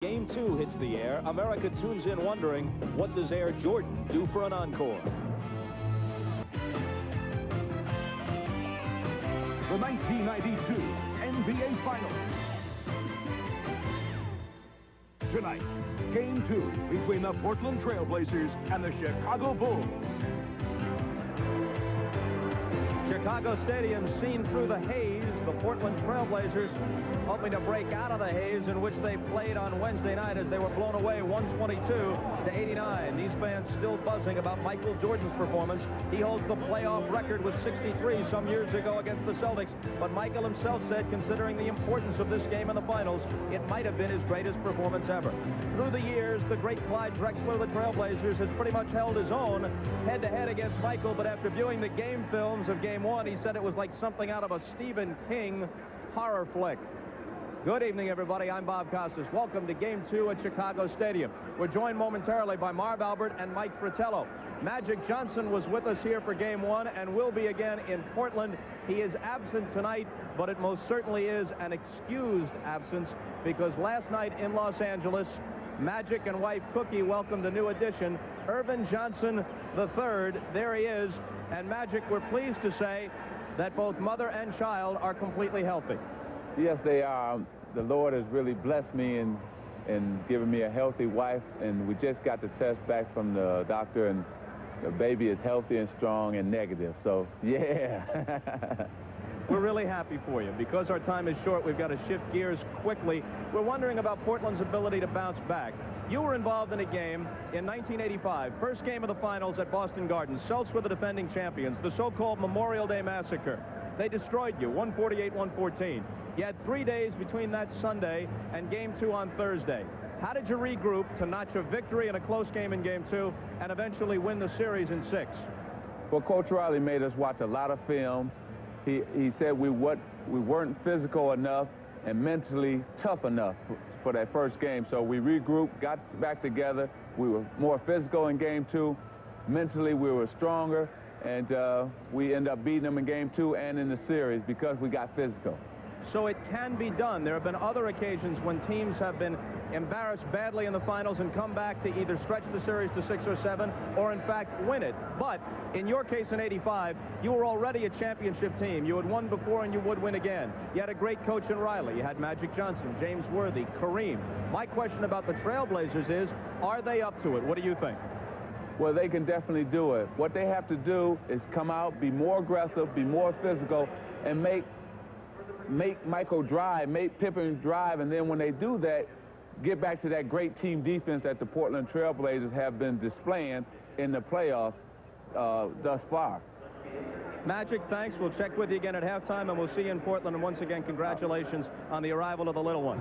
Game 2 hits the air. America tunes in wondering, what does Air Jordan do for an encore? The 1992 NBA Finals. Tonight, Game 2 between the Portland Trail Blazers and the Chicago Bulls. Chicago Stadium seen through the haze. The Portland Trail Blazers hoping to break out of the haze in which they played on Wednesday night as they were blown away 122-89. These fans still buzzing about Michael Jordan's performance. He holds the playoff record with 63 some years ago against the Celtics. But Michael himself said, considering the importance of this game in the finals, it might have been his greatest performance ever. Through the years, the great Clyde Drexler of the Trail Blazers has pretty much held his own head-to-head against Michael, but after viewing the game films of Game 1, he said it was like something out of a Stephen King horror flick. Good evening, everybody. I'm Bob Costas. Welcome to Game 2 at Chicago Stadium. We're joined momentarily by Marv Albert and Mike Fratello. Magic Johnson was with us here for Game 1 and will be again in Portland. He is absent tonight, but it most certainly is an excused absence because last night in Los Angeles, Magic and wife Cookie welcomed a new addition, Earvin Johnson III. There he is. And Magic, we're pleased to say that both mother and child are completely healthy. Yes, they are. The Lord has really blessed me and given me a healthy wife, and we just got the test back from the doctor, and the baby is healthy and strong and negative. So, yeah. We're really happy for you. Because our time is short, we've got to shift gears quickly. We're wondering about Portland's ability to bounce back. You were involved in a game in 1985, first game of the finals at Boston Gardens. Celts were the defending champions, the so-called Memorial Day Massacre. They destroyed you, 148-114. You had 3 days between that Sunday and Game 2 on Thursday. How did you regroup to notch a victory in a close game in Game 2 and eventually win the series in 6? Well, Coach Riley made us watch a lot of film. He said we weren't physical enough and mentally tough enough for that first game. So we regrouped, got back together. We were more physical in Game 2. Mentally, we were stronger, and we ended up beating them in Game 2 and in the series because we got physical. So it can be done. There have been other occasions when teams have been embarrassed badly in the finals and come back to either stretch the series to 6 or 7 or, in fact, win it. But in your case in 85, you were already a championship team. You had won before and you would win again. You had a great coach in Riley. You had Magic Johnson, James Worthy, Kareem. My question about the Trailblazers is, are they up to it? What do you think? Well, they can definitely do it. What they have to do is come out, be more aggressive, be more physical, and make Michael drive, make Pippen drive, and then when they do that, get back to that great team defense that the Portland Trail Blazers have been displaying in the playoffs thus far. Magic, thanks. We'll check with you again at halftime, and we'll see you in Portland. And once again, congratulations on the arrival of the little one.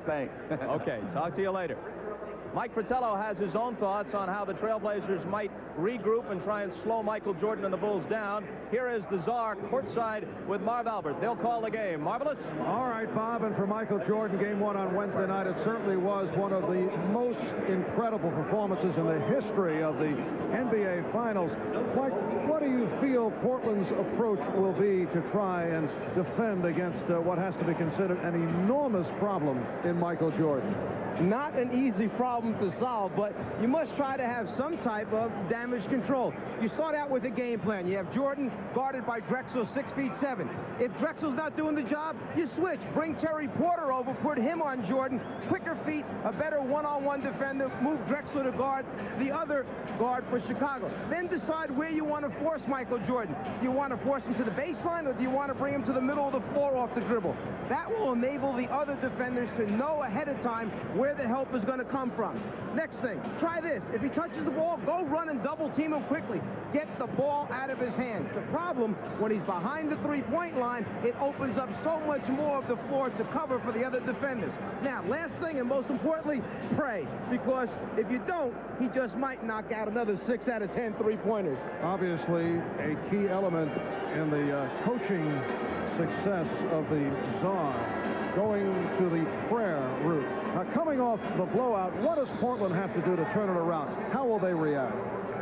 Thanks. Okay, talk to you later. Mike Fratello has his own thoughts on how the Trailblazers might regroup and try and slow Michael Jordan and the Bulls down. Here is the Czar courtside with Marv Albert. They'll call the game. Marvelous? All right, Bob, and for Michael Jordan, Game 1 on Wednesday night, it certainly was one of the most incredible performances in the history of the NBA Finals. Mike, what do you feel Portland's approach will be to try and defend against what has to be considered an enormous problem in Michael Jordan? Not an easy problem to solve, but you must try to have some type of damage control. You start out with a game plan. You have Jordan guarded by Drexel, 6'7". If Drexel's not doing the job, you switch. Bring Terry Porter over, put him on Jordan. Quicker feet, a better one-on-one defender. Move Drexel to guard the other guard for Chicago. Then decide where you want to force Michael Jordan. Do you want to force him to the baseline, or do you want to bring him to the middle of the floor off the dribble? That will enable the other defenders to know ahead of time where the help is going to come from. Next thing, try this. If he touches the ball, go run and double team him quickly. Get the ball out of his hands. The problem, when he's behind the three-point line, it opens up so much more of the floor to cover for the other defenders. Now, last thing and most importantly, pray. Because if you don't, he just might knock out another 6 out of 10 three-pointers. Obviously, a key element in the coaching success of the Czar, going to the prayer route. Now, coming off the blowout, what does Portland have to do to turn it around? How will they react?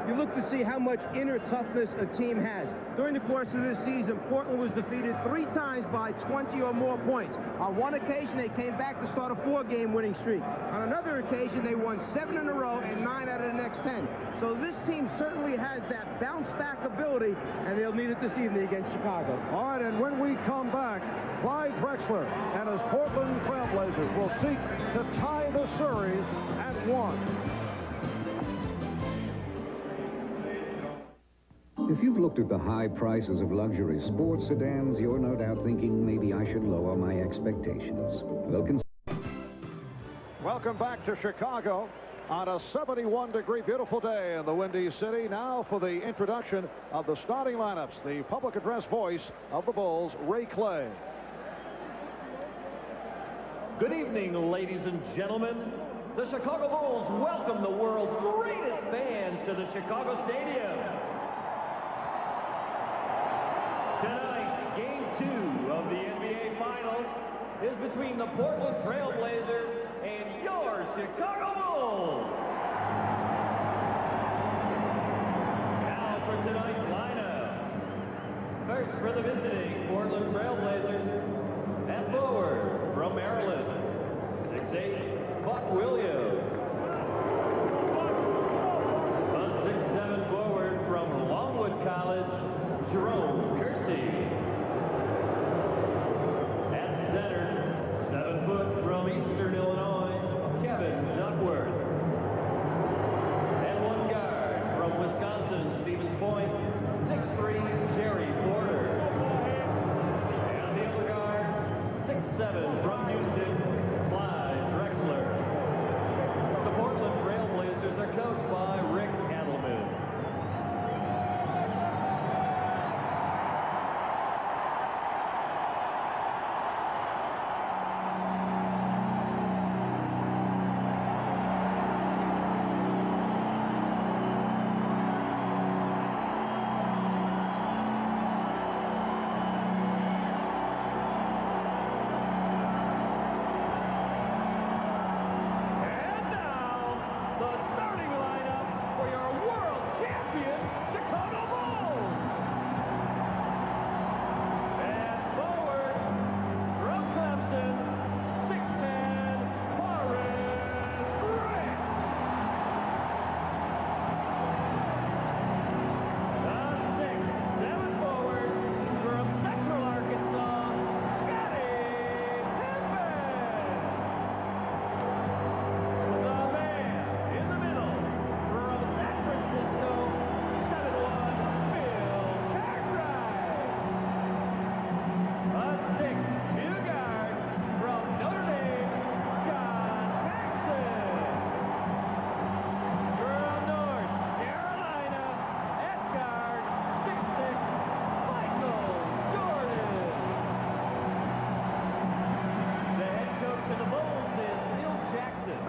you look to see how much inner toughness a team has. During the course of this season, Portland was defeated 3 times by 20 or more points. On one occasion, they came back to start a 4-game winning streak. On another occasion, they won 7 in a row and 9 out of the next 10. So this team certainly has that bounce-back ability, and they'll need it this evening against Chicago. All right, and when we come back, Clyde Drexler and his Portland Trailblazers will seek to tie the series at 1. If you've looked at the high prices of luxury sports sedans, you're no doubt thinking maybe I should lower my expectations. Well, Welcome back to Chicago on a 71-degree beautiful day in the Windy City. Now for the introduction of the starting lineups, the public address voice of the Bulls, Ray Clay. Good evening, ladies and gentlemen. The Chicago Bulls welcome the world's greatest fans to the Chicago Stadium. Tonight, Game 2 of the NBA Finals is between the Portland Trail Blazers and your Chicago Bulls. Now for tonight's lineup. First for the visiting Portland Trail Blazers, at forward from Maryland, 6'8", Buck Williams. A 6'7" forward from Longwood College, Jerome Kersey. At center, 7 foot from Eastern Illinois, Kevin Duckworth. And one guard from Wisconsin, Stevens Point, 6'3", Jerry Porter. And the other guard, 6'7", from Houston, Clyde Drexler. The Portland Trail Blazers are coached by Rick Adelman. And now, the starting lineup for your world champion Chicago Bulls. And forward from Clemson, 6'10", Horace Grant. The 6'7" forward from Central Arkansas, Scottie Pippen. The man in the middle from San Francisco, 7'1", Bill Cartwright. A 6'2" guard from Notre Dame, John Paxson. From North Carolina, at guard, 6'6", Michael Jordan. The head coach of the Bulls is Bill Jackson.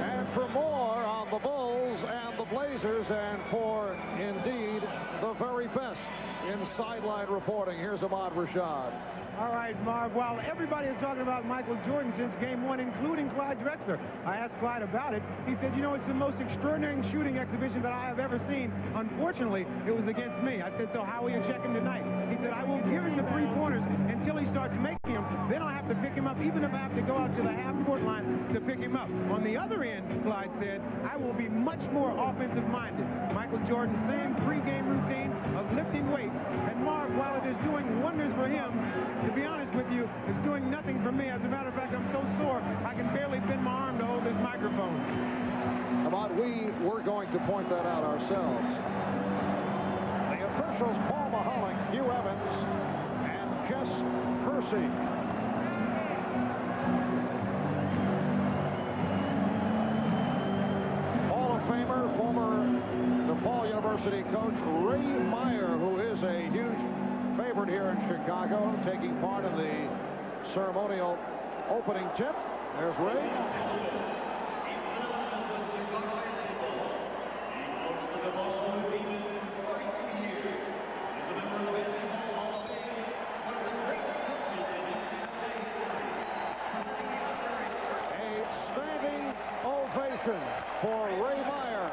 And for more on the Bulls and the Blazers, and for, indeed, the very best in sideline reporting, here's Ahmad Rashad. All right, Marv. Well, everybody is talking about Michael Jordan since Game 1, including Clyde Drexler. I asked Clyde about it. He said, you know, it's the most extraordinary shooting exhibition that I have ever seen. Unfortunately, it was against me. I said, so how will you check him tonight? He said, I will give him the 3-pointers until he starts making them. Then I'll have to pick him up, even if I have to go out to the half-court line to pick him up. On the other end, Clyde said, I will be much more offensive-minded. Michael Jordan, same pre-game routine of lifting weights. And Marv, while it is doing wonders for him, to be honest with you, it's doing nothing for me. As a matter of fact, I'm so sore, I can barely bend my arm to hold this microphone. Ahmad, we were going to point that out ourselves. The officials, Paul Mahalik, Hugh Evans, and Jess Kersey. Hall of Famer, former DePaul University coach Ray Meyer, who is a huge favorite here in Chicago, taking part in the ceremonial opening tip. There's Ray. A standing ovation possession for Ray Meyer.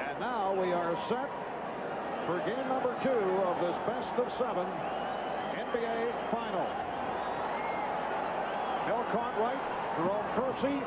And now we are set for game number 2 of this best-of-7 NBA Final. Bill Cartwright, Jerome Kersey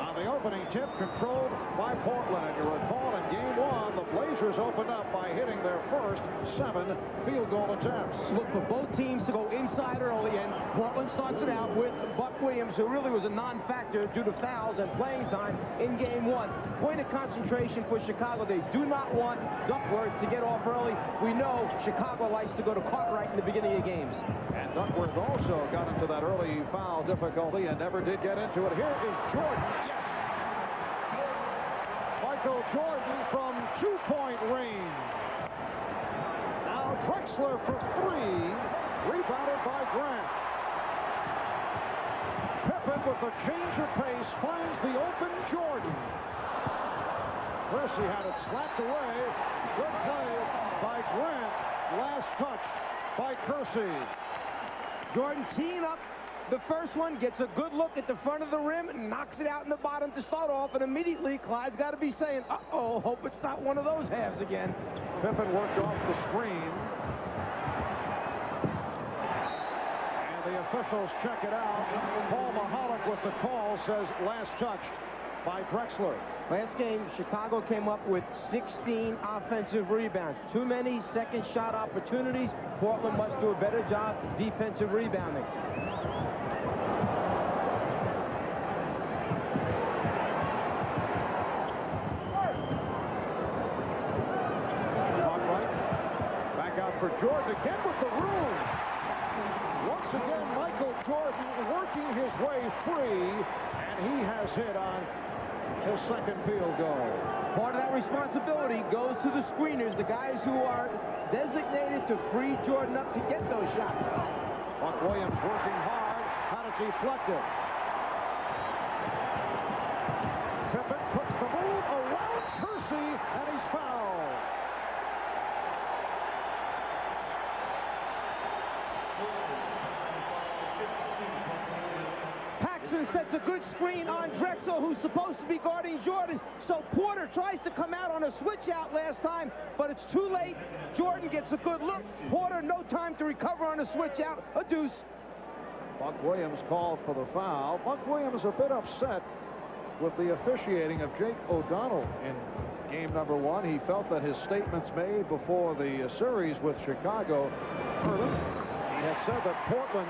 on the opening tip, controlled by Portland. And you recall in game 1, the Blazers opened up by hitting their first 7 field goal attempts. Look for both teams to go inside early, and Portland starts it out with Buck Williams, who really was a non-factor due to fouls and playing time in game 1. Point of concentration for Chicago. They do not want Duckworth to get off early. We know Chicago likes to go to Cartwright in the beginning of games. And Duckworth also got into that early foul difficulty and never did get into it. Here is Jordan. Yes! Michael Jordan from 2-point range. Now Drexler for 3. Rebounded by Grant. Pippen with a change of pace finds the open Jordan. Kersey had it slapped away. Good play by Grant. Last touch by Kersey. Jordan teeing up the first one, gets a good look at the front of the rim, and knocks it out in the bottom to start off, and immediately Clyde's got to be saying, uh-oh, hope it's not one of those halves again. Pippen worked off the screen. And the officials check it out. Paul Mahalik with the call says last touch by Drexler. Last game, Chicago came up with 16 offensive rebounds. Too many second shot opportunities. Portland must do a better job defensive rebounding. Back out for Jordan again with the room. Once again, Michael Jordan working his way free, and he has hit on his second field goal. Part of that responsibility goes to the screeners, the guys who are designated to free Jordan up to get those shots. Buck Williams working hard, had it deflected. Pippen puts the move around Kersey, and he's fouled. Paxson sets a good screen on Drexel, who's supposed to be guarding Jordan. So Porter tries to come out on a switch out last time, but it's too late. Jordan gets a good look. Porter, no time to recover on a switch out. A deuce. Buck Williams called for the foul. Buck Williams a bit upset with the officiating of Jake O'Donnell in game number 1. He felt that his statements made before the series with Chicago hurt him. He had said that Portland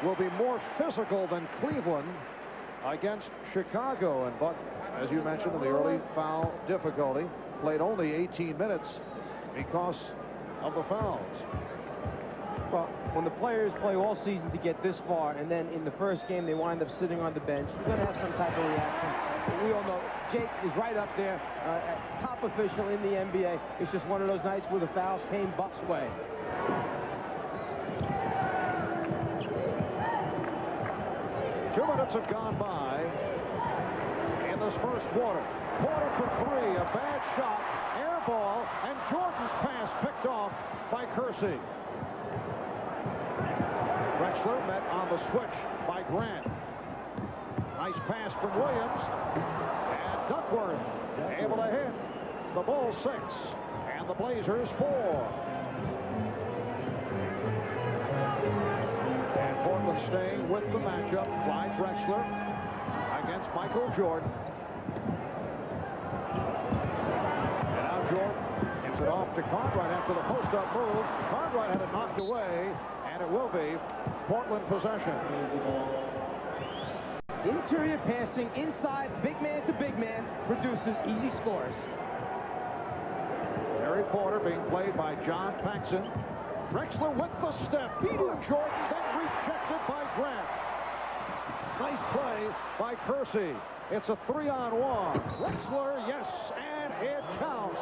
will be more physical than Cleveland against Chicago. And Buck, as you mentioned, in the early foul difficulty, played only 18 minutes because of the fouls. Well, when the players play all season to get this far, and then in the first game they wind up sitting on the bench, you're going to have some type of reaction. But we all know Jake is right up there, top official in the NBA. It's just one of those nights where the fouls came Buck's way. 2 minutes have gone by in this first quarter. Porter for 3, a bad shot, air ball, and Jordan's pass picked off by Kersey. Drexler met on the switch by Grant. Nice pass from Williams, and Duckworth able to hit. The Bulls 6, and the Blazers 4. Portland staying with the matchup. Clyde Drexler against Michael Jordan. And now Jordan gives it off to Cartwright after the post-up move. Cartwright had it knocked away, and it will be Portland possession. Interior passing inside, big man to big man, produces easy scores. Terry Porter being played by John Paxson. Drexler with the step, beating Jordan, then rejected by Grant. Nice play by Kersey. It's a 3-on-1. Drexler, yes, and it counts.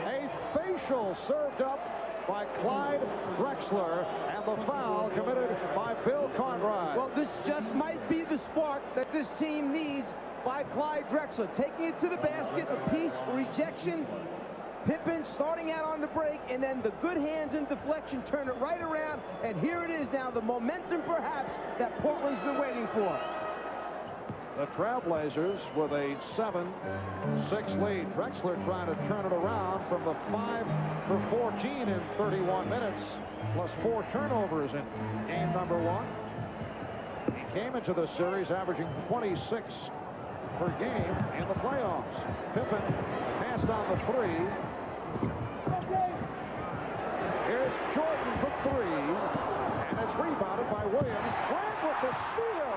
A facial served up by Clyde Drexler, and the foul committed by Bill Cartwright. Well, this just might be the spark that this team needs by Clyde Drexler, taking it to the basket, a piece, rejection. Pippen starting out on the break, and then the good hands and deflection turn it right around, and here it is now, the momentum perhaps that Portland's been waiting for. The Trailblazers with a 7-6 lead. Drexler trying to turn it around from the 5 for 14 in 31 minutes, plus 4 turnovers in game number 1. He came into the series averaging 26 per game in the playoffs. Pippen passed on the 3. Here's Jordan for 3, and it's rebounded by Williams. Grant with the steal.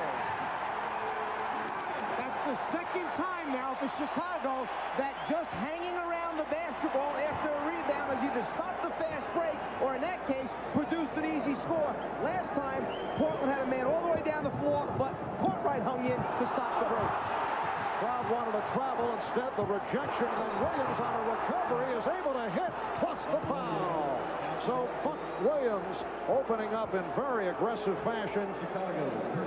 That's the second time now for Chicago that just hanging around the basketball after a rebound has either stopped the fast break or, in that case, produced an easy score. Last time, Portland had a man all the way down the floor, but Cartwright hung in to stop the break. Crowd wanted to travel. Instead, the rejection, and Williams on a recovery is able to hit, plus the foul. So Buck Williams opening up in very aggressive fashion.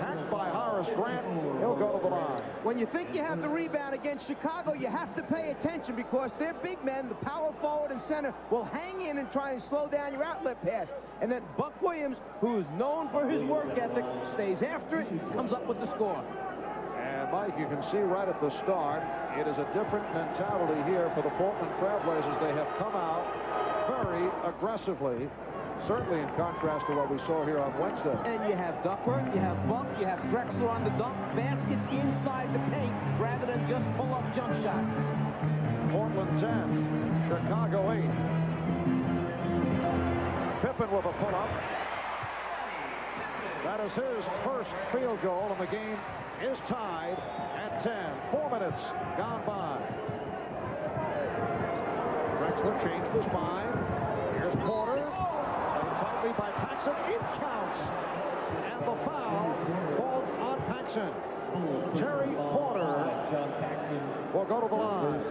Hacked by Horace Grant. He'll go to the line. When you think you have the rebound against Chicago, you have to pay attention because their big men, the power forward and center, will hang in and try and slow down your outlet pass. And then Buck Williams, who is known for his work ethic, stays after it and comes up with the score. And Mike, you can see right at the start, it is a different mentality here for the Portland Trailblazers. They have come out very aggressively, certainly in contrast to what we saw here on Wednesday. And you have Duckworth, you have Buck, you have Drexler on the dunk, baskets inside the paint rather than just pull-up jump shots. Portland 10, Chicago 8. Pippen with a pull-up. That is his first field goal, and the game is tied at 10. 4 minutes gone by. Drexler changed his mind. Here's Porter. Tightly by Paxson. It counts. And the foul called on Paxson. Terry Porter will go to the line.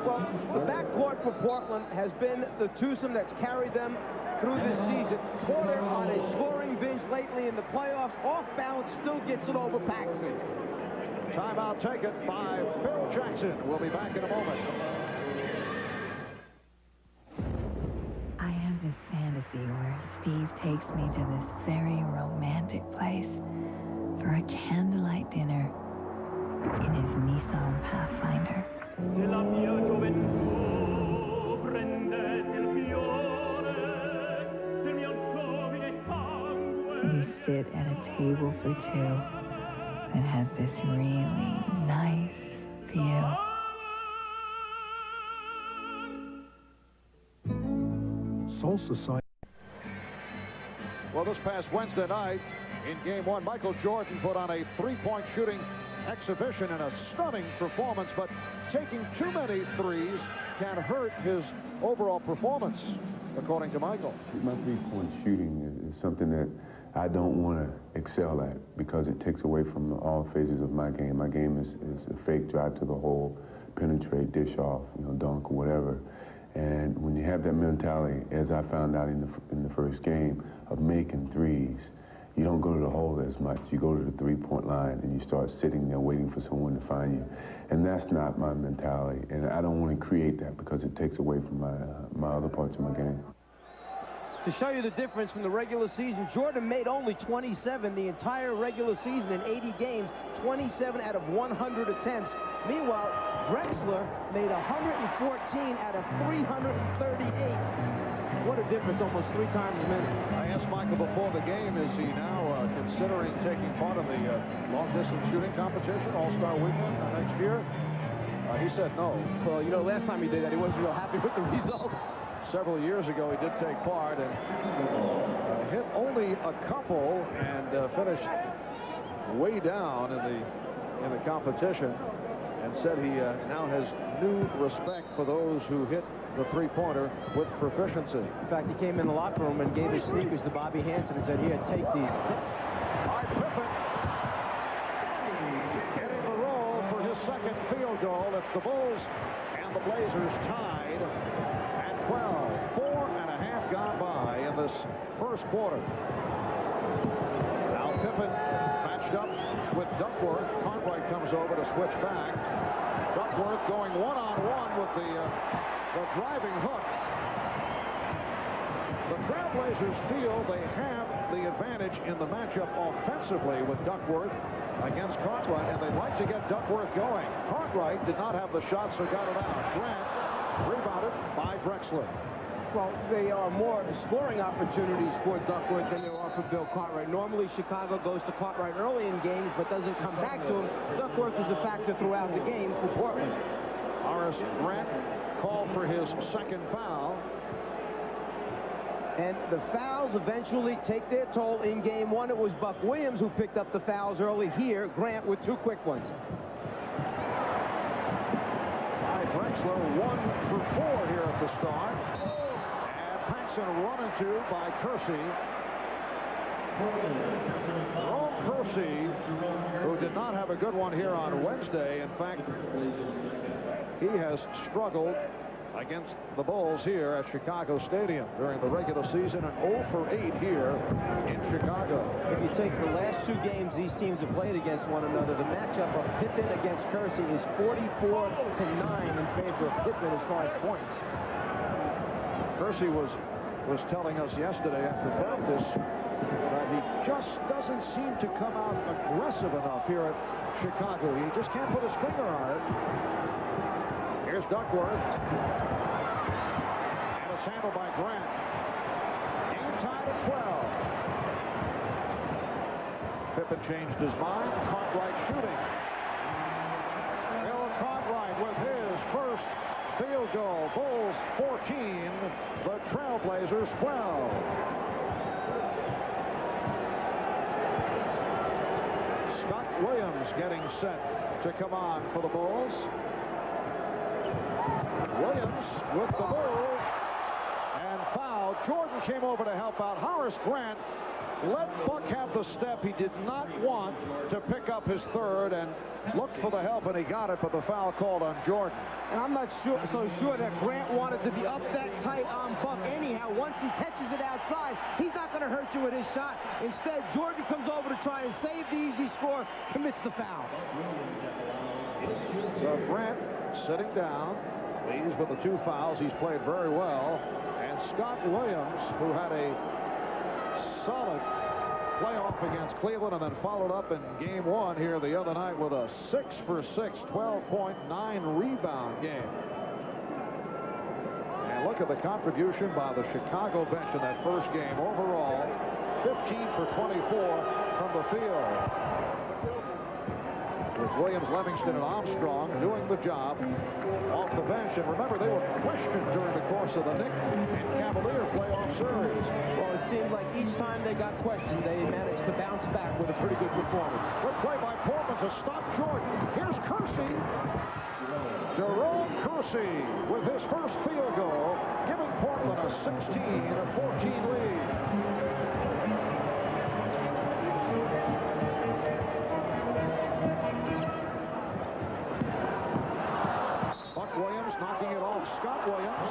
Well, the backcourt for Portland has been the twosome that's carried them through this season. Porter on a scoring binge lately in the playoffs. Off balance, still gets it over Paxson. Timeout taken by Phil Jackson. We'll be back in a moment. I have this fantasy where Steve takes me to this very romantic place for a candlelight dinner in his Nissan Pathfinder. We sit at a table for 2 that has this really nice view. Soul Society. Well, this past Wednesday night in Game 1, Michael Jordan put on a 3-point shooting exhibition and a stunning performance, but taking too many threes can hurt his overall performance, according to Michael. My 3-point shooting is something that I don't want to excel at because it takes away from all phases of my game. My game is a fake drive to the hole, penetrate, dish off, dunk, whatever. And when you have that mentality, as I found out in the first game, of making threes, you don't go to the hole as much. You go to the 3-point line and you start sitting there waiting for someone to find you. And that's not my mentality. And I don't want to create that because it takes away from my other parts of my game. To show you the difference from the regular season, Jordan made only 27 the entire regular season in 80 games, 27 out of 100 attempts. Meanwhile, Drexler made 114 out of 338. What a difference, almost 3 times as many. I asked Michael before the game, is he now considering taking part in the long-distance shooting competition, All-Star Weekend next year? He said no. Well, last time he did that, he wasn't real happy with the results. Several years ago, he did take part and hit only a couple and finished way down in the competition, and said he now has new respect for those who hit the 3-pointer with proficiency. In fact, he came in the locker room and gave his sneakers to Bobby Hansen and said, "Here, take these." Pippen getting the roll for his second field goal. It's the Bulls and the Blazers tied at 12. 4.5 gone by in this first quarter. Now Pippen matched up with Duckworth. Cartwright comes over to switch back. Duckworth going one-on-one with the driving hook. The Trailblazers feel they have the advantage in the matchup offensively with Duckworth against Cartwright, and they'd like to get Duckworth going. Cartwright did not have the shot, so got it out. Grant rebounded by Drexler. Well, they are more scoring opportunities for Duckworth than there are for Bill Cartwright. Normally, Chicago goes to Cartwright early in games, but doesn't come back to him. Duckworth is a factor throughout the game for Portland. Horace Grant called for his second foul. And the fouls eventually take their toll in game one. It was Buck Williams who picked up the fouls early. Here, Grant with 2 quick ones. By Drexler, 1 for 4 here at the start. And Paxson run into by Kersey. Jerome Kersey, who did not have a good one here on Wednesday. In fact, he has struggled against the Bulls here at Chicago Stadium during the regular season, and 0 for 8 here in Chicago. If you take the last 2 games these teams have played against one another, the matchup of Pippen against Kersey is 44-9 in favor of Pippen as far as points. Kersey was telling us yesterday after practice that he just doesn't seem to come out aggressive enough here at Chicago. He just can't put his finger on it. Here's Duckworth. And it's handled by Grant. Game tied at 12. Pippen changed his mind. Cartwright shooting. Bill Cartwright with his first field goal. Bulls 14, the Trailblazers 12. Scott Williams getting set to come on for the Bulls. Williams with the move and foul. Jordan came over to help out. Horace Grant let Buck have the step. He did not want to pick up his third and looked for the help, and he got it, but the foul called on Jordan. And I'm not so sure that Grant wanted to be up that tight on Buck anyhow. Once he catches it outside, he's not going to hurt you with his shot. Instead, Jordan comes over to try and save the easy score, commits the foul. So Grant sitting down. He's with the 2 fouls. He's played very well. And Scott Williams, who had a solid playoff against Cleveland and then followed up in game 1 here the other night with a 6 for 6, 12.9 rebound game. And look at the contribution by the Chicago bench in that first game. Overall, 15 for 24 from the field. With Williams, Livingston, and Armstrong doing the job off the bench. And remember, they were questioned during the course of the Knick and Cavalier playoff series. Well, it seemed like each time they got questioned, they managed to bounce back with a pretty good performance. Good play by Portland to stop Jordan. Here's Kersey. Jerome Kersey with his first field goal, giving Portland a 16-14 lead. Williams knocking it off Scott Williams.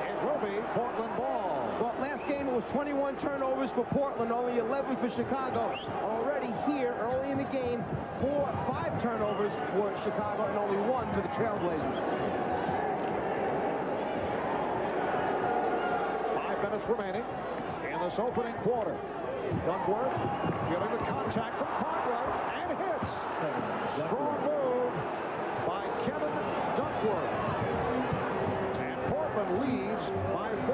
It will be Portland ball. Well, last game it was 21 turnovers for Portland, only 11 for Chicago. Already here, early in the game, 5 turnovers for Chicago and only 1 for the Trailblazers. 5 minutes remaining in this opening quarter. Duckworth feeling the contact from Cartwright and hits. Strong move by Kevin Duckworth. And Portland leads by 4.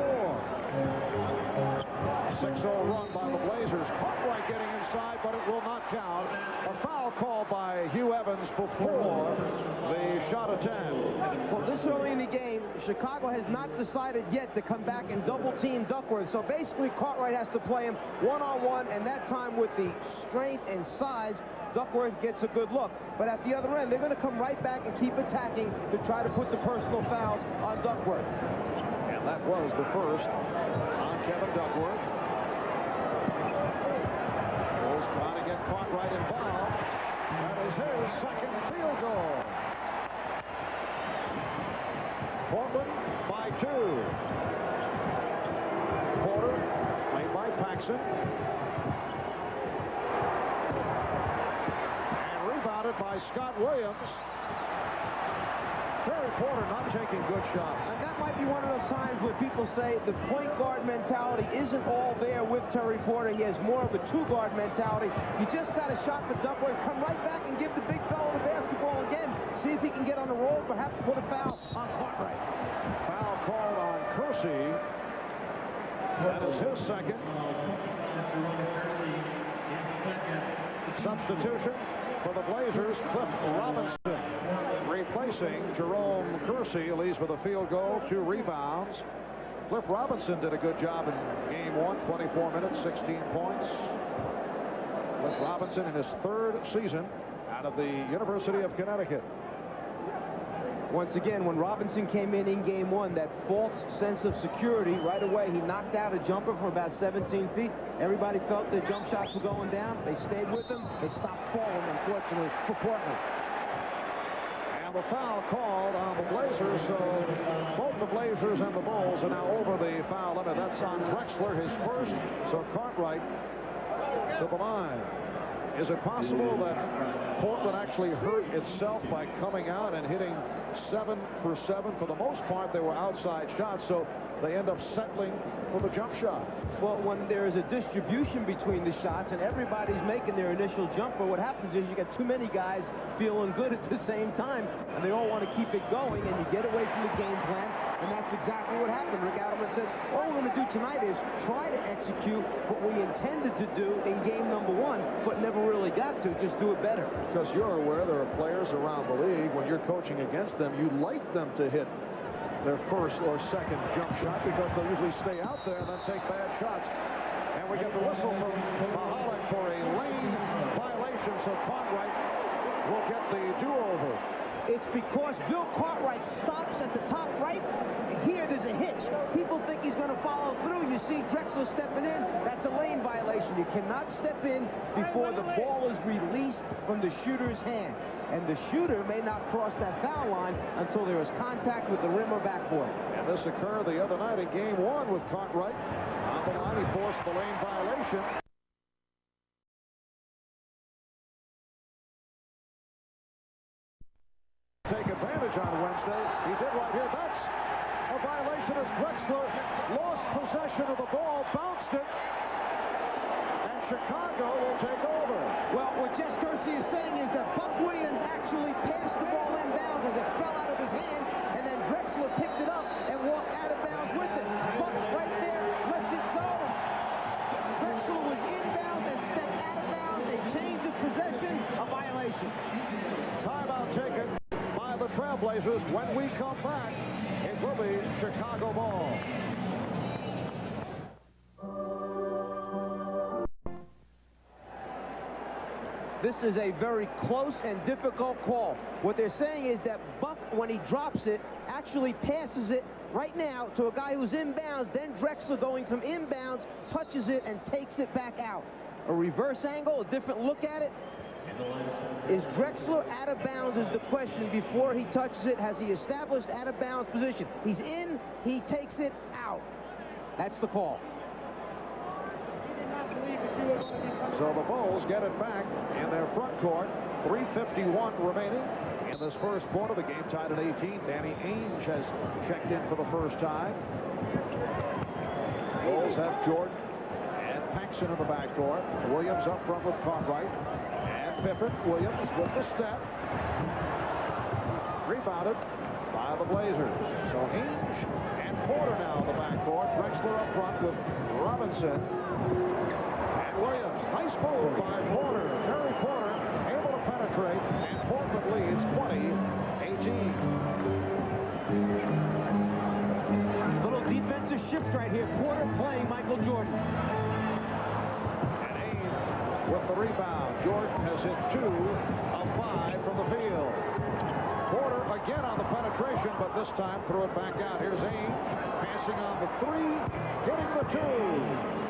6-0 run by the Blazers. Cartwright getting inside, but it will not count. A foul called by Hugh Evans before the shot attempt. Well, this early in the game, Chicago has not decided yet to come back and double-team Duckworth. So basically, Cartwright has to play him one-on-one, and that time with the strength and size, Duckworth gets a good look. But at the other end, they're going to come right back and keep attacking to try to put the personal fouls on Duckworth. And that was the first on Kevin Duckworth. Bulls trying to get Cartwright involved. That is his second field goal. Portland by 2. Porter made by Paxson. rebounded by Scott Williams. Terry Porter not taking good shots. And that might be one of those times where people say the point guard mentality isn't all there with Terry Porter. He has more of a two-guard mentality. You just got a shot for Dunbar. Come right back and give the big fellow the basketball again. See if he can get on the roll, perhaps put a foul on Cartwright. Foul called on Kersey. That is his second. Substitution for the Blazers, Cliff Robinson replacing Jerome Kersey, leads with a field goal, 2 rebounds. Cliff Robinson did a good job in game 1, 24 minutes, 16 points. Cliff Robinson in his 3rd season out of the University of Connecticut. Once again, when Robinson came in game 1, that false sense of security, right away, he knocked out a jumper from about 17 feet. Everybody felt their jump shots were going down. They stayed with him. They stopped falling, unfortunately, for Portland. And the foul called on the Blazers, so both the Blazers and the Bulls are now over the foul limit. That's on Drexler, his first, so Cartwright to the line. Is it possible that Portland actually hurt itself by coming out and hitting 7 for 7? For the most part, they were outside shots, so they end up settling for the jump shot. Well, when there is a distribution between the shots and everybody's making their initial jumper, what happens is you get too many guys feeling good at the same time, and they all want to keep it going, and you get away from the game plan, and that's exactly what happened. Rick Adelman said, all we're going to do tonight is try to execute what we intended to do in game number 1, but never really got to. Just do it better. Because you're aware there are players around the league, when you're coaching against them, you like them to hit their first or second jump shot because they'll usually stay out there and then take bad shots. And we get the whistle from Mahalik for a lane violation, so Cartwright will get the do-over. It's because Bill Cartwright stops at the top right. Here, there's a hitch. People think he's going to follow through. You see Drexler stepping in. That's a lane violation. You cannot step in before the ball is released from the shooter's hand. And the shooter may not cross that foul line until there is contact with the rim or backboard. And this occurred the other night in game 1 with Cartwright. On the line, he forced the lane violation. Take advantage on Wednesday. He did right here. That's a violation as Drexler lost possession of the ball, bounced it, and Chicago will take over. Well, what Jess Kersey is saying is that Buck Williams actually passed the ball inbounds as it fell out of his hands, and then Drexler picked it up and walked out of bounds with it. Buck right there lets it go. Drexler was inbounds and stepped out of bounds. A change of possession, a violation. Timeout taken by the Trailblazers. When we come back, it will be Chicago ball. This is a very close and difficult call. What they're saying is that Buck, when he drops it, actually passes it right now to a guy who's inbounds. Then Drexler, going from inbounds, touches it and takes it back out. A reverse angle, a different look at it. Is Drexler out of bounds is the question before he touches it. Has he established out of bounds position? He's in, he takes it out. That's the call. So the Bulls get it back in their front court. 3:51 remaining in this first quarter. The game tied at 18. Danny Ainge has checked in for the first time. Bulls have Jordan and Paxson in the backcourt. Williams up front with Cartwright. And Pippen. Williams with the step. Rebounded by the Blazers. So Ainge and Porter now in the backcourt. Drexler up front with Robinson. Williams, nice move by Porter. Terry Porter able to penetrate, and Portland leads 20-18. Little defensive shift right here. Porter playing Michael Jordan. And Ainge with the rebound. Jordan has hit 2 of 5 from the field. Porter again on the penetration, but this time threw it back out. Here's Ainge passing on the 3, hitting the 2.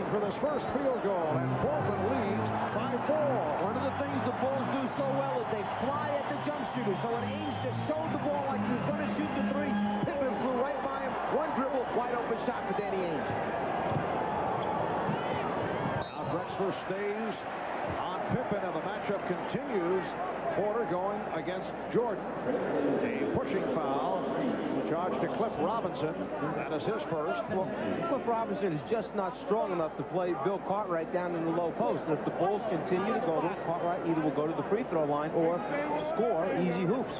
For this first field goal, and Portland leads by 4. One of the things the Bulls do so well is they fly at the jump shooter. So when Ainge just showed the ball like he was going to shoot the 3, Pippen flew right by him. One dribble, wide open shot for Danny Ainge. Now Drexler stays on Pippen, and the matchup continues. Porter going against Jordan. A pushing foul charged to Cliff Robinson. That is his first. Well, Cliff Robinson is just not strong enough to play Bill Cartwright down in the low post. And if the Bulls continue to go to it, Cartwright either will go to the free throw line or score easy hoops.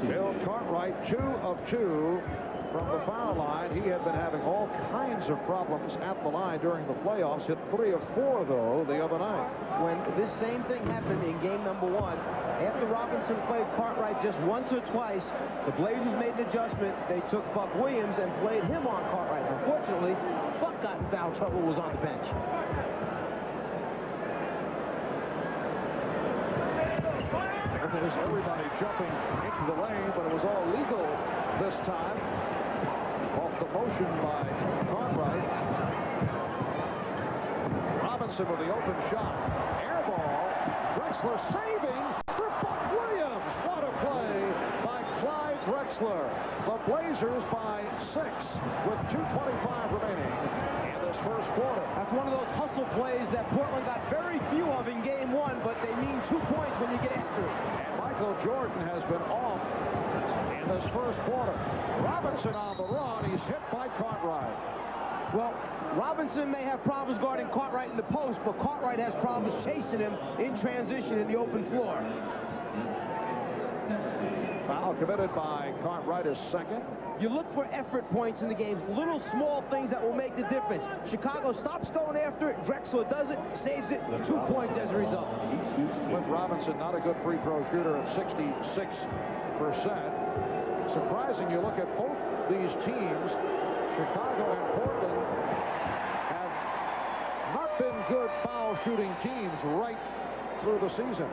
Bill Cartwright, 2 of 2 from the foul line. He had been having all kinds of problems at the line during the playoffs. Hit 3 of 4, though, the other night. When this same thing happened in game number 1, after Robinson played Cartwright just once or twice, the Blazers made an adjustment. They took Buck Williams and played him on Cartwright. Unfortunately, Buck got in foul trouble, was on the bench. There was everybody jumping into the lane, but it was all legal this time. Off the motion by Cartwright. Robinson with the open shot. Air ball. Drexler saving for Buck Williams. What a play by Clyde Drexler. The Blazers by 6 with 2:25 remaining in this first quarter. That's one of those hustle plays that Portland got very few of in game 1, but they mean 2 points when you get after it. And Michael Jordan has been off in this first quarter. Robinson on the run. He's hit by Cartwright. Well, Robinson may have problems guarding Cartwright in the post, but Cartwright has problems chasing him in transition in the open floor. Foul committed by Cartwright is second. You look for effort points in the games, little small things that will make the difference. Chicago stops going after it. Drexler does it, saves it, 2 points as a result. Cliff Robinson, not a good free throw shooter at 66%. Surprising, you look at both these teams, Chicago and Portland have not been good foul shooting teams right through the season.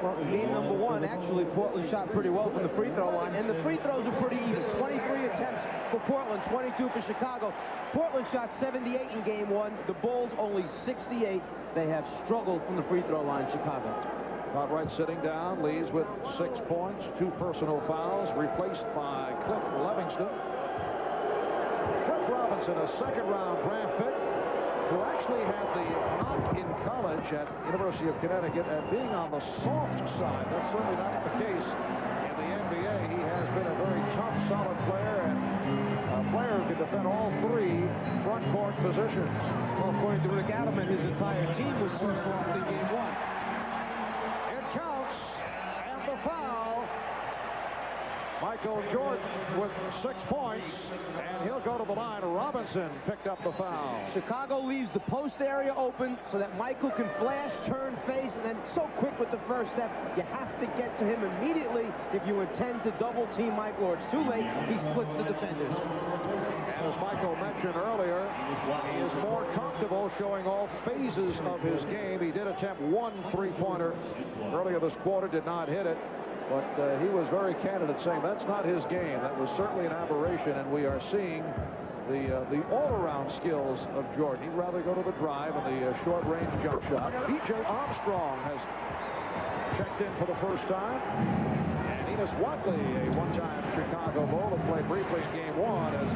Well, in game number 1, actually, Portland shot pretty well from the free throw line, and the free throws are pretty even. 23 attempts for Portland, 22 for Chicago. Portland shot 78 in game 1. The Bulls only 68. They have struggled from the free throw line, Chicago. Cartwright sitting down, leads with 6 points, 2 personal fouls, replaced by Cliff Levingston. Cliff Robinson, a second-round draft pick, who actually had the knock in college at University of Connecticut at being on the soft side. That's certainly not the case in the NBA. He has been a very tough, solid player, and a player who can defend all 3 front court positions. Well, according to Rick Adelman, his entire team was too soft in game 1. It counts, and the foul. Michael Jordan with 6 points, and he'll go to the line. Robinson picked up the foul. Chicago leaves the post area open so that Michael can flash, turn, face, and then so quick with the first step, you have to get to him immediately if you intend to double team Michael, or it's too late. He splits the defenders. And as Michael mentioned earlier, he is more comfortable showing all phases of his game. He did attempt 1 three-pointer earlier this quarter, did not hit it. But he was very candid at saying that's not his game. That was certainly an aberration, and we are seeing the all-around skills of Jordan. He'd rather go to the drive and the short-range jump shot. B.J. Armstrong has checked in for the first time. And Enos Watley, a one-time Chicago Bull, who played briefly in game 1, has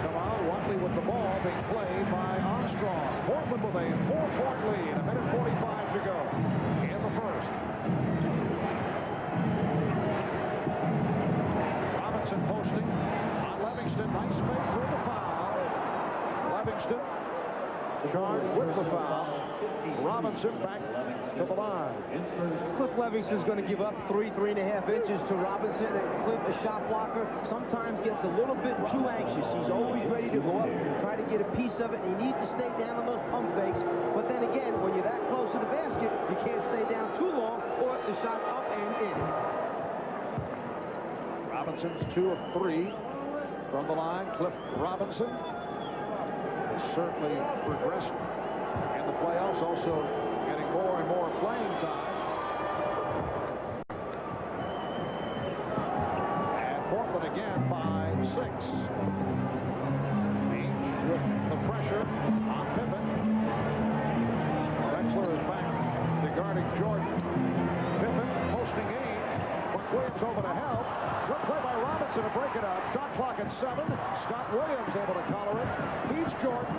come out. Watley with the ball being played by Armstrong. Portland with a 4-point lead. 1:45 to go in the first. Posting on Levingston. Nice fake for the foul. Levingston charged with the foul. Robinson back to the line. Cliff Levingston's going to give up 3.5 inches to Robinson, and Cliff, a shot blocker, sometimes gets a little bit too anxious. He's always ready to go up and try to get a piece of it, and you need to stay down on those pump fakes. But then again, when you're that close to the basket, you can't stay down too long, or the shot's up and in. Robinson's 2 of 3 from the line. Cliff Robinson has certainly progressed in the playoffs, also getting more and more playing time. And Portland again by 6. Ainge with the pressure on Pippen. Drexler is back to guarding Jordan. Pippen posting Ainge. Williams over to help. Good play by Robinson to break it up. Shot clock at 7. Scott Williams able to collar it. Feeds Jordan.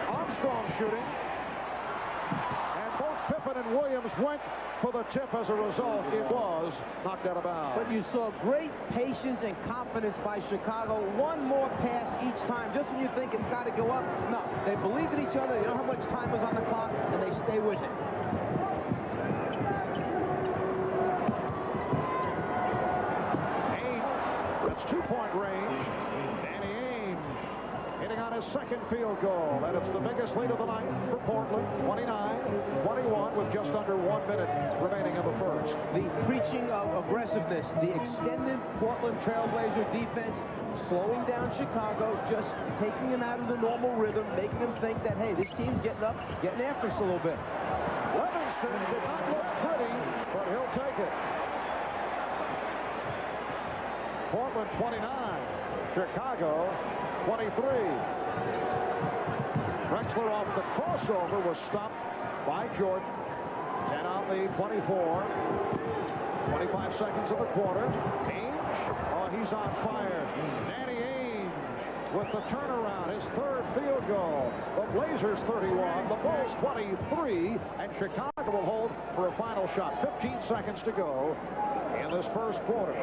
Armstrong shooting. and Williams went for the tip. As a result, it was knocked out of bounds. But you saw great patience and confidence by Chicago. One more pass each time. Just when you think it's got to go up, no. They believe in each other. They know how much time is on the clock, and they stay with it. That's two-point range. Danny Ainge hitting on his second field goal, and it's the biggest lead of the night for Portland, 29-21, with just under 1 minute remaining in the first. The preaching of aggressiveness, the extended Portland Trailblazer defense, slowing down Chicago, just taking them out of the normal rhythm, making them think that, hey, this team's getting up, getting after us a little bit. Livingston did not look pretty, but he'll take it. Portland 29, Chicago 23. Drexler off the crossover was stopped by Jordan. 10 on the 24. 25 seconds of the quarter. Ainge, oh, he's on fire. Danny Ainge with the turnaround, his third field goal. The Blazers 31, the Bulls 23, and Chicago will hold for a final shot. 15 seconds to go in this first quarter.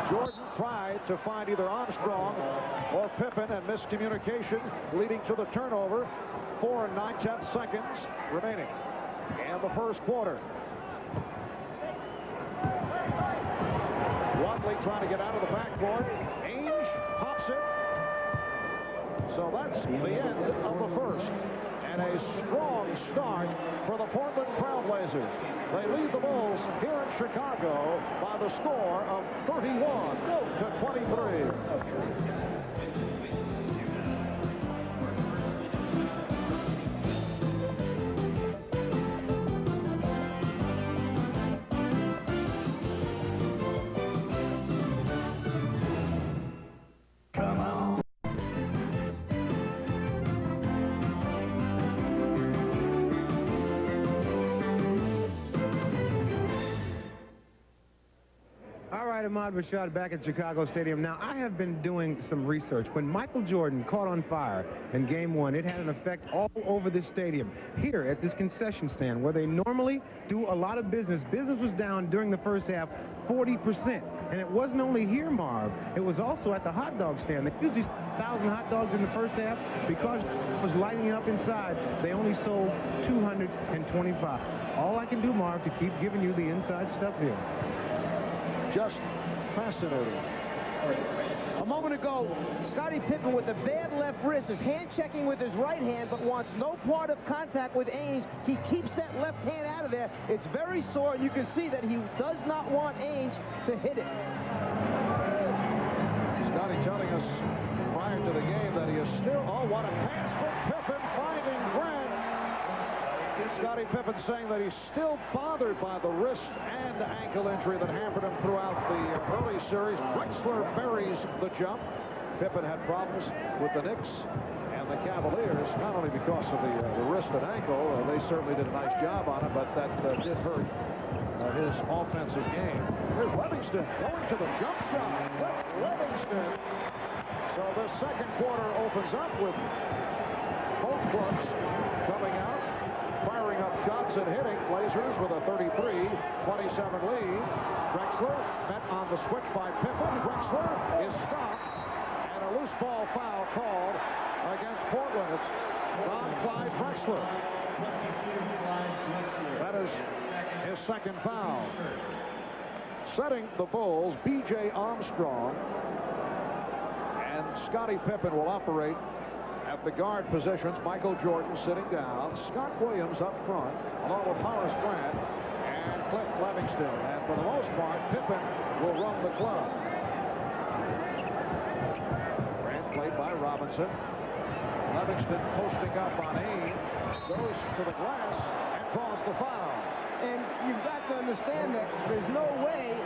Jordan tried to find either Armstrong or Pippen, and miscommunication leading to the turnover. 4 9/10 seconds remaining in the first quarter. Wadley trying to get out of the backboard. Ainge pops it. So that's the end of the first. And a strong start for the Portland Trailblazers. They lead the Bulls here in Chicago by the score of 31-23. Ahmad Rashad back at Chicago Stadium. Now, I have been doing some research. When Michael Jordan caught on fire in Game 1, it had an effect all over the stadium. Here at this concession stand, where they normally do a lot of business, business was down during the first half 40%. And it wasn't only here, Marv. It was also at the hot dog stand. They usually 1,000 hot dogs in the first half. Because it was lighting up inside, they only sold 225. All I can do, Marv, to keep giving you the inside stuff here. Just fascinating. A moment ago, Scottie Pippen with a bad left wrist is hand-checking with his right hand, but wants no part of contact with Ainge. He keeps that left hand out of there. It's very sore, and you can see that he does not want Ainge to hit it. Scottie telling us prior to the game that he is still... Oh, what a pass from Pippen, finding Grant. Scottie Pippen saying that he's still bothered by the wrist and ankle injury that hampered him throughout the early series. Drexler buries the jump. Pippen had problems with the Knicks and the Cavaliers, not only because of the wrist and ankle. They certainly did a nice job on it, but that did hurt his offensive game. Here's Livingston going to the jump shot. Livingston. So the second quarter opens up with both clubs coming out, firing up shots and hitting. Blazers with a 33-27 lead. Drexler met on the switch by Pippen. Drexler is stopped, and a loose ball foul called against Portland. It's Don Clyde Drexler. That is his second foul. Setting the Bulls, B.J. Armstrong and Scottie Pippen will operate at the guard positions. Michael Jordan sitting down. Scott Williams up front, along with Horace Grant and Cliff Livingston. And for the most part, Pippen will run the club. Grant played by Robinson. Livingston posting up on Ainge. Goes to the glass and draws the foul. And you've got to understand that there's no way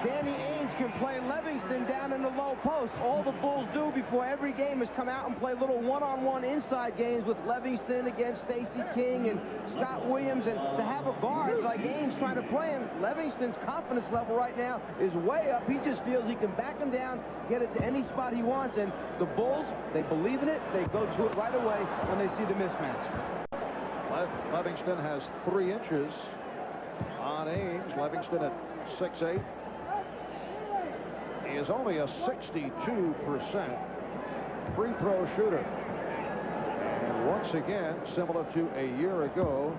Danny Ainge can play Livingston down in the low post. All the Bulls do before every game is come out and play little one-on-one inside games with Livingston against Stacey King and Scott Williams. And to have a guard like Ainge trying to play him, Livingston's confidence level right now is way up. He just feels he can back him down, get it to any spot he wants. And the Bulls, they believe in it. They go to it right away when they see the mismatch. Livingston has 3 inches on Ainge. Livingston at 6'8". He is only a 62% free throw shooter. And once again, similar to a year ago,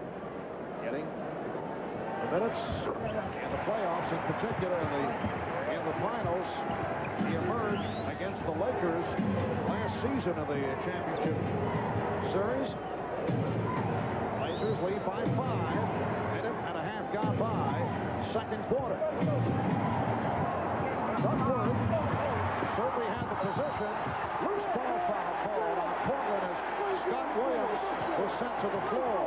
getting the minutes in the playoffs, in particular in the finals. He emerged against the Lakers last season of the championship series. Blazers lead by 5. Minute and a half gone by. Second quarter. Duckworth certainly had the position. Loose ball foul called on Portland as Scott Williams was sent to the floor.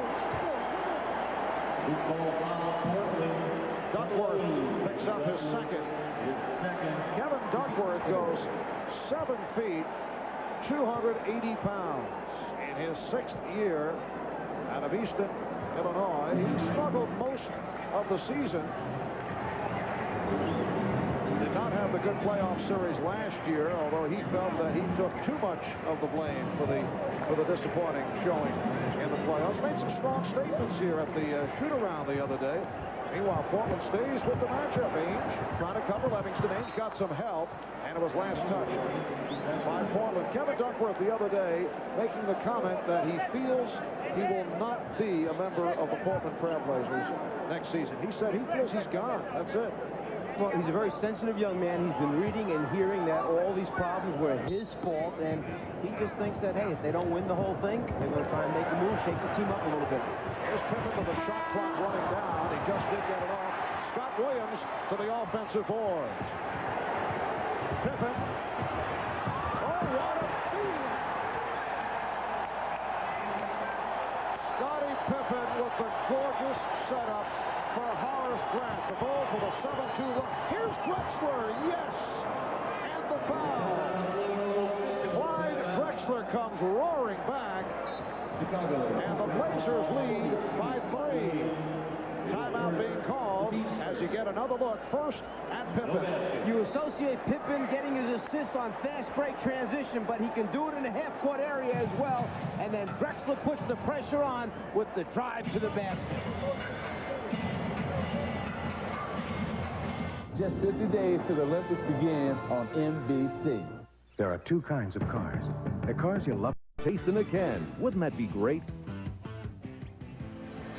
Duckworth picks up his second. Kevin Duckworth goes 7 feet, 280 pounds in his 6th year out of Easton, Illinois. He struggled most of the season. Did not have the good playoff series last year, although he felt that he took too much of the blame for the disappointing showing in the playoffs. Made some strong statements here at the shoot-around the other day. Meanwhile, Portland stays with the matchup. Ainge trying to cover Livingston. Ainge got some help, and it was last touch by Portland. Kevin Duckworth the other day making the comment that he feels he will not be a member of the Portland Trailblazers next season. He said he feels he's gone. That's it. Well, he's a very sensitive young man. He's been reading and hearing that all these problems were his fault, and he just thinks that, hey, if they don't win the whole thing, they're going to try and make a move, shake the team up a little bit. Here's Pippen with the shot clock running down. He just did get it off. Scott Williams to the offensive board. Pippen. Oh, what a feed! Scottie Pippen with the gorgeous setup for Horace Grant. The Bulls with a 7-2 run. Here's Drexler, yes! And the foul. Clyde Drexler comes roaring back. And the Blazers lead by 3. Timeout being called as you get another look first at Pippen. You associate Pippen getting his assists on fast break transition, but he can do it in the half-court area as well. And then Drexler puts the pressure on with the drive to the basket. Just 50 days till the Olympics begin on NBC. There are 2 kinds of cars. The cars you love. Taste in a can. Wouldn't that be great?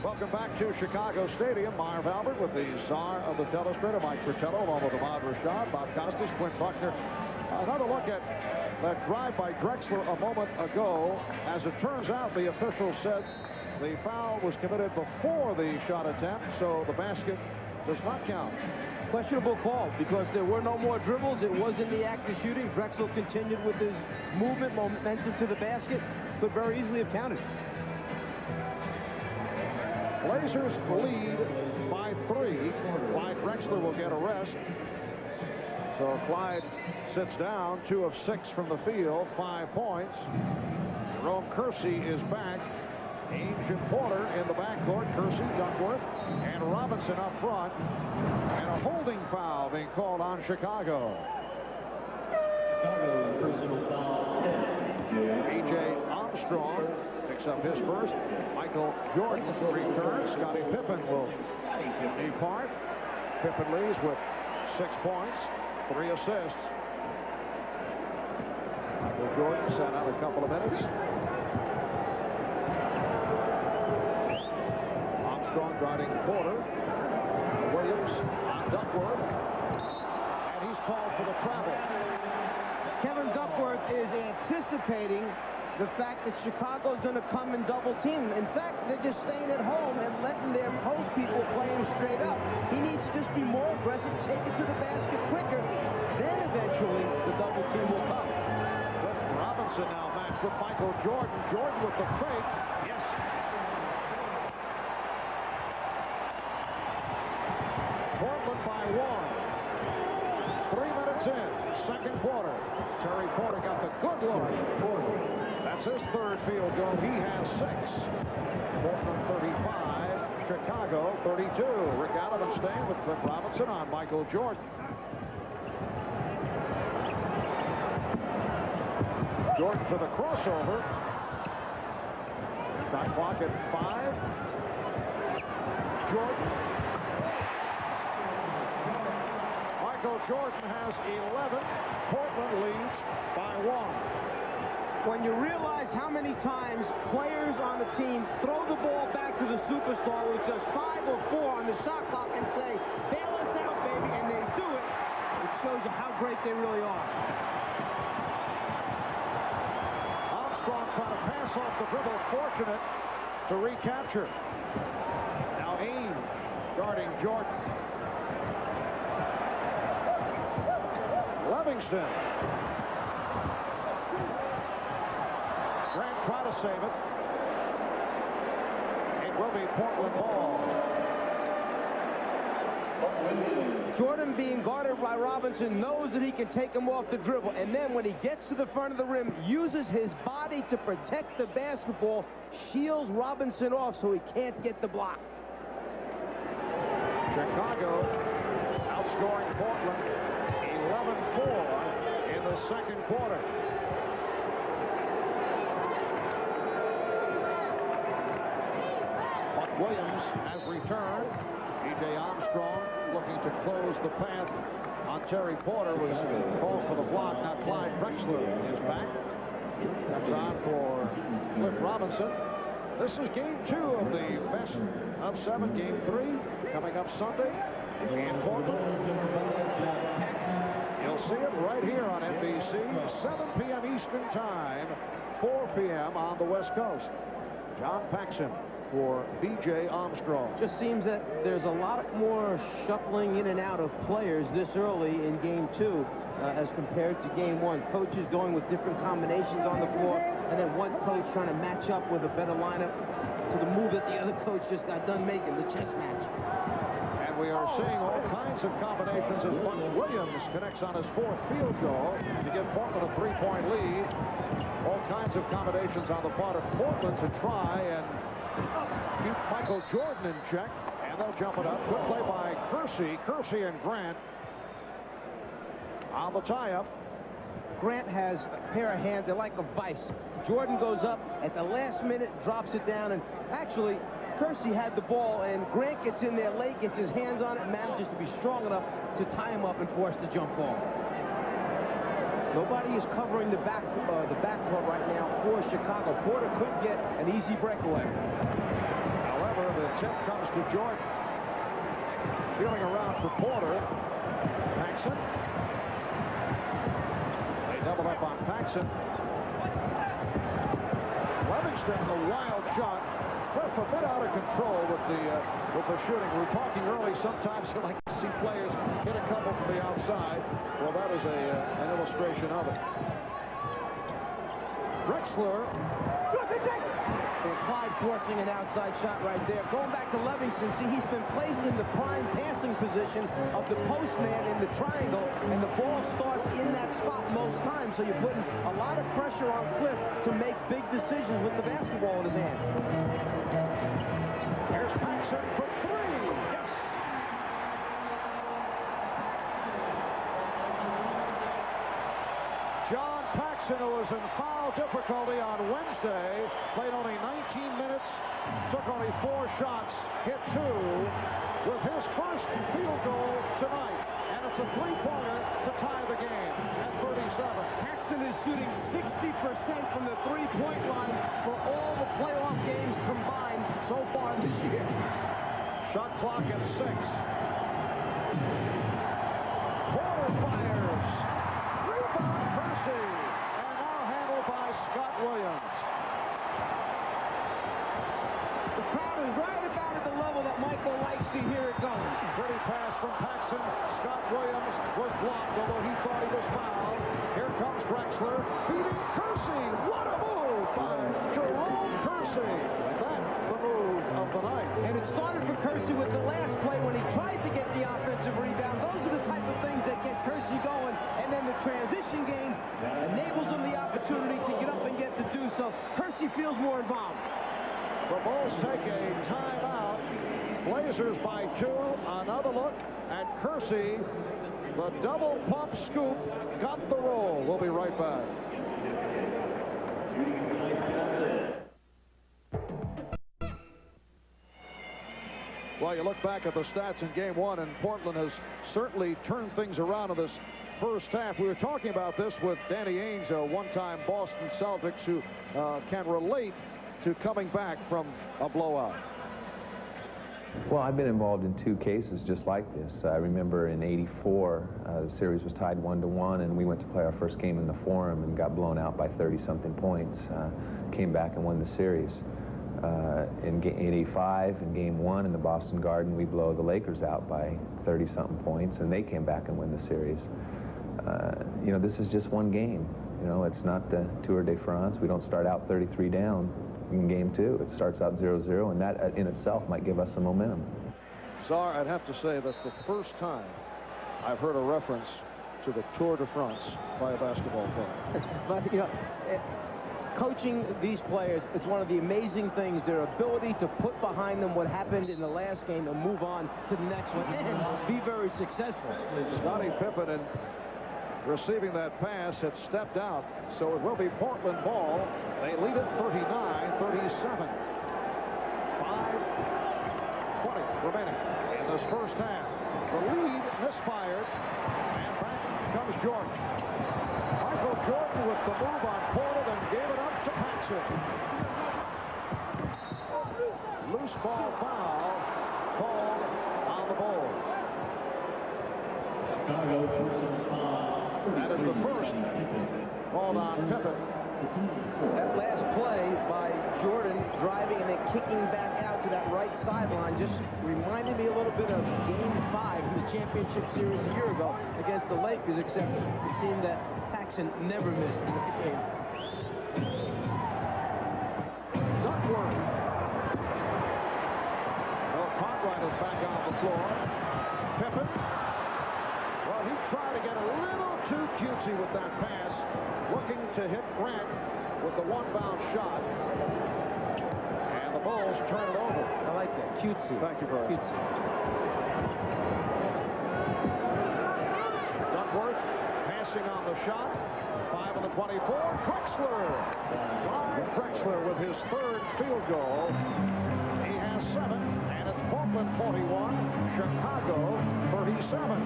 Welcome back to Chicago Stadium. Marv Albert with the czar of the telestrator, Mike Fratello, along with Ahmad Rashad, Bob Costas, Quinn Buckner. Another look at that drive by Drexler a moment ago. As it turns out, the official said the foul was committed before the shot attempt, so the basket does not count. Questionable call because there were no more dribbles. It was in the act of shooting. Drexler continued with his movement, momentum to the basket. Could very easily have counted. Blazers lead by 3. Clyde Drexler will get a rest. So Clyde sits down, 2 of 6 from the field, 5 points. Jerome Kersey is back. Ainge and Porter in the backcourt. Kersey, Duckworth, and Robinson up front. And a holding foul being called on Chicago. Chicago personal foul 10. B.J. Armstrong picks up his first. Michael Jordan returns. Scottie Pippen will depart. Pippen leaves with 6 points, 3 assists. Michael Jordan sat out a couple of minutes. Armstrong guarding Porter. Williams on Duckworth. And he's called for the travel. Kevin Duckworth is anticipating the fact that Chicago's going to come and double team. In fact, they're just staying at home and letting their post people play him straight up. He needs to just be more aggressive, take it to the basket quicker. Then eventually the double team will come. Robinson now matched with Michael Jordan. Jordan with the fake. Yes. Porter. Terry Porter got the good look. That's his third field goal. He has 6. Portland 35, Chicago 32. Rick Adelman staying with Cliff Robinson on Michael Jordan. Jordan for the crossover. Shot clock at 5. Jordan. Michael Jordan has 11. Portland leads by 1. When you realize how many times players on the team throw the ball back to the superstar with just 5 or 4 on the shot clock and say, bail us out, baby, and they do it, it shows you how great they really are. Armstrong trying to pass off the dribble, fortunate to recapture. Now Ames guarding Jordan. Livingston. Grant trying to save it. It will be Portland ball. Jordan, being guarded by Robinson, knows that he can take him off the dribble, and then when he gets to the front of the rim, uses his body to protect the basketball, shields Robinson off so he can't get the block. Chicago outscoring Portland 11-4 in the second quarter. Buck Williams has returned. E.J. Armstrong looking to close the path on Terry Porter, was called for the block. Now Clyde Drexler is back. Comes on for Cliff Robinson. This is game 2 of the best of 7. Game 3 coming up Sunday in Portland. You'll see it right here on NBC, 7 p.m. Eastern Time, 4 p.m. on the West Coast. John Paxson for B.J. Armstrong. Just seems that there's a lot more shuffling in and out of players this early in game 2 as compared to game 1. Coaches going with different combinations on the floor, and then one coach trying to match up with a better lineup to the move that the other coach just got done making, the chess match. And we are seeing all kinds of combinations as Buck Williams connects on his 4th field goal to give Portland a 3-point lead. All kinds of combinations on the part of Portland to try and keep Michael Jordan in check, and they'll jump it up. Good play by Kersey. Kersey and Grant on the tie-up. Grant has a pair of hands, they're like a vice. Jordan goes up at the last minute, drops it down, and actually Kersey had the ball, and Grant gets in there late, gets his hands on it, and manages to be strong enough to tie him up and force the jump ball. Nobody is covering the backcourt right now for Chicago. Porter could get an easy breakaway. However, the tip comes to Jordan. Feeling around for Porter. Paxson. They double up on Paxson. Livingston, the wild shot. Cliff a bit out of control with the shooting. We were talking early. Sometimes you like to see players hit a couple from the outside. Well, that is an illustration of it. Drexler. And Clyde forcing an outside shot right there. Going back to Livingston, see, he's been placed in the prime passing position of the postman in the triangle, and the ball starts in that spot most times, so you're putting a lot of pressure on Cliff to make big decisions with the basketball in his hands. Here's Paxson for 3. Yes! John Paxson, who was in foul difficulty on Wednesday, played only 19 minutes, took only 4 shots, hit 2 with his first field goal tonight. And it's a 3-pointer to tie the game at 37. Paxson is shooting 60% from the 3-point line for all the playoff games combined so far this year. Shot clock at 6. Porter fires. Rebound Kersey. And now handled by Scott Williams. The crowd is right about at the level that Michael likes to hear it going. Pretty pass from Paxson. Scott Williams was blocked, although he thought he was fouled. Here comes Drexler, feeding Kersey. What a move by Jerome Kersey. That's the move of the night. And it started for Kersey with the last play when he tried to get the offensive rebound. Those are the type of things that get Kersey going. And then the transition game The Bulls take a timeout. Blazers by 2. Another look at Kersey. The double pump scoop got the roll. We'll be right back. Well, you look back at the stats in game 1, and Portland has certainly turned things around in this first half. We were talking about this with Danny Ainge, a one-time Boston Celtics, who can relate to coming back from a blowout. Well, I've been involved in 2 cases just like this. I remember in '84, the series was tied 1-1, and we went to play our first game in the Forum and got blown out by 30-something points. Came back and won the series. In '85, in game 1 in the Boston Garden, we blow the Lakers out by 30-something points, and they came back and win the series. You know, this is just one game. You know, it's not the Tour de France. We don't start out 33 down in game 2. It starts out 0-0, and that in itself might give us some momentum. Czar, I'd have to say that's the first time I've heard a reference to the Tour de France by a basketball player. But, you know, coaching these players, it's one of the amazing things, their ability to put behind them what happened in the last game and move on to the next one and be very successful. Scottie Pippen, and receiving that pass, had stepped out, so it will be Portland ball. They lead it 39-37. 5:20 remaining in this first half. The lead misfired, and back comes Jordan. Michael Jordan with the move on Porter, then gave it up to Paxson. Loose ball foul called on the Bulls. That is the first called on Pippen. That last play by Jordan driving and then kicking back out to that right sideline just reminded me a little bit of Game 5 in the championship series a year ago against the Lakers, except it seemed that Paxson never missed in the game. Duckworth. Well, Cartwright is back on the floor. Pippen. Well, he tried to get a little too cutesy with that pass, looking to hit Grant with the one-bound shot. And the Bulls turn it over. I like that. Cutesy. Thank you, Brian. Cutesy. Duckworth passing on the shot. 5 on the 24. Drexler. Clyde Drexler with his 3rd field goal. He has 7, and it's Portland 41, Chicago 37.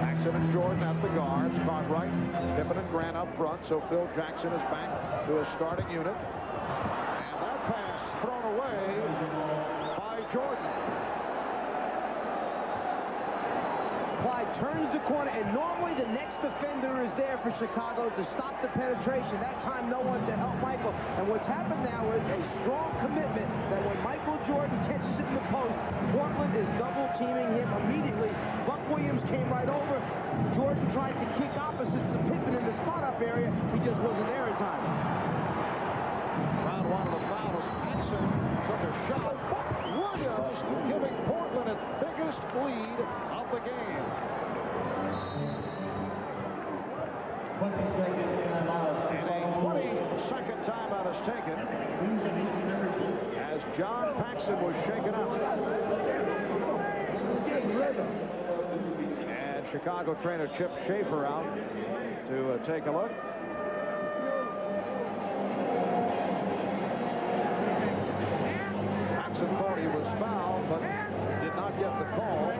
Paxson and Jordan at the guards. Cartwright, Pippen and Grant up front, so Phil Jackson is back to his starting unit. And that pass thrown away by Jordan. Clyde turns the corner, and normally the next defender is there for Chicago to stop the penetration. That time, no one to help Michael. And what's happened now is a strong commitment that when Michael Jordan catches it in the post, Portland is double-teaming him immediately. Buck Williams came right over. Jordan tried to kick opposite to Pippen in the spot-up area. He just wasn't there in time. Round 1 of the fouls. Paxson took a shot. Williams giving Portland its biggest lead of the game. 20-second timeout. And a 20-second timeout is taken as John Paxson was shaken up. And Chicago trainer Chip Schaefer out to take a look. Paxson thought he was fouled, but did not get the call.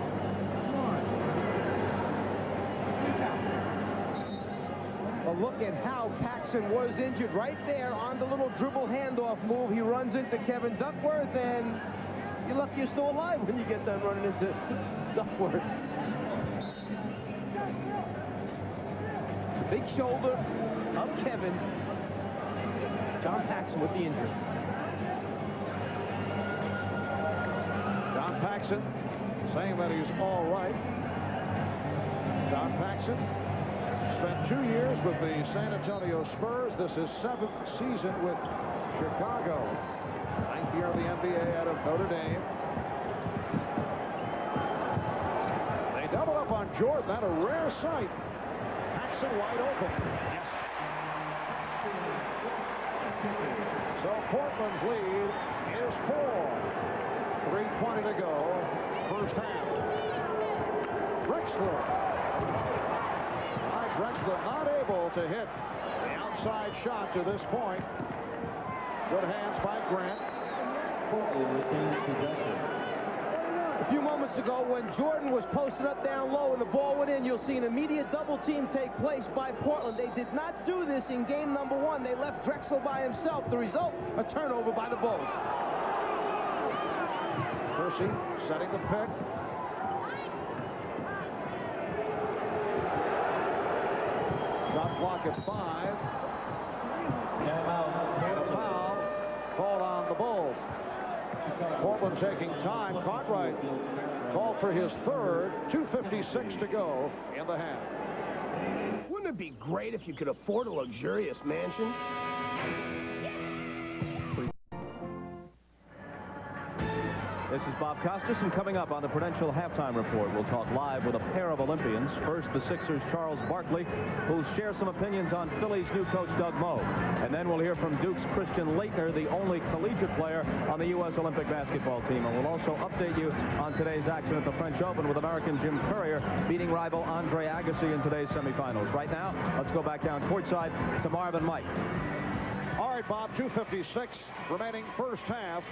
A look at how Paxson was injured right there on the little dribble handoff move. He runs into Kevin Duckworth, and you're lucky you're still alive when you get done running into Duckworth. The big shoulder of Kevin. John Paxson with the injury. John Paxson saying that he's all right. John Paxson spent 2 years with the San Antonio Spurs. This is 7th season with Chicago. 9th year of the NBA out of Notre Dame. They double up on Jordan. That a rare sight. Paxson wide open. Yes. So Portland's lead is 4. 3:20 to go, first half. Drexler. Drexler not able to hit the outside shot to this point. Good hands by Grant. A few moments ago, when Jordan was posted up down low and the ball went in, you'll see an immediate double team take place by Portland. They did not do this in game number 1. They left Drexler by himself. The result, a turnover by the Bulls. Kersey setting the pick. Shot clock at 5. And a foul called on the Bulls. Portland taking time. Cartwright called for his third. 2:56 to go in the half. Wouldn't it be great if you could afford a luxurious mansion? This is Bob Costas, and coming up on the Prudential Halftime Report, we'll talk live with a pair of Olympians. First, the Sixers' Charles Barkley, who'll share some opinions on Philly's new coach, Doug Moe. And then we'll hear from Duke's Christian Laettner, the only collegiate player on the U.S. Olympic basketball team. And we'll also update you on today's action at the French Open with American Jim Courier beating rival Andre Agassi in today's semifinals. Right now, let's go back down courtside to Marv and Mike. All right, Bob, 2:56 remaining first half,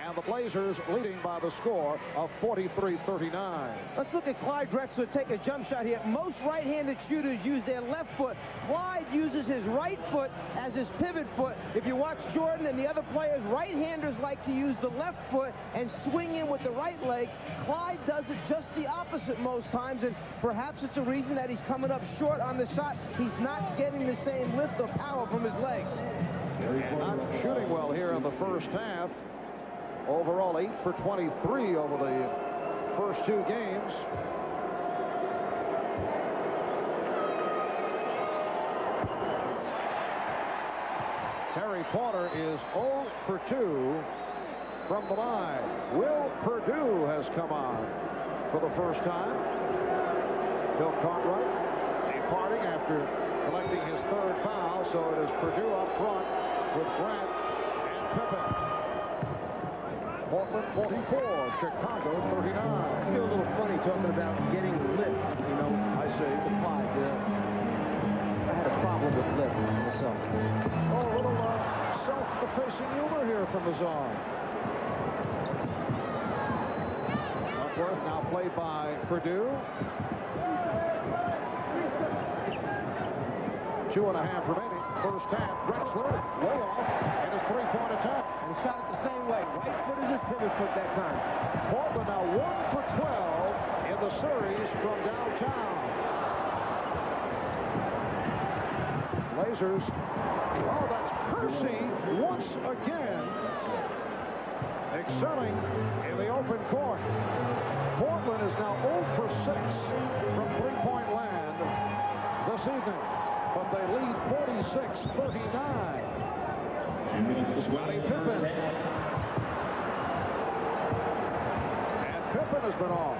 and the Blazers leading by the score of 43-39. Let's look at Clyde Drexler take a jump shot here. Most right-handed shooters use their left foot. Clyde uses his right foot as his pivot foot. If you watch Jordan and the other players, right-handers like to use the left foot and swing in with the right leg. Clyde does it just the opposite most times, and perhaps it's a reason that he's coming up short on the shot. He's not getting the same lift or power from his legs. And not shooting well here in the first half. Overall, 8 for 23 over the first 2 games. Terry Porter is 0 for 2 from the line. Will Perdue has come on for the first time. Bill Cartwright departing after collecting his third foul, so it is Perdue up front with Grant and Pippen. Portland 44, Chicago 39. I feel a little funny talking about getting lift, you know. I see. To Clyde. I had a problem with lift myself. Oh, a little self-effacing humor here from the zone. Duckworth now played by Perdue. 2.5 remaining. First half. Drexler way off in his three-point attempt. And he shot it the same way. Right foot is his pivot foot that time. Portland now 1 for 12 in the series from downtown. Blazers. Oh, that's Kersey once again excelling in the open court. Portland is now 0 for 6 from three-point land this evening. But they lead 46-39. Scottie Pippen. And Pippen has been off.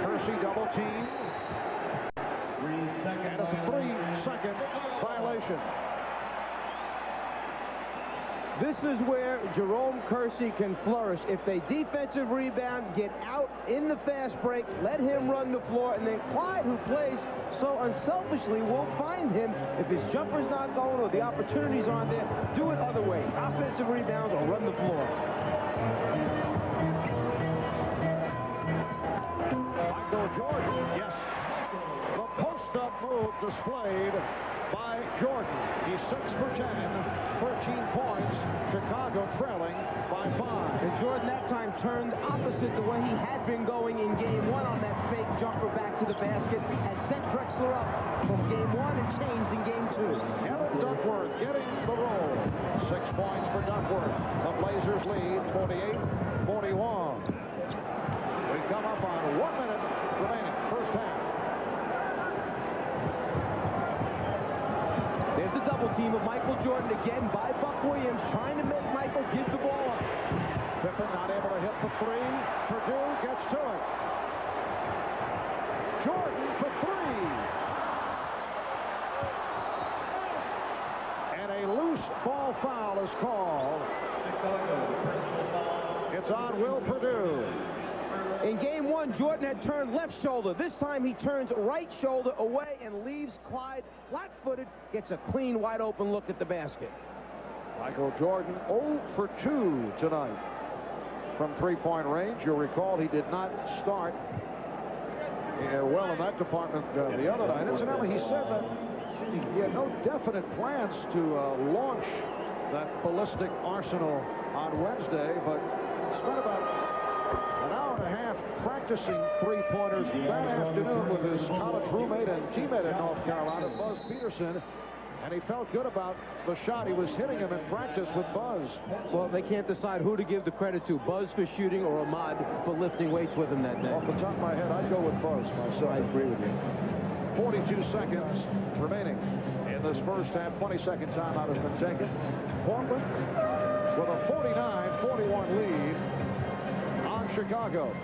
Kersey double team. And it's a 3-second violation. This is where Jerome Kersey can flourish. If they defensive rebound, get out in the fast break, let him run the floor, and then Clyde, who plays so unselfishly, will find him. If his jumper's not going or the opportunities aren't there, do it other ways. Offensive rebounds or run the floor. Michael Jordan, yes. The post-up move displayed by Jordan. He's 6 for 10, 13 points. Chicago trailing by 5. And Jordan that time turned opposite the way he had been going in game 1 on that fake jumper back to the basket and sent Drexler up from game 1 and changed in game 2. Kevin Duckworth getting the roll. 6 points for Duckworth. The Blazers lead 48-41. We come up on 1 minute remaining first half. There's the double team of Michael Jordan again by Buck Williams, trying to make Michael give the ball up. Pippen not able to hit the 3. Perdue gets to it. Jordan for 3. ball foul is called. It's on Will Perdue. In game one, Jordan had turned left shoulder. This time he turns right shoulder away and leaves Clyde flat-footed, gets a clean, wide-open look at the basket. Michael Jordan 0 for 2 tonight from three-point range. You'll recall he did not start well in that department the other night. Incidentally, he said that he had no definite plans to launch that ballistic arsenal on Wednesday, but spent about an hour and a half practicing three-pointers that afternoon with his college roommate and teammate in North Carolina, Buzz Peterson, and he felt good about the shot. He was hitting him in practice with Buzz. Well, they can't decide who to give the credit to, Buzz for shooting or Ahmad for lifting weights with him that day. Off the top of my head, I'd go with Buzz myself. I agree with you. 42 seconds remaining in this first half. 22nd timeout has been taken. Portland with a 49-41 lead on Chicago.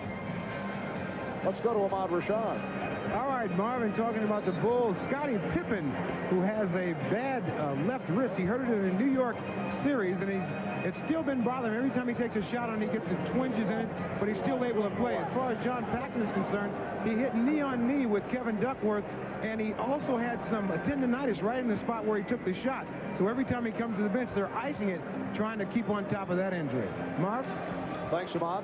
Let's go to Ahmad Rashad. All right, Marvin, talking about the Bulls. Scottie Pippen, who has a bad left wrist. He hurt it in the New York series, and it's still been bothering him. Every time he takes a shot on it, he gets the twinges in it, but he's still able to play. As far as John Paxson is concerned, he hit knee-on-knee with Kevin Duckworth, and he also had some tendonitis right in the spot where he took the shot. So every time he comes to the bench, they're icing it, trying to keep on top of that injury. Marv? Thanks, Ahmad.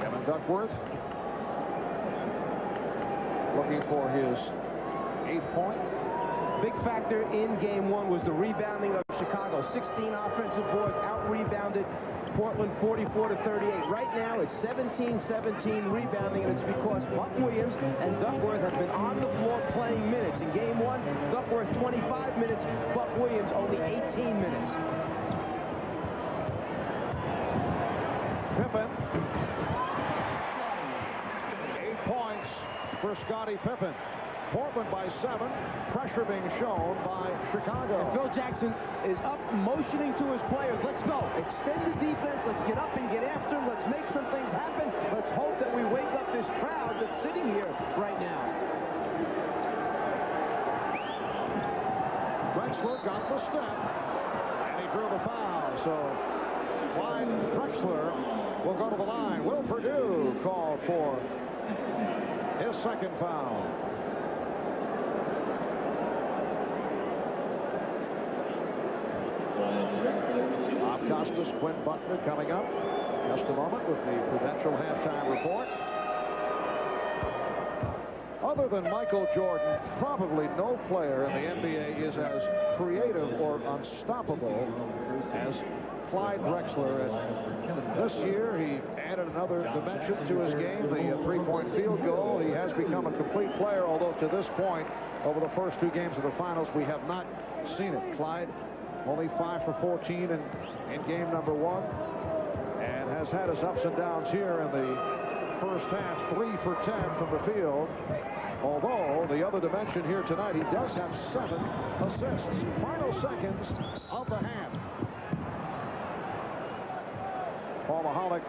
Kevin Duckworth looking for his 8th point. Big factor in game one was the rebounding of Chicago. 16 offensive boards, out-rebounded Portland 44-38. Right now, it's 17-17 rebounding, and it's because Buck Williams and Duckworth have been on the floor playing minutes. In game one, Duckworth 25 minutes, Buck Williams only 18 minutes. Pippen. 8 points for Scottie Pippen. Portland by 7. Pressure being shown by Chicago. And Phil Jackson is up, motioning to his players. Let's go. Extended defense. Let's get up and get after him. Let's make some things happen. Let's hope that we wake up this crowd that's sitting here right now. Drexler got the step, and he drew the foul. So Clyde Drexler will go to the line. Will Perdue called for his 2nd foul. Bob Costas, Quinn Buckner coming up. Just a moment with the Prudential halftime report. Other than Michael Jordan, probably no player in the NBA is as creative or unstoppable as Clyde Drexler. And this year, he added another dimension to his game, the three-point field goal. He has become a complete player, although to this point, over the first 2 games of the finals, we have not seen it. Clyde only 5 for 14 in game number 1, and has had his ups and downs here in the first half. 3 for 10 from the field. Although the other dimension here tonight, he does have 7 assists. Final seconds of the half. Paul Mahalik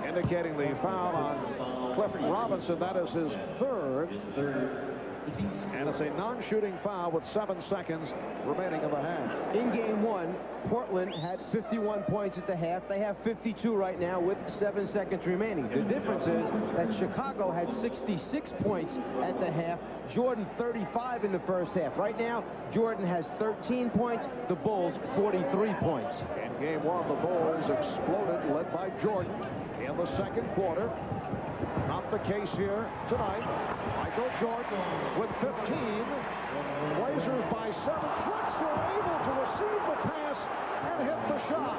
indicating the foul on Cliff Robinson. That is his 3rd. And it's a non-shooting foul with 7 seconds remaining in the half. In game one, Portland had 51 points at the half. They have 52 right now with 7 seconds remaining. The difference is that Chicago had 66 points at the half. Jordan 35 in the first half. Right now, Jordan has 13 points. The Bulls 43 points. In game one, the Bulls exploded, led by Jordan in the 2nd quarter. Not the case here tonight. Michael Jordan with 15. Blazers by 7. Drexler able to receive the pass and hit the shot.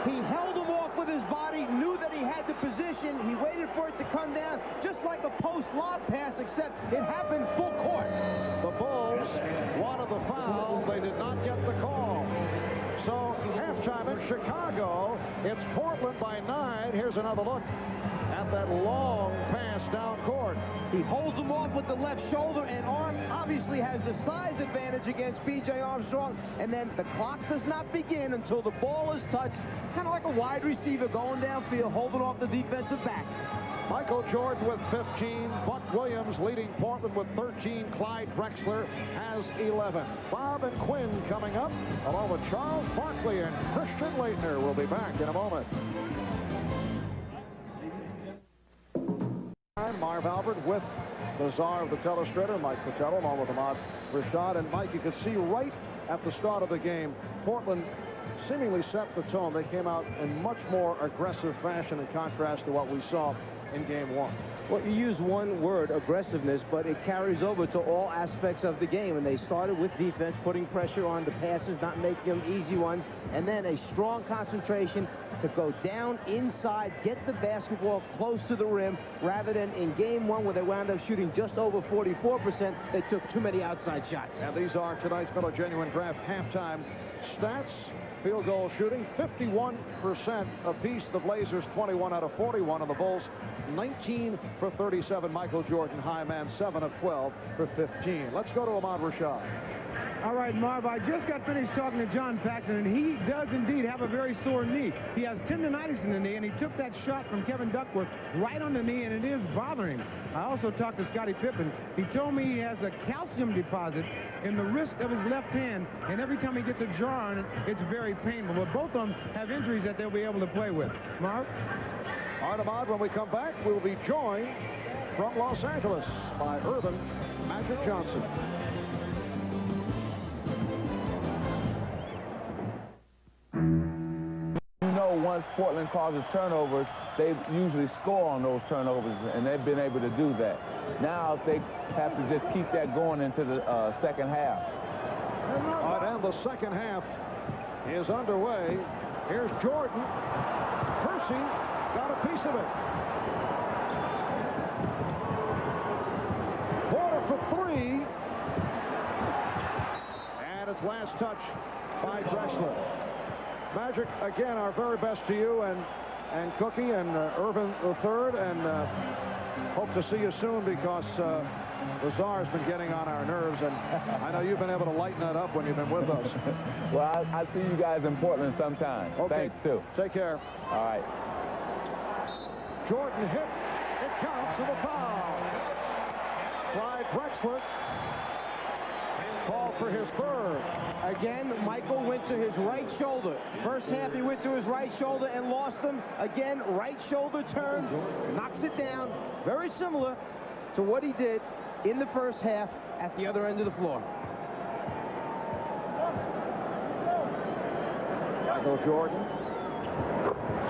He held him off with his body, knew that he had the position. He waited for it to come down, just like a post lob pass, except it happened full court. The Bulls wanted the foul. They did not get the call. So halftime in Chicago, it's Portland by 9. Here's another look at that long pass down court. He holds him off with the left shoulder and arm. Obviously has the size advantage against B.J. Armstrong. And then the clock does not begin until the ball is touched. Kind of like a wide receiver going downfield, holding off the defensive back. Michael Jordan with 15. Buck Williams leading Portland with 13. Clyde Drexler has 11. Bob and Quinn coming up, along with Charles Barkley and Christian Laettner. We'll be back in a moment. Marv Albert with the czar of the telestrator, Mike Fratello, along with Ahmad Rashad. And Mike, you could see right at the start of the game, Portland seemingly set the tone. They came out in much more aggressive fashion in contrast to what we saw in game one. Well, you use one word, aggressiveness, but it carries over to all aspects of the game. And they started with defense, putting pressure on the passes, not making them easy ones, and then a strong concentration to go down inside, get the basketball close to the rim, rather than in game one where they wound up shooting just over 44%. They took too many outside shots. And these are tonight's Miller Genuine Draft halftime stats. Field goal shooting, 51% apiece. The Blazers 21 out of 41, and the Bulls 19 for 37. Michael Jordan, high man, 7 of 12 for 15. Let's go to Ahmad Rashad. All right, Marv, I just got finished talking to John Paxson, and he does indeed have a very sore knee. He has tendonitis in the knee, and he took that shot from Kevin Duckworth right on the knee, and it is bothering him. I also talked to Scottie Pippen. He told me he has a calcium deposit in the wrist of his left hand, and every time he gets a jar on it, it's very painful. But both of them have injuries that they'll be able to play with. Marv? All right, Ahmad, when we come back, we'll be joined from Los Angeles by Earvin Magic Johnson. You know, once Portland causes turnovers, they usually score on those turnovers, and they've been able to do that. Now they have to just keep that going into the second half. All right, and the second half is underway. Here's Jordan. Percy got a piece of it. Porter for three. And it's last touch by Drexler. Magic, again, our very best to you and Cookie and Earvin III, and hope to see you soon, because the czar's been getting on our nerves, and I know you've been able to lighten that up when you've been with us. Well, I'll see you guys in Portland sometime. Okay. Thanks, too. Take care. All right. Jordan hit. It counts for the foul. Clyde Drexler called for his third. Again, Michael went to his right shoulder. First half, he went to his right shoulder and lost him. Again, right shoulder turn, knocks it down. Very similar to what he did in the first half at the other end of the floor. Michael Jordan,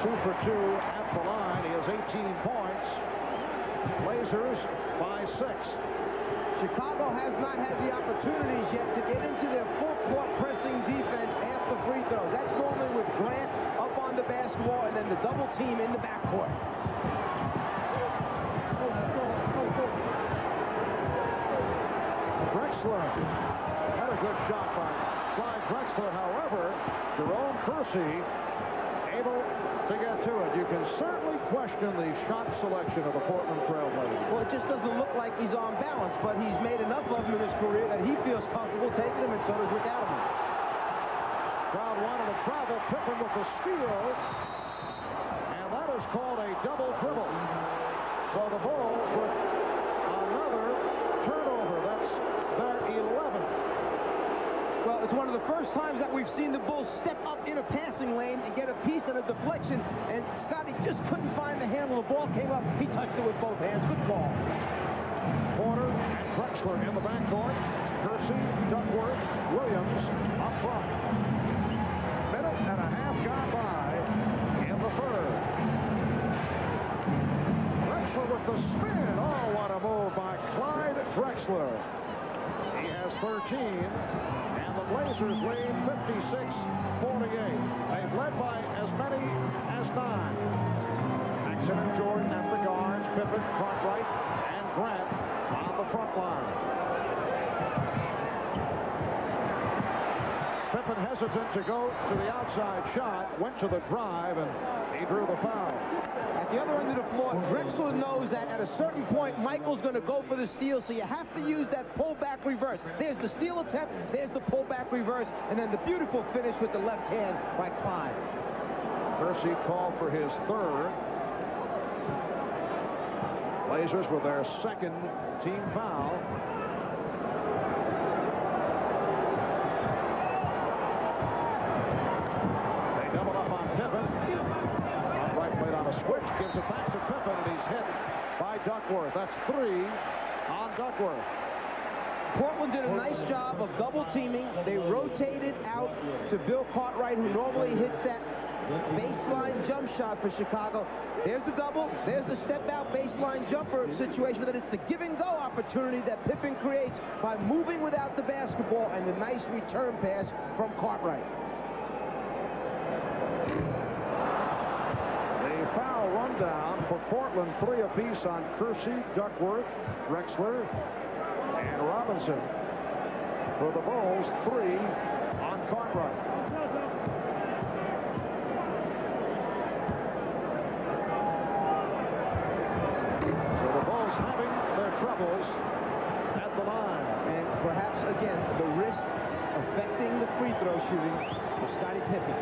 2 for 2 at the line. He has 18 points. Blazers by 6. Chicago has not had the opportunities yet to get into their full-court pressing defense after free throws. That's normally with Grant up on the basketball and then the double team in the backcourt. Drexler had a good shot by Clyde Drexler. However, Jerome Kersey able to get to it. You can certainly question the shot selection of the Portland Trail Blazers. Well, it just doesn't look like he's on balance, but he's made enough of them in his career that he feels comfortable taking them, and so does Rick Adelman. Crowd wanted to travel. Pippen with the steal, and that is called a double dribble. So the Bulls with another turnover. That's their 11th. Well, it's one of the first times that we've seen the Bulls step up in a passing lane and get a piece and a deflection, and Scotty just couldn't find the handle. The ball came up. He touched it with both hands. Good ball. Porter and Drexler in the backcourt. Kersey, Duckworth, Williams up front. Minute and a half gone by in the third. Drexler with the spin. Oh, what a move by Clyde Drexler. He has 13. And the Blazers lead 56-48. They've led by as many as 9. Paxson and Jordan at the guards. Pippen front right, and Grant on the front line. Pippen hesitant to go to the outside shot, went to the drive, and he drew the foul. At the other end of the floor, Drexler knows that at a certain point, Michael's going to go for the steal, so you have to use that pullback reverse. There's the steal attempt, there's the pullback reverse, and then the beautiful finish with the left hand by Clyde. Kersey called for his third. Blazers with their second team foul. They double up on Pippen. Right played on a switch, gives it back to Pippen, and he's hit by Duckworth. That's 3 on Duckworth. Portland did a nice job of double teaming. They rotated out to Bill Cartwright, who normally hits that baseline jump shot for Chicago. There's the double. There's the step-out baseline jumper situation. Then it's the give-and-go opportunity that Pippen creates by moving without the basketball, and the nice return pass from Cartwright. The foul rundown for Portland, 3 apiece on Kersey, Duckworth, Drexler, and Robinson. For the Bulls, 3 on Cartwright. So the Bulls having their troubles at the line. And perhaps, again, the wrist affecting the free throw shooting for Scottie Pippen.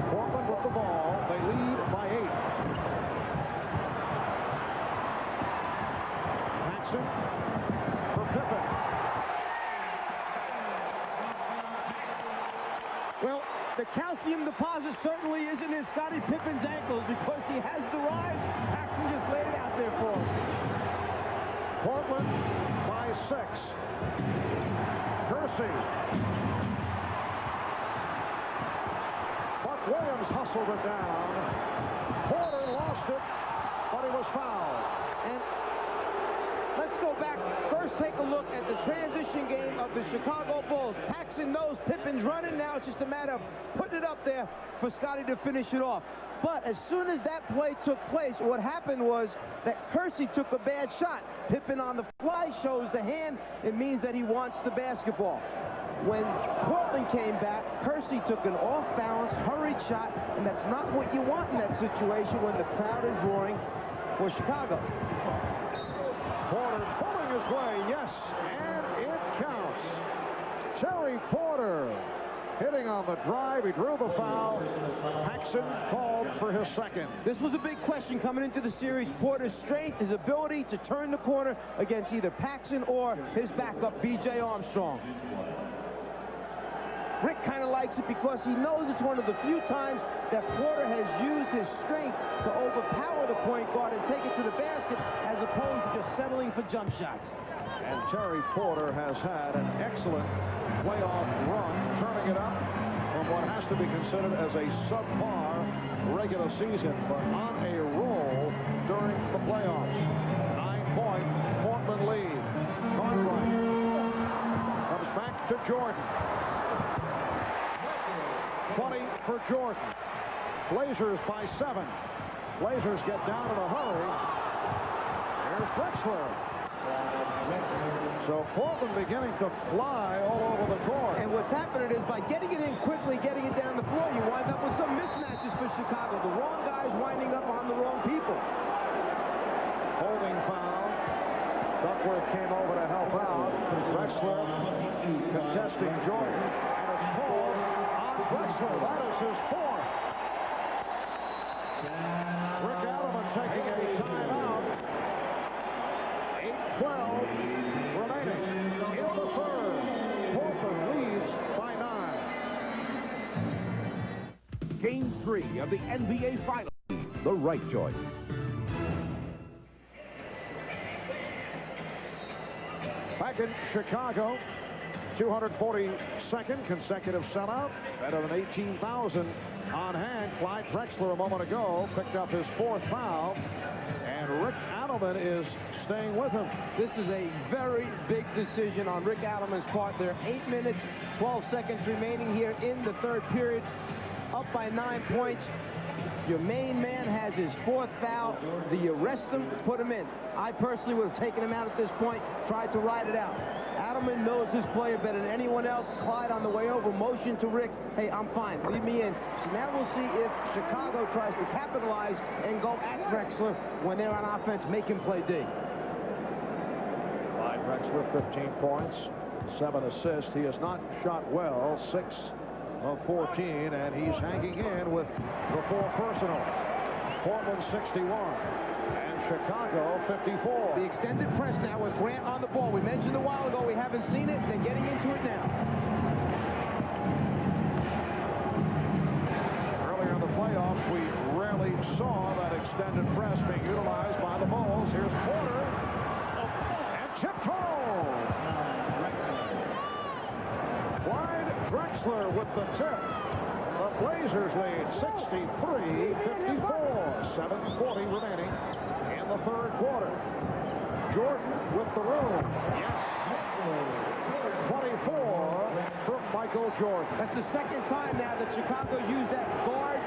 Portland with the ball. They lead by 8. Paxson for Pippen. Well, the calcium deposit certainly isn't in Scottie Pippen's ankles because he has the rise. Paxson just laid it out there for him. Portland by 6. Kersey. Buck Williams hustled it down. Porter lost it, but he was fouled. And let's go back. First, take a look at the transition game of the Chicago Bulls. Paxson knows Pippen's running. Now it's just a matter of putting it up there for Scottie to finish it off. But as soon as that play took place, what happened was that Kersey took a bad shot. Pippen on the fly shows the hand. It means that he wants the basketball. When Portland came back, Kersey took an off-balance, hurried shot, and that's not what you want in that situation when the crowd is roaring for Chicago. Porter pulling his way, yes, and it counts. Terry Porter hitting on the drive. He drew the foul. Paxson called for his second. This was a big question coming into the series. Porter's strength, his ability to turn the corner against either Paxson or his backup, B.J. Armstrong. Rick kind of likes it because he knows it's one of the few times that Porter has used his strength to overpower the point guard and take it to the basket as opposed to just settling for jump shots. And Terry Porter has had an excellent playoff run, turning it up from what has to be considered as a subpar regular season, but on a roll during the playoffs. 9-point Portland lead. Cartwright comes back to Jordan. 20 for Jordan. Blazers by 7. Blazers get down in a hurry. Here's Drexler. So Portland beginning to fly all over the court. And what's happening is by getting it in quickly, getting it down the floor, you wind up with some mismatches for Chicago. The wrong guys winding up on the wrong people. Holding foul. Duckworth came over to help out. Drexler contesting Jordan. And it's called on Drexler. That is his 4th. Rick Adelman taking a timeout. 8:12 remaining in the third. Portland leads by 9. Game 3 of the NBA Finals. The right choice. Back in Chicago, 242nd consecutive sellout. Better than 18,000 on hand. Clyde Drexler a moment ago picked up his 4th foul. And Rick Adelman is staying with him. This is a very big decision on Rick Adelman's part. There are 8 minutes, 12 seconds remaining here in the third period. Up by 9 points. Your main man has his 4th foul. Do you rest him? Put him in. I personally would have taken him out at this point, tried to ride it out. Adelman knows his player better than anyone else. Clyde on the way over, motion to Rick. Hey, I'm fine. Leave me in. So now we'll see if Chicago tries to capitalize and go at Drexler when they're on offense, make him play D. Clyde Drexler, 15 points, 7 assists. He has not shot well, 6 of 14, and he's hanging in with the 4 personal. Portland 61. And Chicago 54. The extended press now with Grant on the ball. We mentioned a while ago we haven't seen it. They're getting into it now. Earlier in the playoffs, we rarely saw that extended press being utilized by the Bulls. Here's Porter. And tipped home. Clyde Drexler with the tip. The Blazers lead 63-54. 7:40 remaining in the third quarter. Jordan with the room. Yes. 24 from Michael Jordan. That's the second time now that Chicago used that guard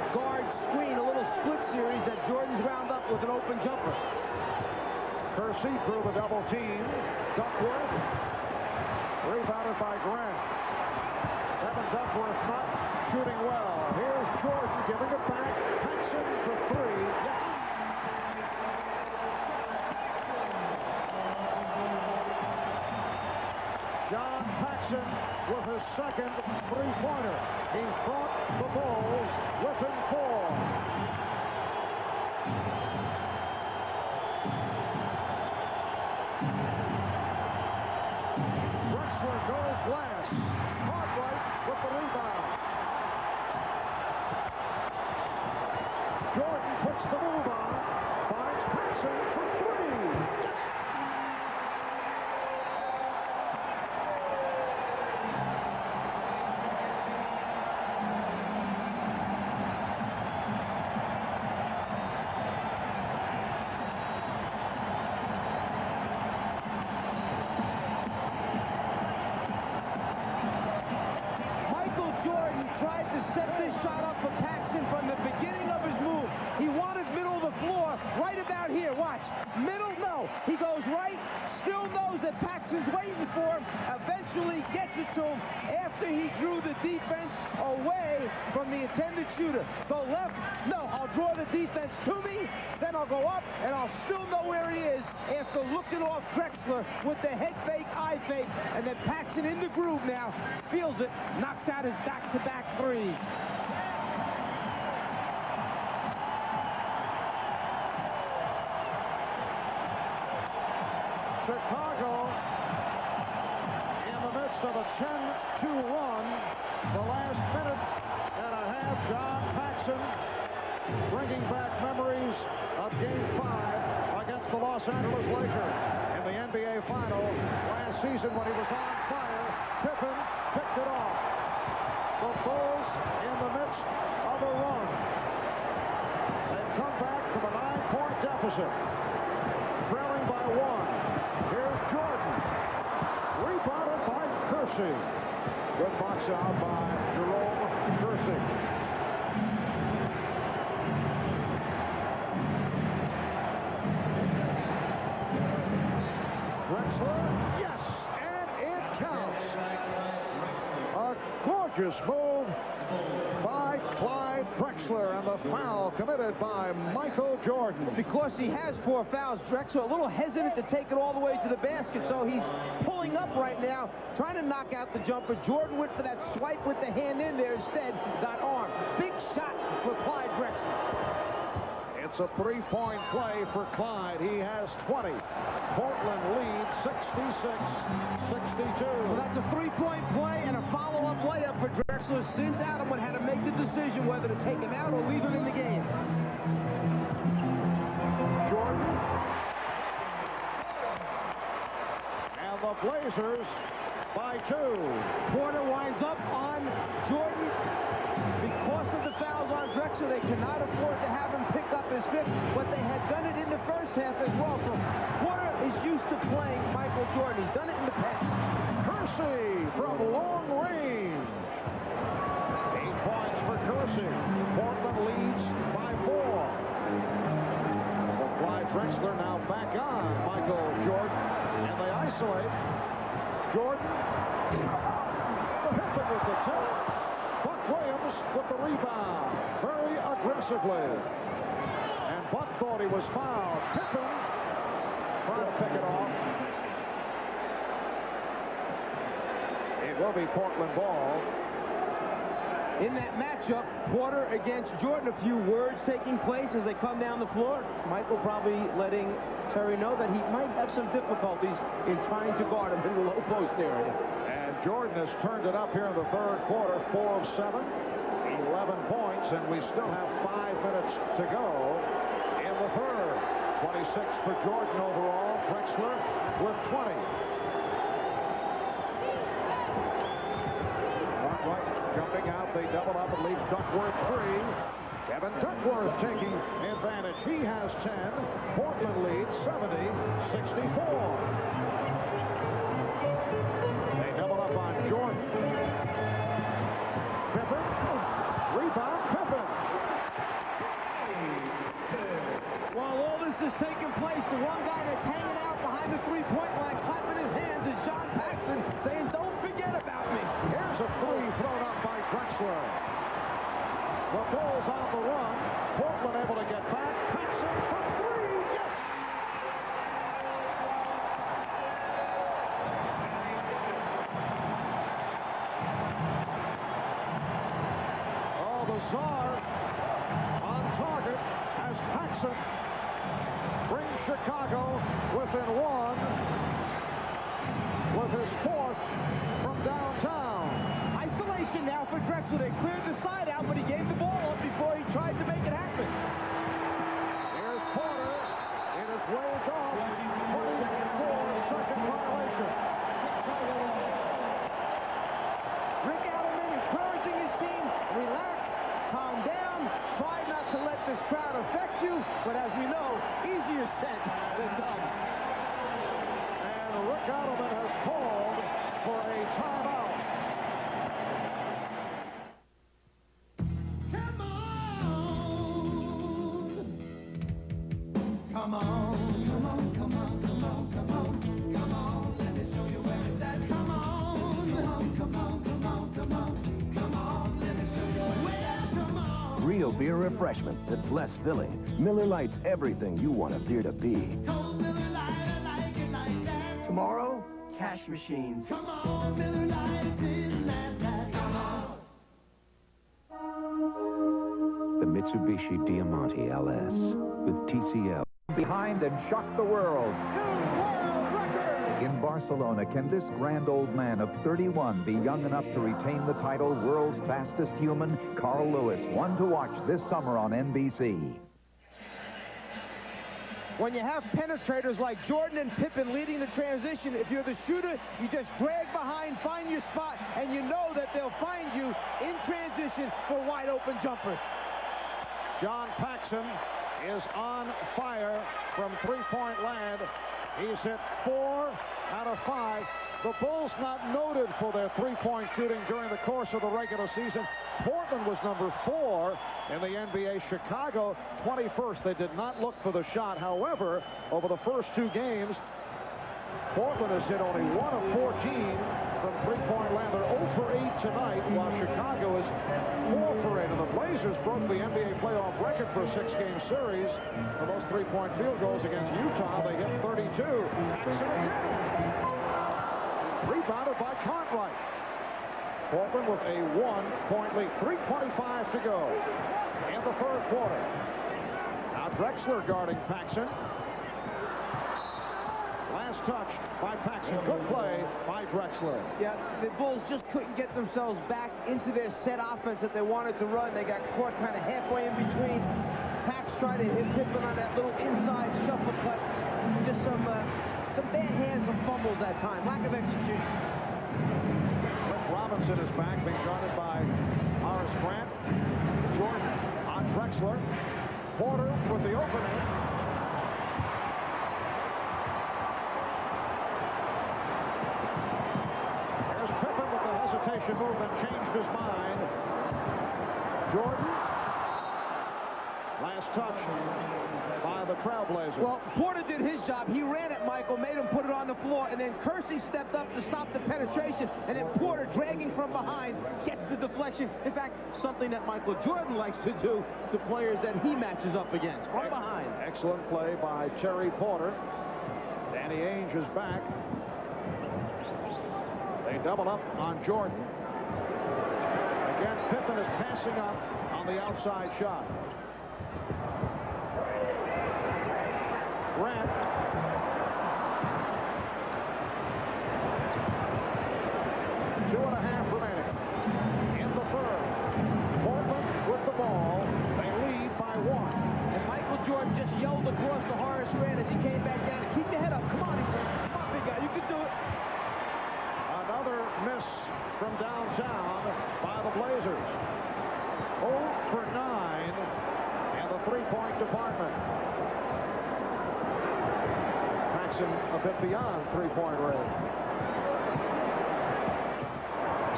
screen, a little split series that Jordan's wound up with an open jumper. Kersey through the double team. Duckworth rebounded by Grant. Kevin Duckworth not shooting well. Here's Jordan giving it back. Paxson for three. Yes. John Paxson with his second three-pointer. He's brought the Bulls within 4. Drexler goes glass. Cartwright with the rebound. Jordan puts the move on. Finds Paxson for three. Yes. Michael Jordan tried to set this shot up for Paxson from the beginning of his move. He wanted middle of the floor, right about here. Watch. Middle, no. He goes right, still knows that Paxson's waiting for him, eventually gets it to him after he drew the defense away from the intended shooter. Go left, no, I'll draw the defense to me, then I'll go up, and I'll still know where he is after looking off Drexler with the head fake, eye fake, and then Paxson in the groove now, feels it, knocks out his back-to-back threes. Chicago in the midst of a 10-2 run. The last minute and a half, John Paxson bringing back memories of Game 5 against the Los Angeles Lakers in the NBA Final last season when he was on fire. Pippen picked it off. The Bulls in the midst of a run. They've come back from a 9-point deficit, trailing by 1. Here's Jordan. Rebounded by Kersey. Good box out by Jerome Kersey. Drexler. Yes, and it counts. A gorgeous move by Clyde Drexler, and the foul committed by Michael Jordan. Because he has 4 fouls, Drexler a little hesitant to take it all the way to the basket, so he's pulling up right now, trying to knock out the jumper. Jordan went for that swipe with the hand in there instead, got armed. Big shot for Clyde Drexler. It's a 3-point play for Clyde. He has 20. Portland leads 66-62. So that's a 3-point play and a follow-up layup for Drexler since Adam had to make the decision whether to take him out or leave him in the game. Jordan. And the Blazers by 2. Porter winds up on Jordan. Because of the fouls on Drexler, they cannot afford to have him pick up his 5th, but they had done it in the first half as well. So Porter is used to playing Michael Jordan. He's done it in the past. Kersey from long range. 8 points for Kersey. Portland leads by 4. So Clyde Drexler now back on Michael Jordan, and they isolate Jordan. Pippen with the tip. Buck Williams with the rebound, very aggressively. And Buck thought he was fouled. Pippen trying to pick it off. It will be Portland ball. in that matchup, Porter against Jordan. A few words taking place as they come down the floor. Michael probably letting Terry know that he might have some difficulties in trying to guard him in the low post area. And Jordan has turned it up here in the third quarter, 4 of 7, 11 points, and we still have 5 minutes to go in the third. 26 for Jordan overall. Drexler with 20. Jumping out, they double up and leaves Duckworth free. Kevin Duckworth taking advantage. He has 10. Portland leads 70-64. They double up on Jordan. Pippen. Rebound, Pippen. While all this is taking place, the one guy that's hanging out behind the three-point line, clapping his hands, is John Paxson, saying, "Don't forget about me." Here's a three thrown up by Drexler. The Bulls on the run. Portland able to get back. Paxson for 3. Yes! Oh, the Czar on target as Paxson brings Chicago within 1 with his 4th from downtown. Isolation now for Drexler. They cleared the side out, but he gave the ball up before he tried to make it happen. Here's Porter. It is waved off. 24-second violation. Rick Allen encouraging his team. Relax, calm down, try not to let this crowd affect you, but as we know, easier said than done. And Rick Adelman has called for a timeout. Come on, come on, come on, come on, come on, come on, let me show you where it's at. Come on, come on, come on, come on, come on, come on, let me show you where. Come on. Real beer refreshment that's less filling. Miller Lite's everything you want a beer to be. Cold Miller Lite, I like it like that. Tomorrow, cash machines. Come on, Miller Lite, didn't that. Come on. The Mitsubishi Diamante LS with TCL. Behind and shock the world. In Barcelona, can this grand old man of 31 be young enough to retain the title World's Fastest Human? Carl Lewis, one to watch this summer on NBC. When you have penetrators like Jordan and Pippen leading the transition, if you're the shooter, you just drag behind, find your spot, and you know that they'll find you in transition for wide open jumpers. John Paxson is on fire from three-point land. He's hit 4 out of 5. The Bulls not noted for their three-point shooting during the course of the regular season. Portland was number 4 in the NBA. Chicago, 21st. They did not look for the shot. However, over the first 2 games, Portland has hit only 1 of 14 from three-point land. They're 0 for 8 tonight, while Chicago is 4 for 8. And the Blazers broke the NBA playoff record for a 6-game series. For those three-point field goals against Utah, they hit 32. Paxson again. Rebounded by Cartwright. Portland with a 1-point lead. 3:25 to go in the third quarter. Now Drexler guarding Paxson. Last touch by Paxson. Good play by Drexler. Yeah, the Bulls just couldn't get themselves back into their set offense that they wanted to run. They got caught kind of halfway in between. Pax tried to hit Pippen on that little inside shuffle cut. Just some bad hands, some fumbles that time. Lack of execution. Rick Robinson is back, being guarded by Horace Grant. Jordan on Drexler. Porter with the opening. There's Pippen with the hesitation move and changed his mind. Jordan. Last touch by the Trailblazers. Well, Porter did his job. He ran at Michael, made him put it on the floor, and then Kersey stepped up to stop the penetration, and then Porter, dragging from behind, gets the deflection. In fact, something that Michael Jordan likes to do to players that he matches up against, from behind. Excellent play by Terry Porter. Danny Ainge is back. They double up on Jordan. Again, Pippen is passing up on the outside shot. Grant. 2.5 remaining. In the third. Portland with the ball. They lead by 1. And Michael Jordan just yelled across to Horace Grant as he came back down. Keep your head up. Come on, he said. Come on, big guy. You can do it. Another miss from downtown by the Blazers. 0 for 9 in the three-point department. Paxson a bit beyond three-point range.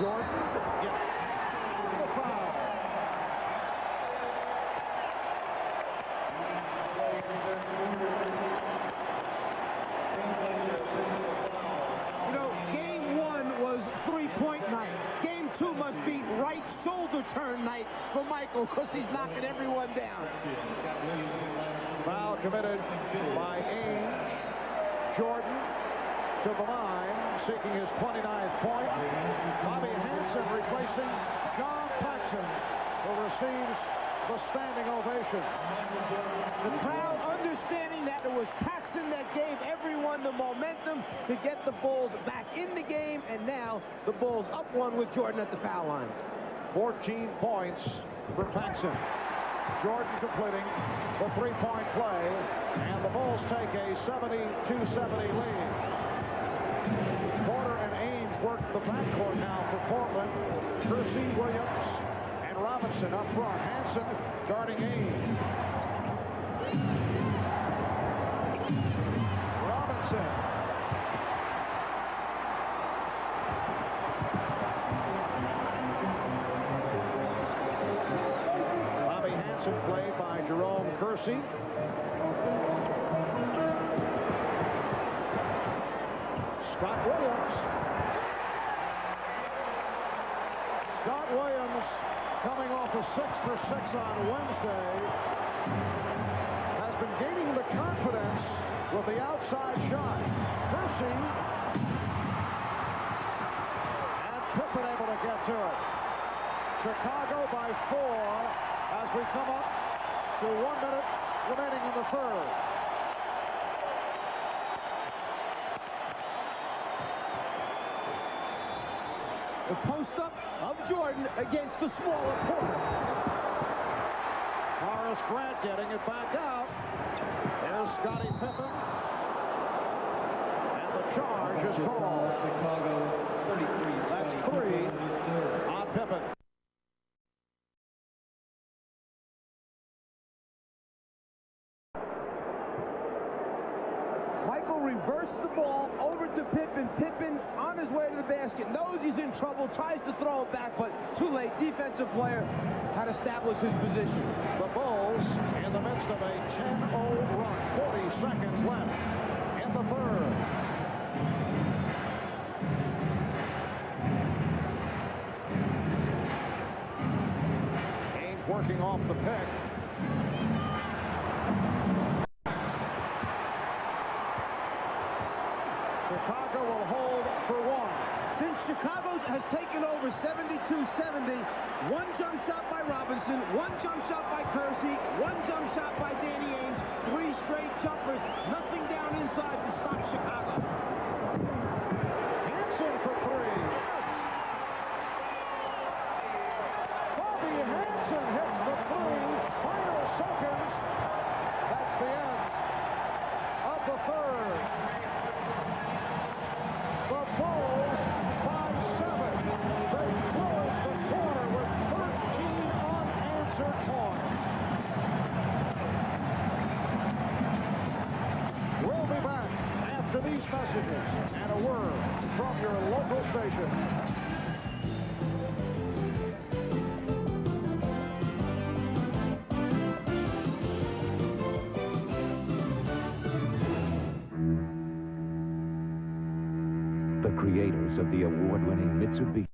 Jordan gets the foul. You know, game 1 was three-point night. Game 2 must be right shoulder turn night for Michael because he's knocking everyone down. Foul committed by Ainge. Jordan to the line, seeking his 29th point. Bobby Hansen replacing John Paxson, who receives the standing ovation. The crowd understanding that it was Paxson that gave everyone the momentum to get the Bulls back in the game, and now the Bulls up 1 with Jordan at the foul line. 14 points for Paxson. Jordan completing the three-point play, and the Bulls take a 72-70 lead. Porter and Ainge work the backcourt now for Portland. Kersey, Williams, and Robinson up front. Hansen guarding Ainge. Robinson. Bobby Hansen played by Jerome Kersey. Scott Williams. Scott Williams, coming off a 6 for 6 on Wednesday, has been gaining the confidence with the outside shot. Kersey and Pippen able to get to it. Chicago by 4 as we come up to 1 minute remaining in the third. The post-up of Jordan against the smaller Porter. Horace Grant getting it back out. There's Scottie Pippen. And the charge is called. That's 3 on Pippen. Michael reversed the ball over to Pippen. Pippen on his way to the basket, knows he's in trouble, tries to throw it back, but too late. Defensive player had established his position. The Bulls in the midst of a 10-0 run. 40 seconds left in the third. Ainge working off the pick. Chicago will hold for 1. Since Chicago has taken over 72-70, 1 jump shot by Robinson, 1 jump shot by Kersey, 1 jump shot by Danny Ainge, 3 straight jumpers, nothing down inside to stop Chicago. Hansen for 3. Bobby Hansen hits the 3. Final seconds. That's the end of the third. The Bulls by 7. They close the quarter with 13 unanswered points. We'll be back after these messages and a word from your local station. The creators of the award-winning Mitsubishi.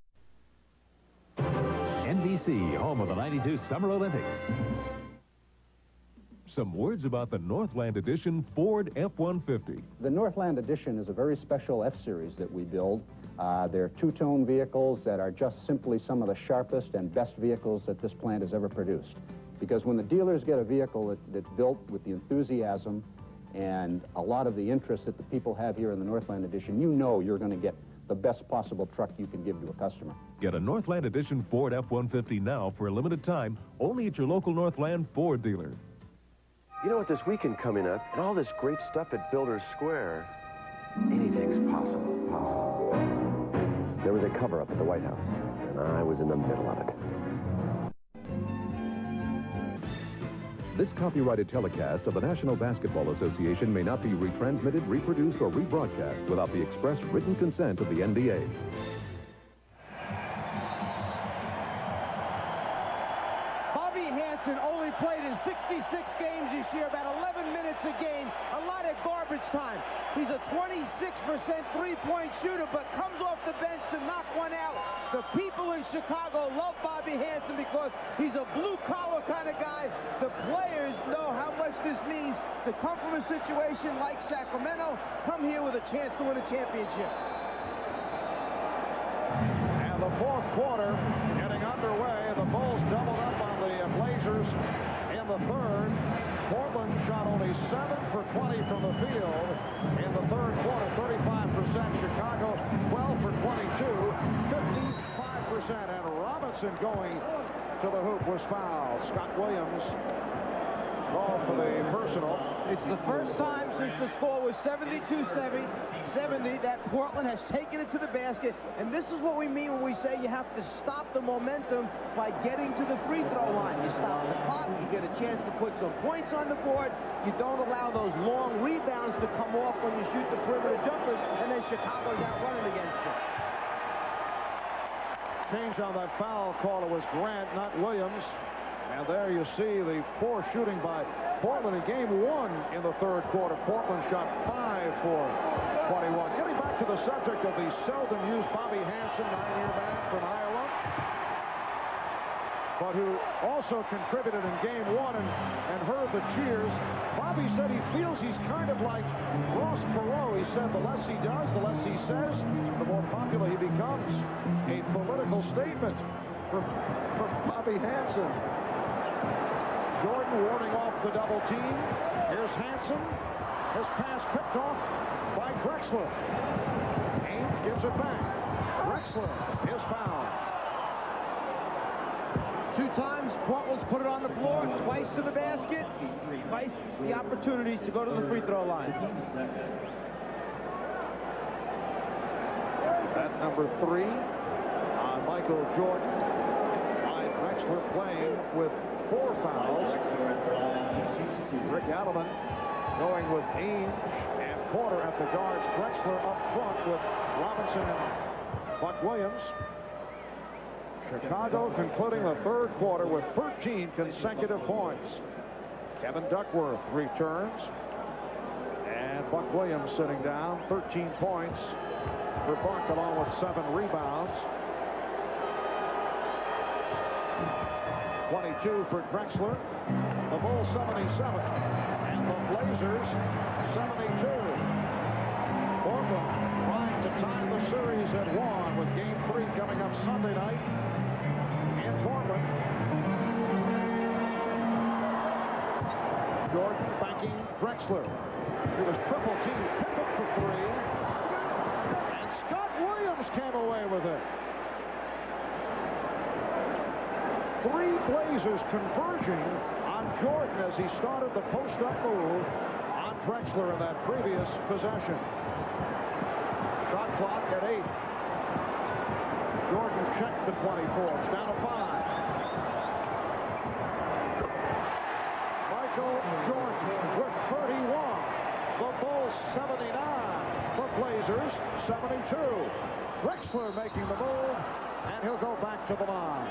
NBC, home of the '92 Summer Olympics. some words about the Northland Edition Ford F-150. The Northland Edition is a very special F-Series that we build. They're two-tone vehicles that are just simply some of the sharpest and best vehicles that this plant has ever produced. Because when the dealers get a vehicle that's built with the enthusiasm and a lot of the interest that the people have here in the Northland Edition, you know you're going to get the best possible truck you can give to a customer. Get a Northland Edition Ford F-150 now for a limited time, only at your local Northland Ford dealer. You know, with this weekend coming up and all this great stuff at Builders Square, anything's possible. There was a cover-up at the White House, and I was in the middle of it. This copyrighted telecast of the National Basketball Association may not be retransmitted, reproduced, or rebroadcast without the express written consent of the NBA. Bobby Hansen only played in 66 games this year, about 11 minutes a game, a lot of garbage time. He's a 26% three-point shooter, but comes off the bench to knock one out. The people in Chicago love Bobby Hansen because he's a blue-collar kind of guy. The players know how much this means to come from a situation like Sacramento, come here with a chance to win a championship. And the fourth quarter getting underway. The Bulls doubled up on the Blazers in the third. Portland shot only 7 for 20 from the field in the third quarter, 35%. Chicago 12 for 22, 55%. And Robinson going to the hoop was fouled. Scott Williams called for the personal. It's the first time since the score was 72-70 that Portland has taken it to the basket. And this is what we mean when we say you have to stop the momentum by getting to the free throw line. You stop the clock, you get a chance to put some points on the board. You don't allow those long rebounds to come off when you shoot the perimeter jumpers, and then Chicago's out running against you. Change on that foul call. It was Grant, not Williams. And there you see the poor shooting by Portland in game one in the third quarter. Portland shot 5 for 21. Getting back to the subject of the seldom used Bobby Hansen, 9-year man from Iowa, but who also contributed in game one and heard the cheers. Bobby said he feels he's kind of like Ross Perot. He said the less he does, the less he says, the more popular he becomes. A political statement from Bobby Hansen. Jordan warding off the double team. Here's Hansen. His pass picked off by Drexler. Haynes gives it back. Drexler is fouled. 2 times Portland's put it on the floor, twice to the basket, twice the opportunities to go to the free throw line. At number 3 on Michael Jordan. Clyde Drexler playing with 4 fouls. Rick Adelman going with Ainge and Porter at the guards. Drexler up front with Robinson and Buck Williams. Chicago concluding the third quarter with 13 consecutive points. Kevin Duckworth returns. And Buck Williams sitting down. 13 points for Buck along with 7 rebounds. 22 for Drexler. The Bulls 77. And the Blazers 72. Portland trying to tie the series at 1 with game 3 coming up Sunday night in Portland. Jordan banking Drexler. He was triple teamed. Pippen for 3. And Scott Williams came away with it. 3 Blazers converging on Jordan as he started the post-up move on Drexler in that previous possession. Shot clock at 8. Jordan checked the 24. It's down to 5. Michael Jordan with 31. The Bulls 79. The Blazers 72. Drexler making the move, and he'll go back to the line.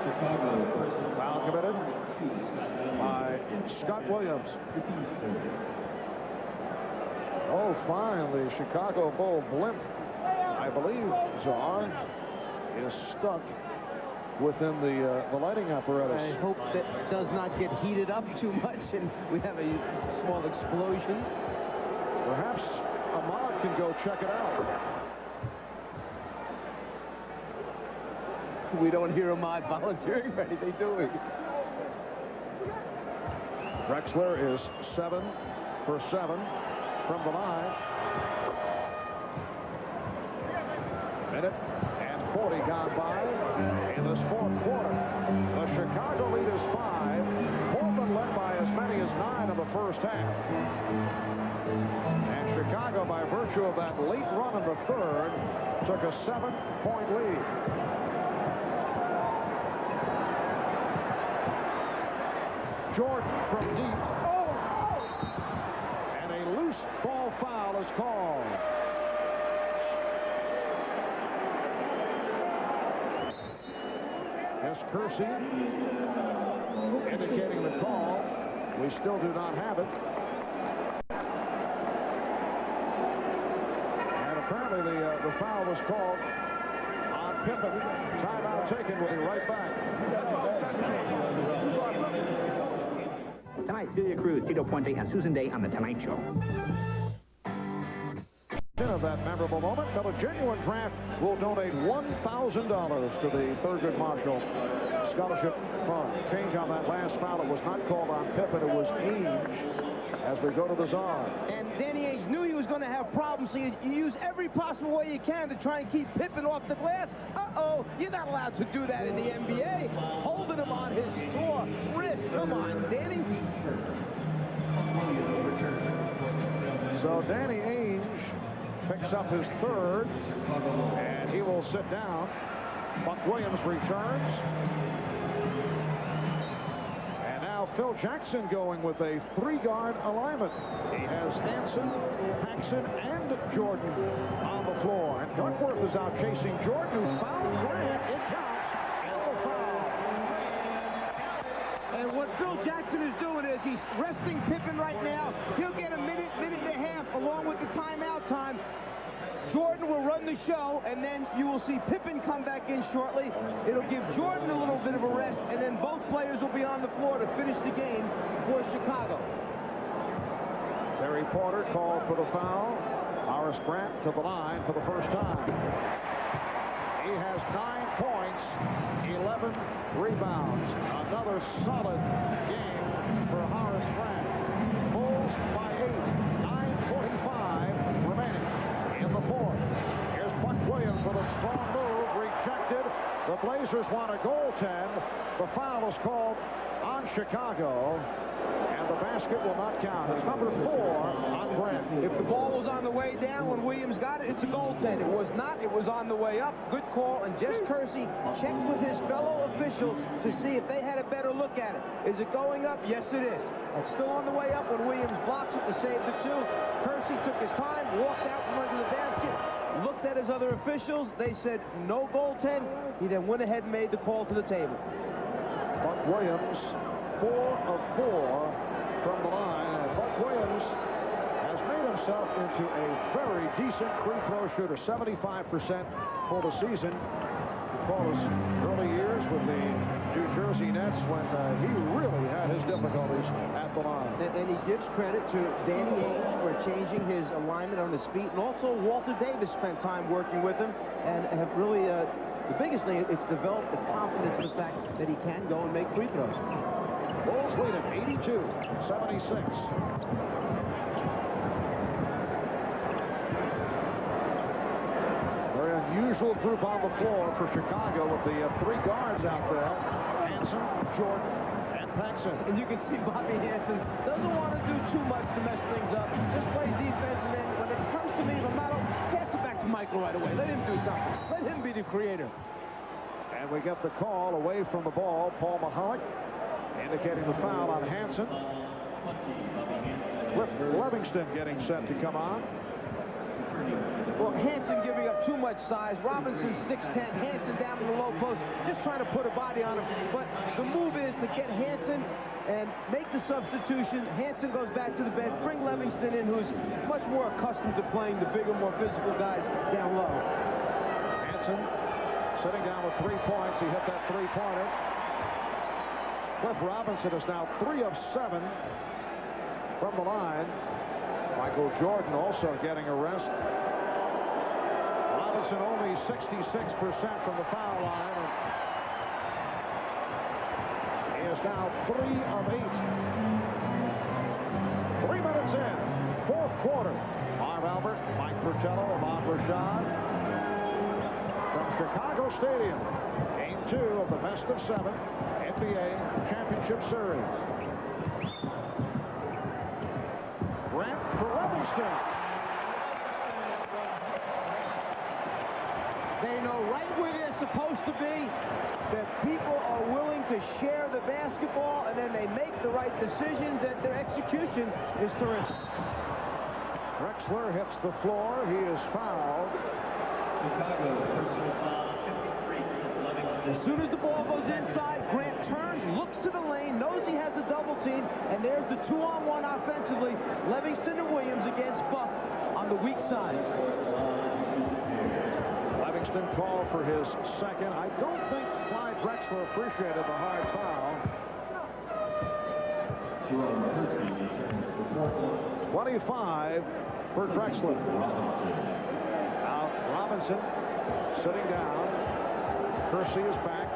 Foul committed by Scott Williams. Oh, fine. The Chicago Bull blimp, I believe, Czar, is stuck within the lighting apparatus. I hope that does not get heated up too much and we have a small explosion. Perhaps Ahmad can go check it out. We don't hear Ahmad volunteering for anything, do we? Drexler is 7 for 7 from the line. Minute and 40 gone by in this fourth quarter. The Chicago lead is 5. Portland led by as many as 9 in the first half. And Chicago, by virtue of that late run in the third, took a 7-point lead. Jordan from deep. And a loose ball foul is called. Yes, Kersey indicating the call. We still do not have it. And apparently the foul was called on Pippen. Timeout taken. We'll be right back. Tonight, Celia Cruz, Tito Puente, and Susan Day on The Tonight Show. Of that memorable moment, but a genuine draft will donate $1,000 to the Thurgood Marshall Scholarship Fund. Change on that last foul. It was not called on Pippen. It was Ainge as we go to the czar. And Danny Ainge knew he was going to have problems, so you use every possible way you can to try and keep Pippen off the glass. Uh-oh, you're not allowed to do that in the NBA. Holding him on his sore wrist. Come on, Danny. So Danny Ainge picks up his third, and he will sit down. Buck Williams returns. And now Phil Jackson going with a 3-guard alignment. He has Hanson, Paxson, and Jordan on the floor. And Duckworth is out chasing Jordan, who fouled Grant. It counts. And the foul. And what Phil Jackson is doing is he's resting Pippen right now. He'll get a minute and a half along with the timeout time. Jordan will run the show, and then you will see Pippen come back in shortly. It'll give Jordan a little bit of a rest, and then both players will be on the floor to finish the game for Chicago. Terry Porter called for the foul. Horace Grant to the line for the first time. He has 9 points, 11 rebounds. Another solid game for Horace Grant. Bulls by 8. 9:45 remaining in the fourth. Here's Buck Williams with a strong move, rejected. The Blazers want a goaltend. The foul is called on Chicago, and the basket will not count. It's number 4 on Grant. If the ball was on the way down when Williams got it, it's a goaltend. It was not. It was on the way up. Good call. And Jess Kersey checked with his fellow official to see if they had a better look at it. Is it going up? Yes, it is. It's still on the way up when Williams blocks it to save the 2. Kersey took his time, walked out from under the basket, looked at his other officials. They said no goaltend. He then went ahead and made the call to the table. Buck Williams, 4 of 4 from the line. And Buck Williams has made himself into a very decent free throw shooter, 75% for the season. Recall his early years with the New Jersey Nets when he really had his difficulties at the line. And he gives credit to Danny Ainge for changing his alignment on his feet, and also Walter Davis spent time working with him and have really, the biggest thing, it's developed the confidence in the fact that he can go and make free throws. Bulls lead at 82-76. Very unusual group on the floor for Chicago with the 3 guards out there. Hanson, Jordan, and Paxson. And you can see Bobby Hanson doesn't want to do too much to mess things up. Just play defense, and then when it comes to me, Romano, pass it back to Michael right away. Let him do something. Let him be the creator. And we get the call away from the ball. Paul Mahalik indicating the foul on Hanson. Cliff Levingston getting set to come on. Well, Hanson giving up too much size. Robinson 6'10", Hanson down in the low post, just trying to put a body on him. But the move is to get Hanson and make the substitution. Hanson goes back to the bench, bring Levingston in, who's much more accustomed to playing the bigger, more physical guys down low. Hanson sitting down with 3 points. He hit that three-pointer. Cliff Robinson is now 3 of 7 from the line. Michael Jordan also getting a rest. Robinson only 66% from the foul line. And he is now 3 of 8. 3 minutes in, fourth quarter. Marv Albert, Mike Fratello, Ahmad Rashad. From Chicago Stadium, Game 2 of the best of 7 NBA Championship Series. Grant for Livingston. They know right where they're supposed to be, that people are willing to share the basketball, and then they make the right decisions, and their execution is terrific. Drexler hits the floor. He is fouled. As soon as the ball goes inside, Grant turns, looks to the lane, knows he has a double team, and there's the 2-on-1 offensively. Livingston and Williams against Buck on the weak side. Livingston called for his second. I don't think Clyde Drexler appreciated the hard foul. 25 for Drexler. Now Robinson sitting down. Kersey is back.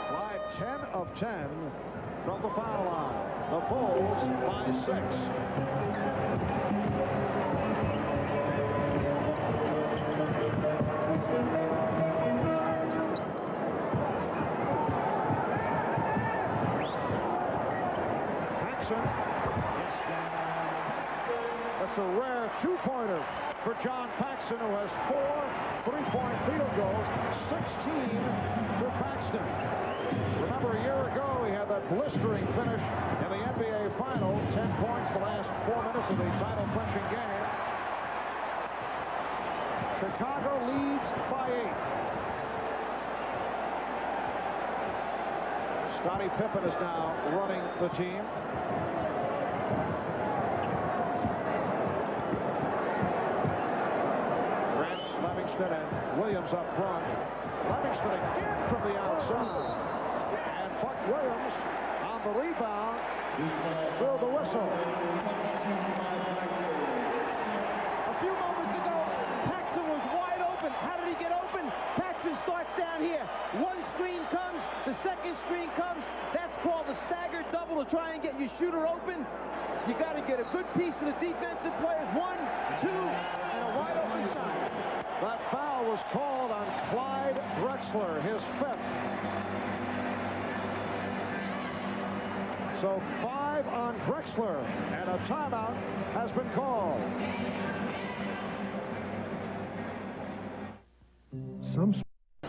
Clyde 10 of 10 from the foul line. The Bulls by 6. That's a rare two-pointer for John Paxson, who has 4 three-point field goals, 16 for Paxton. Remember, a year ago, he had that blistering finish in the NBA Final, 10 points the last 4 minutes of the title-clinching game. Chicago leads by 8. Scottie Pippen is now running the team. And Williams up front. Livingston again from the outside. And Buck Williams on the rebound. Through the whistle. A few moments ago, Paxson was wide open. How did he get open? Paxson starts down here. One screen comes. The second screen comes. That's called a staggered double to try and get your shooter open. You got to get a good piece of the defensive players. 1, 2, and a wide open shot. That foul was called on Clyde Drexler, his 5th. So 5 on Drexler, and a timeout has been called.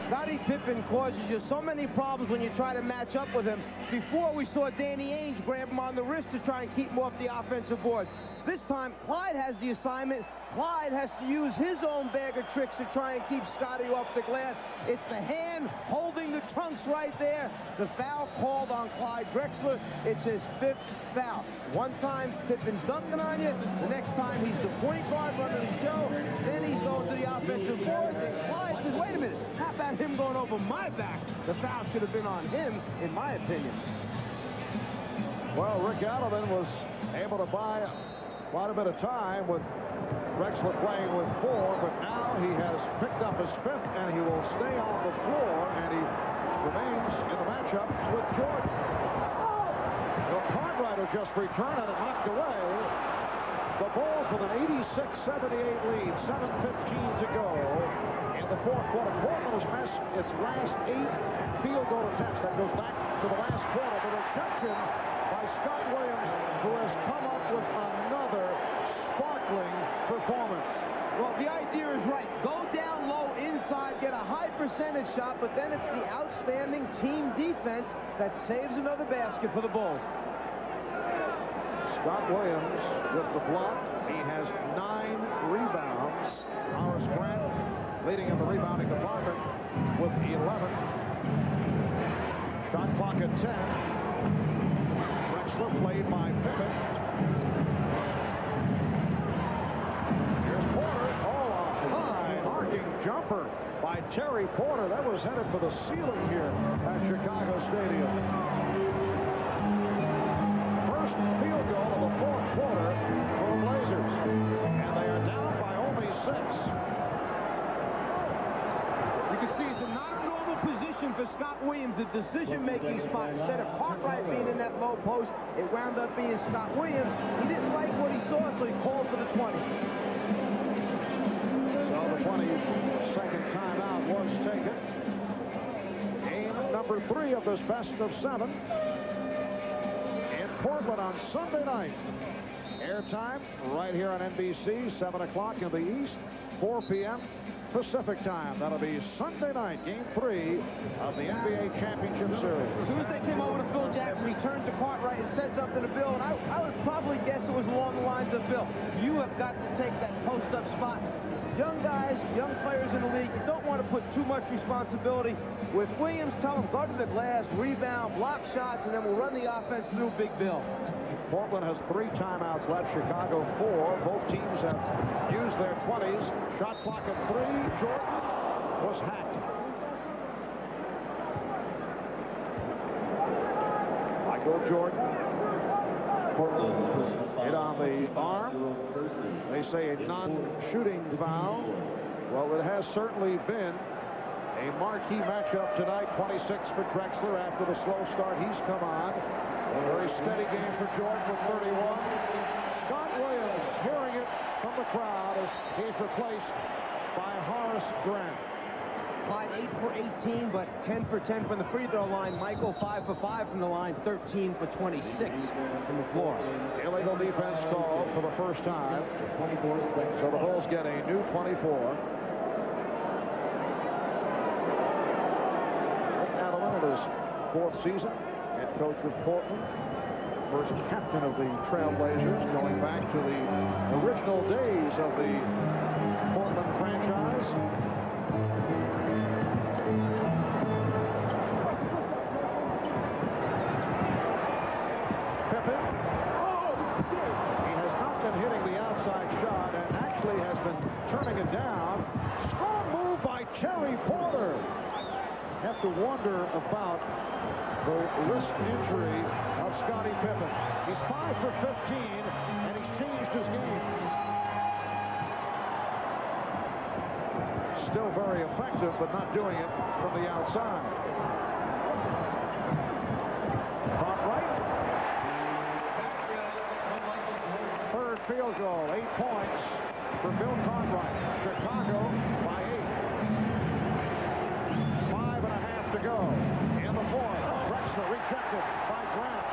Scottie Pippen causes you so many problems when you try to match up with him. Before, we saw Danny Ainge grab him on the wrist to try and keep him off the offensive boards. This time, Clyde has the assignment. Clyde has to use his own bag of tricks to try and keep Scottie off the glass. It's the hand holding the trunks right there. The foul called on Clyde Drexler. It's his 5th foul. One time, Pippen's dunking on you. The next time, he's the point guard running the show. Then he's going to the offensive boards. And Clyde says, wait a minute, how about him going over my back? The foul should have been on him, in my opinion. Well, Rick Allen was able to buy quite a bit of time with Drexler playing with 4, but now he has picked up his 5th, and he will stay on the floor, and he remains in the matchup with Jordan. Well, Cartwright will just return and it knocked away. The Bulls with an 86-78 lead, 7:15 to go in the fourth quarter. Portland has missed its last 8 field goal attempts. That goes back to the last quarter. The reception by Scott Williams, who has come up with another sparkling performance. Well, the idea is right. Go down low inside, get a high percentage shot, but then it's the outstanding team defense that saves another basket for the Bulls. Scott Williams with the block. He has 9 rebounds. Horace Grant leading in the rebounding department with 11. Shot clock at 10. Drexler played by Pippen. Here's Porter. Oh, a jumper by Terry Porter. That was headed for the ceiling here at Chicago Stadium. First field goal of the fourth quarter for the Blazers. And they are down by only 6. You can see it's not a normal position for Scott Williams, the decision-making spot. Instead of Cartwright being in that low post, it wound up being Scott Williams. He didn't like what he saw, so he called for the 20. So the 22nd timeout was taken. Game number 3 of this best of 7 in Portland on Sunday night. Airtime right here on NBC, 7 o'clock in the East, 4 p.m. Pacific time. That'll be Sunday night, Game 3 of the NBA Championship Series. As soon as they came over to Phil Jackson, he turned to Cartwright and said something to Bill, and I would probably guess it was along the lines of, Bill, you have got to take that post-up spot. Young guys, young players in the league, you don't want to put too much responsibility. With Williams, tell him, go to the glass, rebound, block shots, and then we'll run the offense through Big Bill. Portland has 3 timeouts left. Chicago 4. Both teams have used their 20s. Shot clock at 3. Jordan was hacked. Michael Jordan. Hit on the arm. They say a non-shooting foul. Well, it has certainly been a marquee matchup tonight. 26 for Drexler after the slow start. He's come on. A very steady game for Jordan with 31. Scott Williams hearing it from the crowd as he's replaced by Horace Grant. Clyde 8 for 18, but 10 for 10 from the free throw line. Michael 5 for 5 from the line, 13 for 26 from the floor. Illegal defense called for the first time. So the Bulls get a new 24. Rick Adelman in his 4th season. Head coach with Portland, first captain of the Trailblazers, going back to the original days of the Portland franchise. Pippen. He has not been hitting the outside shot and actually has been turning it down. Strong move by Terry Porter. Have to wonder about the wrist injury of Scottie Pippen. He's 5 for 15, and he's changed his game. Still very effective, but not doing it from the outside. Cartwright. 3rd field goal, 8 points for Bill Cartwright. Chicago by 8. 5.5 to go in the 4th. Rejected by Grant.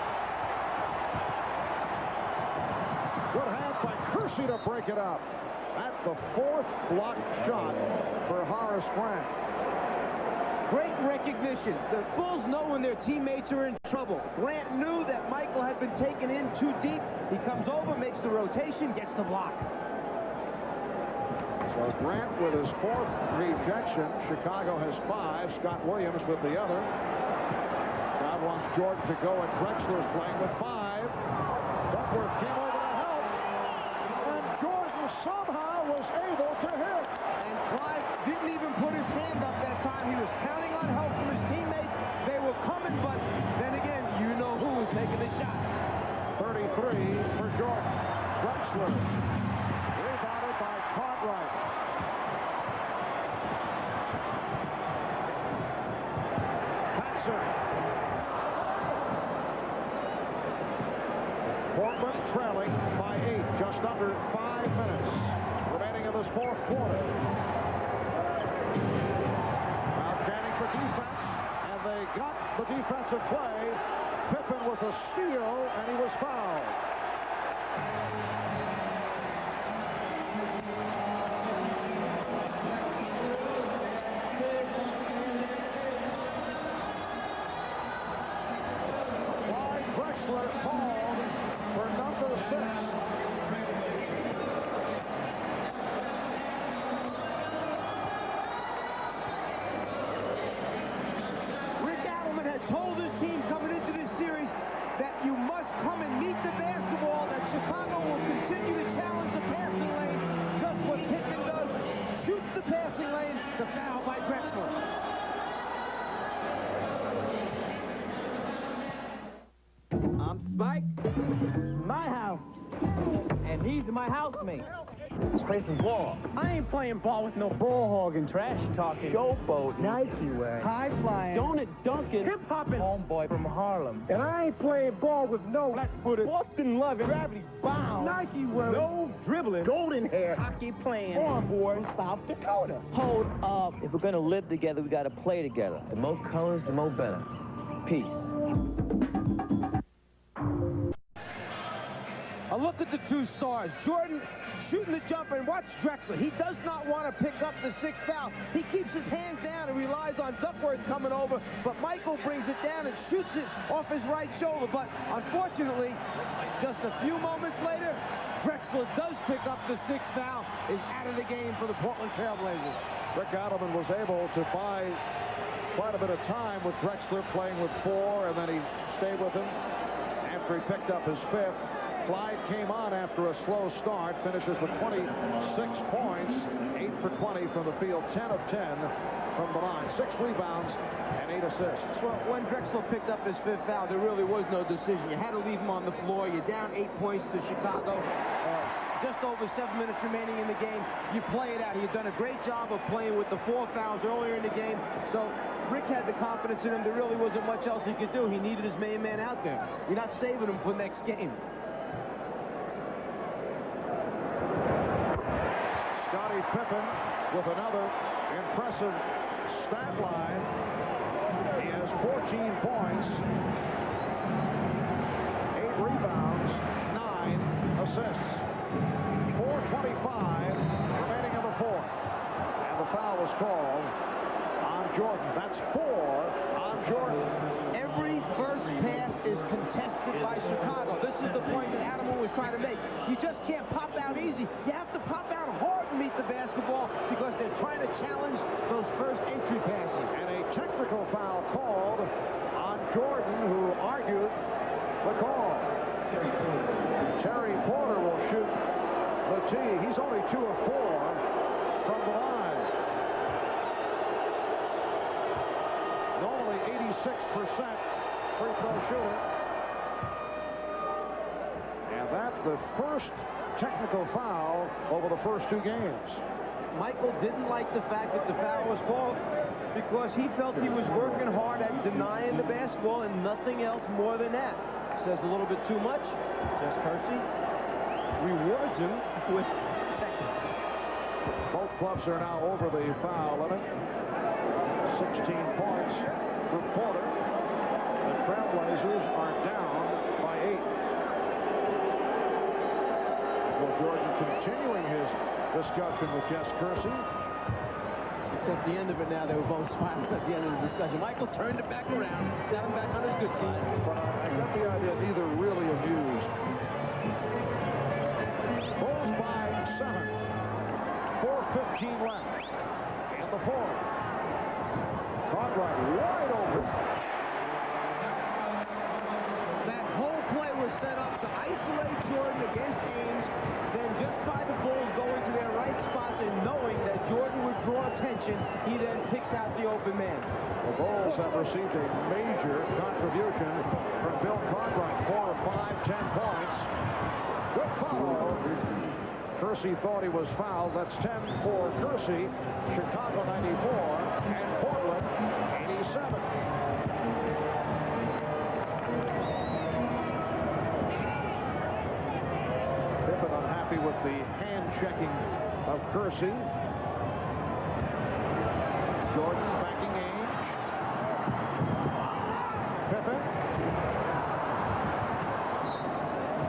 Good hand by Kersey to break it up. That's the 4th blocked shot for Horace Grant. Great recognition. The Bulls know when their teammates are in trouble. Grant knew that Michael had been taken in too deep. He comes over, makes the rotation, gets the block. So Grant with his 4th rejection. Chicago has 5. Scott Williams with the other. Crowd wants Jordan to go, and Drexler's playing with 5. Duckworth came over to help, and Jordan somehow was able to hit. And Clyde didn't even put his hand up that time. He was counting on help from his teammates. They were coming, but then again, you know who was taking the shot. 33 for Jordan. Drexler rebounded by Cartwright. Patson. Portland trailing by 8, just under 5 minutes remaining in this 4th quarter. Outstanding for defense, and they got the defensive play. Pippen with a steal, and he was fouled. Clyde Drexler called for number 6. Rick Adelman had told his team coming into this series that you must come and meet the basket. He's my housemate. Let's play some ball. I ain't playing ball with no ball hogging, trash talking, showboat, Nike wearing, high flying, donut dunking, hip hopping homeboy from Harlem. And I ain't playing ball with no flat-footed, Boston loving, gravity bound, Nike wearing, no dribbling, golden hair, hockey playing, farm boy from South Dakota. Hold up. If we're gonna live together, we gotta play together. The more colors, the more better. Peace. A look at the two stars. Jordan shooting the jumper, and watch Drexler. He does not want to pick up the sixth foul. He keeps his hands down and relies on Duckworth coming over, but Michael brings it down and shoots it off his right shoulder. But unfortunately, just a few moments later, Drexler does pick up the sixth foul, is out of the game for the Portland Trailblazers. Rick Adelman was able to buy quite a bit of time with Drexler playing with 4, and then he stayed with him after he picked up his 5th. Clyde came on after a slow start, finishes with 26 points, 8 for 20 from the field, 10 of 10 from the line, 6 rebounds and 8 assists. Well, when Drexler picked up his 5th foul, there really was no decision. You had to leave him on the floor. You're down 8 points to Chicago. Just over 7 minutes remaining in the game. You play it out. He'd done a great job of playing with the 4 fouls earlier in the game. So Rick had the confidence in him. There really wasn't much else he could do. He needed his main man out there. You're not saving him for next game. Scottie Pippen with another impressive stat line. He has 14 points, 8 rebounds, 9 assists. 4:25 remaining in the 4th. And the foul was called on Jordan. That's 4 on Jordan. Every first pass is contested by Chicago. This is the point that Adelman was trying to make. You just can't pop out easy. You have to pop out hard to meet the basketball because they're trying to challenge those first entry passes. And a technical foul called on Jordan, who argued the call. Terry Porter will shoot the tee. He's only 2 of 4 from the line. Normally 86% free throw shooter. And that's the first technical foul over the first 2 games. Michael didn't like the fact that the foul was called because he felt he was working hard at denying the basketball and nothing else more than that. Says a little bit too much. Jess Kersey rewards him with technical. Both clubs are now over the foul limit. 16 points for Porter. The Trailblazers are down by 8. Well, Jordan continuing his discussion with Jess Kersey. Except the end of it now, they were both smiling at the end of the discussion. Michael turned it back around, got him back on his good side. But I got the idea neither really amused. Bulls by 7. 4:15 left in the 4th. Cartwright wide open. That whole play was set up to isolate Jordan against Ames. Then just by the Bulls going to their right spots and knowing that Jordan would draw attention, he then picks out the open man. The Bulls have received a major contribution from Bill Cartwright. 4 of 5, 10 points. Good follow. Kersey thought he was fouled. That's 10 for Kersey. Chicago 94 and Portland 87. Pippen unhappy with the hand checking of Kersey. Jordan backing Ainge. Pippen.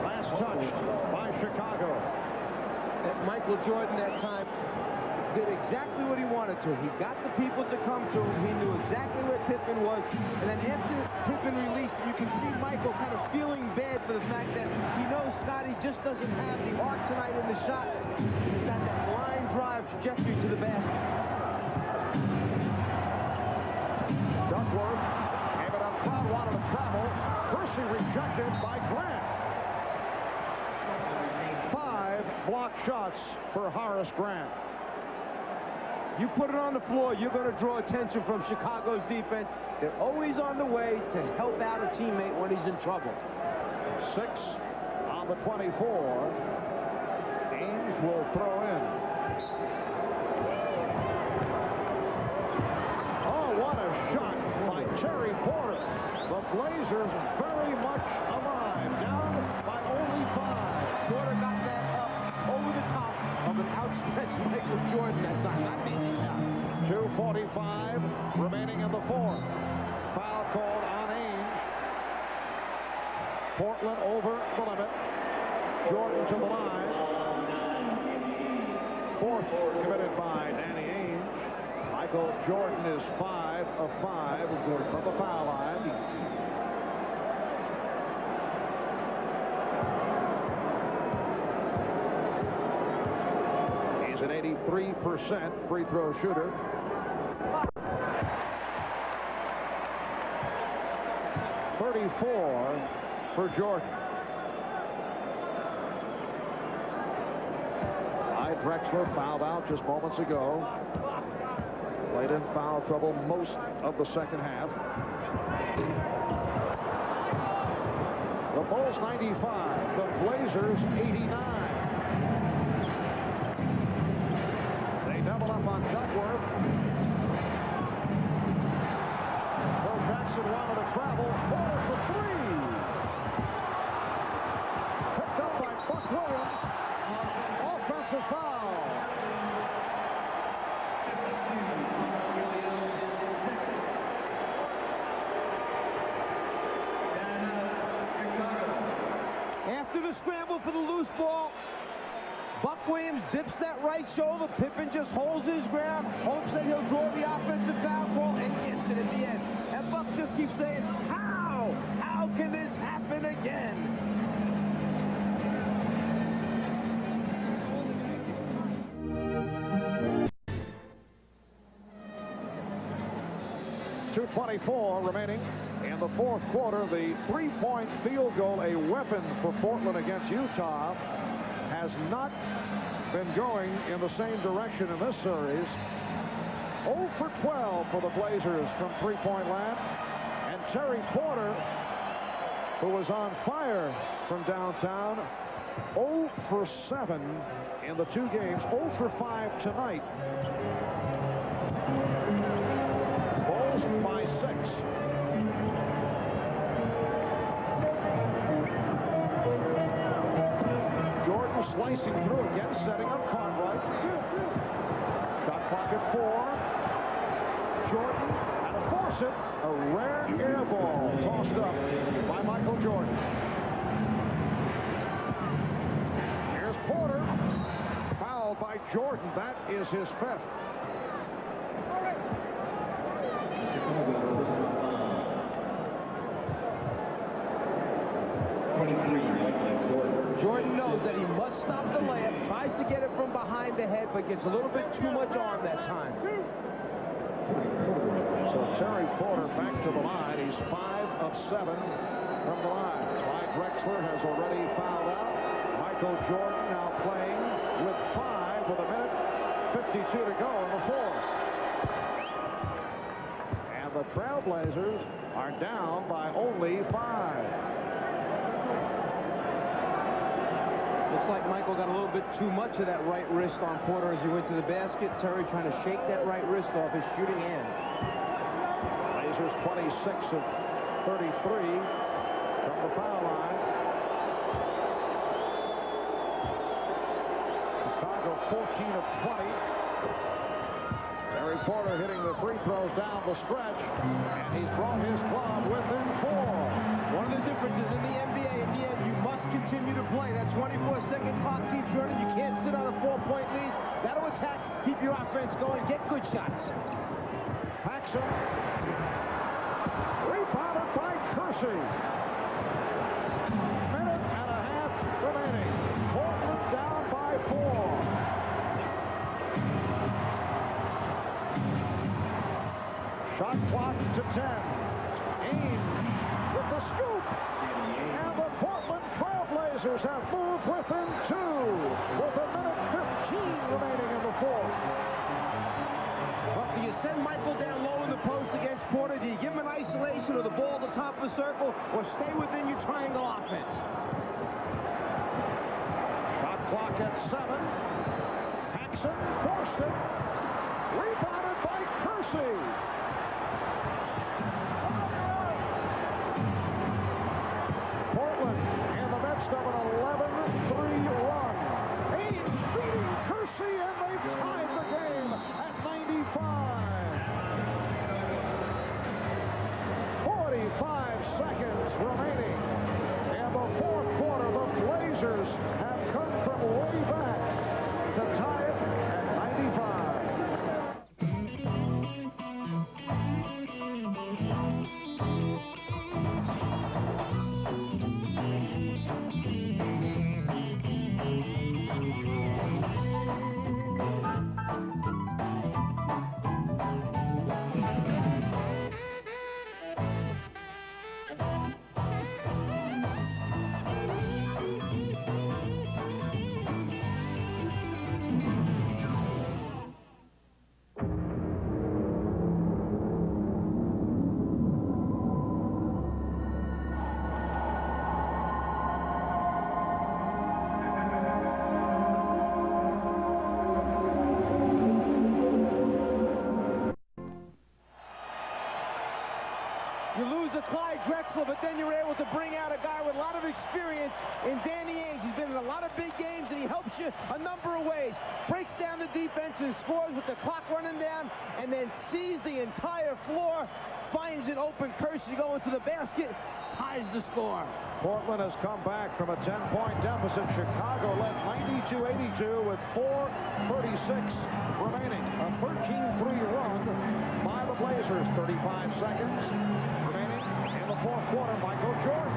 Last touched by Chicago. Michael Jordan that time did exactly what he wanted to. He got the people to come to him. He knew exactly where Pippen was. And then after Pippen released, you can see Michael kind of feeling bad for the fact that he knows Scottie just doesn't have the arc tonight in the shot. He's got that line drive trajectory to the basket. Duckworth gave it up front, wanted to travel. Kersey rejected by Grant. 5 block shots for Horace Grant. You put it on the floor, you're going to draw attention from Chicago's defense. They're always on the way to help out a teammate when he's in trouble. 6 on the 24. Blazers very much alive, down by only 5. Porter got that up over the top of an outstretched Michael Jordan that time. Not an easy shot. 2:45 remaining in the fourth. Foul called on Ainge. Portland over the limit. Jordan to the line. Fourth committed by Danny Ainge. Michael Jordan is 5 of 5 from the foul line. He's an 83% free throw shooter. .34 for Jordan. Drexler fouled out just moments ago. Played in foul trouble most of the second half. The Bulls 95, the Blazers 89. They double up on Duckworth. Phil Jackson wanted to travel. Porter for 3. Picked up by Buck Williams. Offensive foul. After the scramble for the loose ball, Buck Williams dips that right shoulder. Pippen just holds his ground, hopes that he'll draw the offensive foul call, and gets it at the end. And Buck just keeps saying, how? How can this happen again? .224 remaining in the fourth quarter. The three-point field goal, a weapon for Portland against Utah, has not been going in the same direction in this series. 0 for 12 for the Blazers from three-point land. And Terry Porter, who was on fire from downtown, 0 for 7 in the two games, 0 for 5 tonight. Bulls by 6. Jordan slicing through again, setting up Cartwright. Shot clock at 4. Jordan had to force it. A rare air ball tossed up by Michael Jordan. Here's Porter. Fouled by Jordan. That is his 5th. Jordan knows that he must stop the layup, tries to get it from behind the head, but gets a little bit too much arm that time. So Terry Porter back to the line. He's 5 of 7 from the line. Clyde Drexler has already fouled out. Michael Jordan now playing with 5 with a minute 52 to go in the fourth. And the Trailblazers are down by only 5. Looks like Michael got a little bit too much of that right wrist on Porter as he went to the basket. Terry trying to shake that right wrist off his shooting hand. Blazers 26 of 33 from the foul line. Chicago 14 of 20. Terry Porter hitting the free throws down the stretch, and he's brought his club within 4. One of the differences in the NBA, in the end, you must continue to play. That 24-second clock keeps running. You can't sit on a 4-point lead. Got to attack, keep your offense going, get good shots. Paxson. Rebounded by Kersey. Minute and a half remaining. Portland down by 4. Shot clock to 10. Ainge with the scoop. And the Portland Trailblazers have moved within 2 with a minute 15 remaining in the fourth. Well, do you send Michael down low in the post against Porter? Do you give him an isolation or the ball at the top of the circle, or stay within your triangle offense? Shot clock at 7. Paxson forced it. Rebounded by Kersey. 11-3 run. Ames beating Kersey, and they've tied the game at 95. 45 seconds remaining. In the fourth quarter, the Blazers have come from way back to tie it at 95. You lose a Clyde Drexler, but then you're able to bring out a guy with a lot of experience in Danny Ainge. He's been in a lot of big games, and he helps you a number of ways. Breaks down the defense and scores with the clock running down, and then sees the entire floor, finds an open Kersey going to the basket, ties the score. Portland has come back from a 10-point deficit. Chicago led 92-82 with 4:36 remaining. A 13-3 run by the Blazers. 35 seconds remaining in the fourth quarter. Michael Jordan.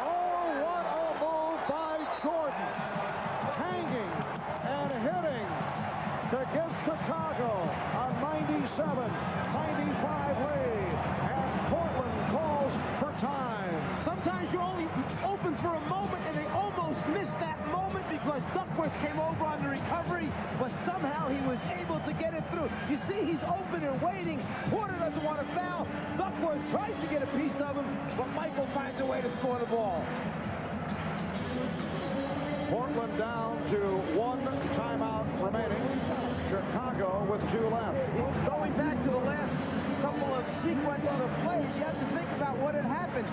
Oh, what a move by Jordan. Hanging and hitting to give Chicago a 97-95 lead. And Portland calls for time. Sometimes you're only open for a moment, and they almost missed that moment because Duckworth came over on the recovery, but somehow he was able to get it through. You see, he's open and waiting. Porter doesn't want to foul. Duckworth tries to get a piece of him, but Michael finds a way to score the ball. Portland down to one timeout remaining. Chicago with 2 left. Going back to the last couple of sequences of plays, you have to think about what had happened.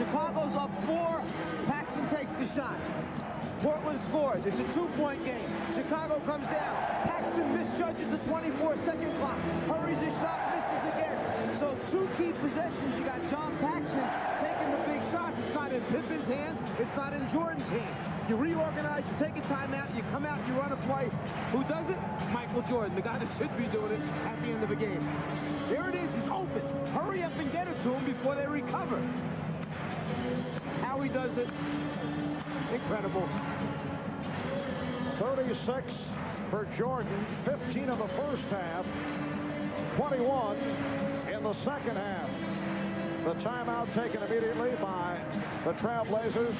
Chicago's up 4. Paxson takes the shot. Portland scores. It's a 2-point game. Chicago comes down. Paxson misjudges the 24-second clock. Hurries his shot, misses again. So 2 key possessions. You got John Paxson taking the big shots. It's not in Pippen's hands. It's not in Jordan's hands. You reorganize, you take a timeout, you come out, you run a play. Who does it? Michael Jordan, the guy that should be doing it at the end of a game. There it is. He's open. Hurry up and get it to him before they recover. How he does it, incredible. 36 for Jordan, 15 in the first half, 21 in the second half. The timeout taken immediately by the Trailblazers.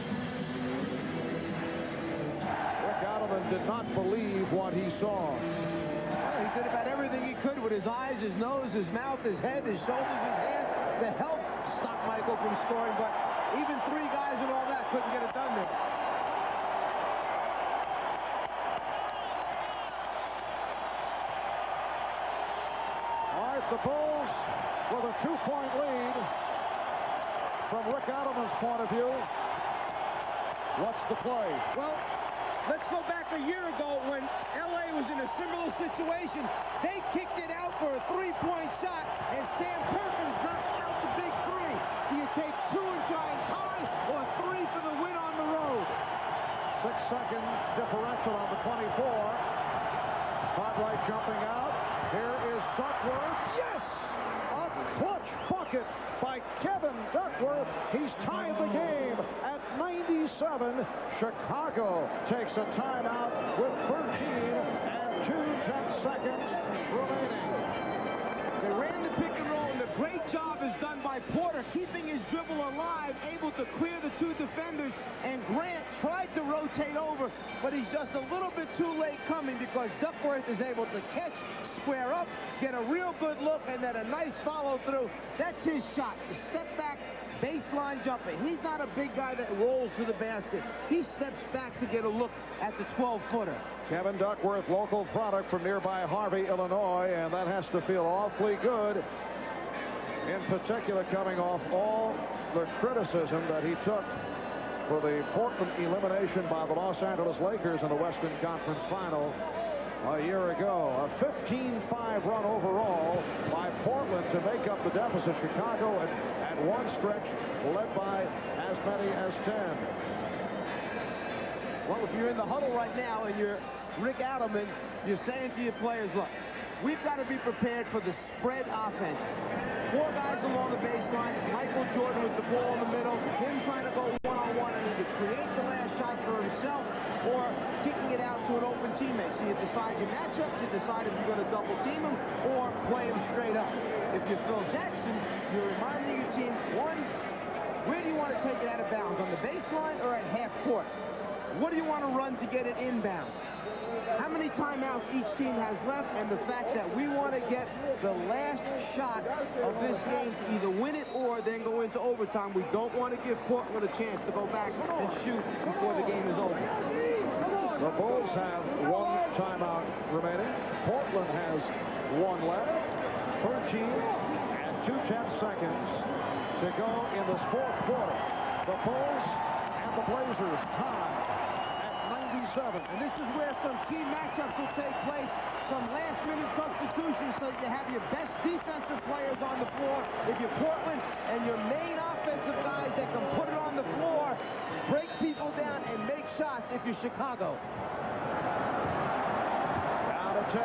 Rick Adelman did not believe what he saw. Well, he did about everything he could with his eyes, his nose, his mouth, his head, his shoulders, his hands to help stop Michael from scoring, but even 3 guys and all that couldn't get it done there. All right, the Bulls with a 2-point lead. From Rick Adelman's point of view, what's the play? Well, let's go back a year ago when L.A. was in a similar situation. They kicked it out for a 3-point shot, and Sam Perkins knocked out the big 3. Do you take 2 and try and tie, or 3 for the win on the road? 6-second differential on the 24. Cartwright jumping out. Here is Duckworth. Yes! A clutch bucket by Kevin Duckworth. He's tied the game at 97. Chicago takes a timeout with 13 and 2 seconds remaining. They ran the pick and roll, and a great job is done by Porter, keeping his dribble alive, able to clear the 2 defenders, and Grant tried to rotate over, but he's just a little bit too late coming because Duckworth is able to catch, square up, get a real good look, and then a nice follow-through. That's his shot. The step back, baseline jumper. He's not a big guy that rolls to the basket. He steps back to get a look at the 12-footer. Kevin Duckworth, local product from nearby Harvey, Illinois, and that has to feel awfully good. In particular, coming off all the criticism that he took for the Portland elimination by the Los Angeles Lakers in the Western Conference Final a year ago. A 15-5 run overall by Portland to make up the deficit. Chicago at one stretch led by as many as 10. Well, if you're in the huddle right now and you're Rick Adelman, you're saying to your players, look, we've got to be prepared for the spread offense. 4 guys along the baseline, Michael Jordan with the ball in the middle, him trying to go one-on-one and either create the last shot for himself or kicking it out to an open teammate. So you decide your matchup, you decide if you're going to double team him or play him straight up. If you're Phil Jackson, you're reminding your team, one, where do you want to take it out of bounds, on the baseline or at half court? What do you want to run to get it inbounds? How many timeouts each team has left, and the fact that we want to get the last shot of this game to either win it or then go into overtime. We don't want to give Portland a chance to go back and shoot before the game is over. The Bulls have 1 timeout remaining. Portland has 1 left. 13 and 2/10 seconds to go in this 4th quarter. The Bulls and the Blazers tied. And this is where some key matchups will take place, some last-minute substitutions so that you have your best defensive players on the floor. If you're Portland and your main offensive guys that can put it on the floor, break people down and make shots if you're Chicago. Down to 10.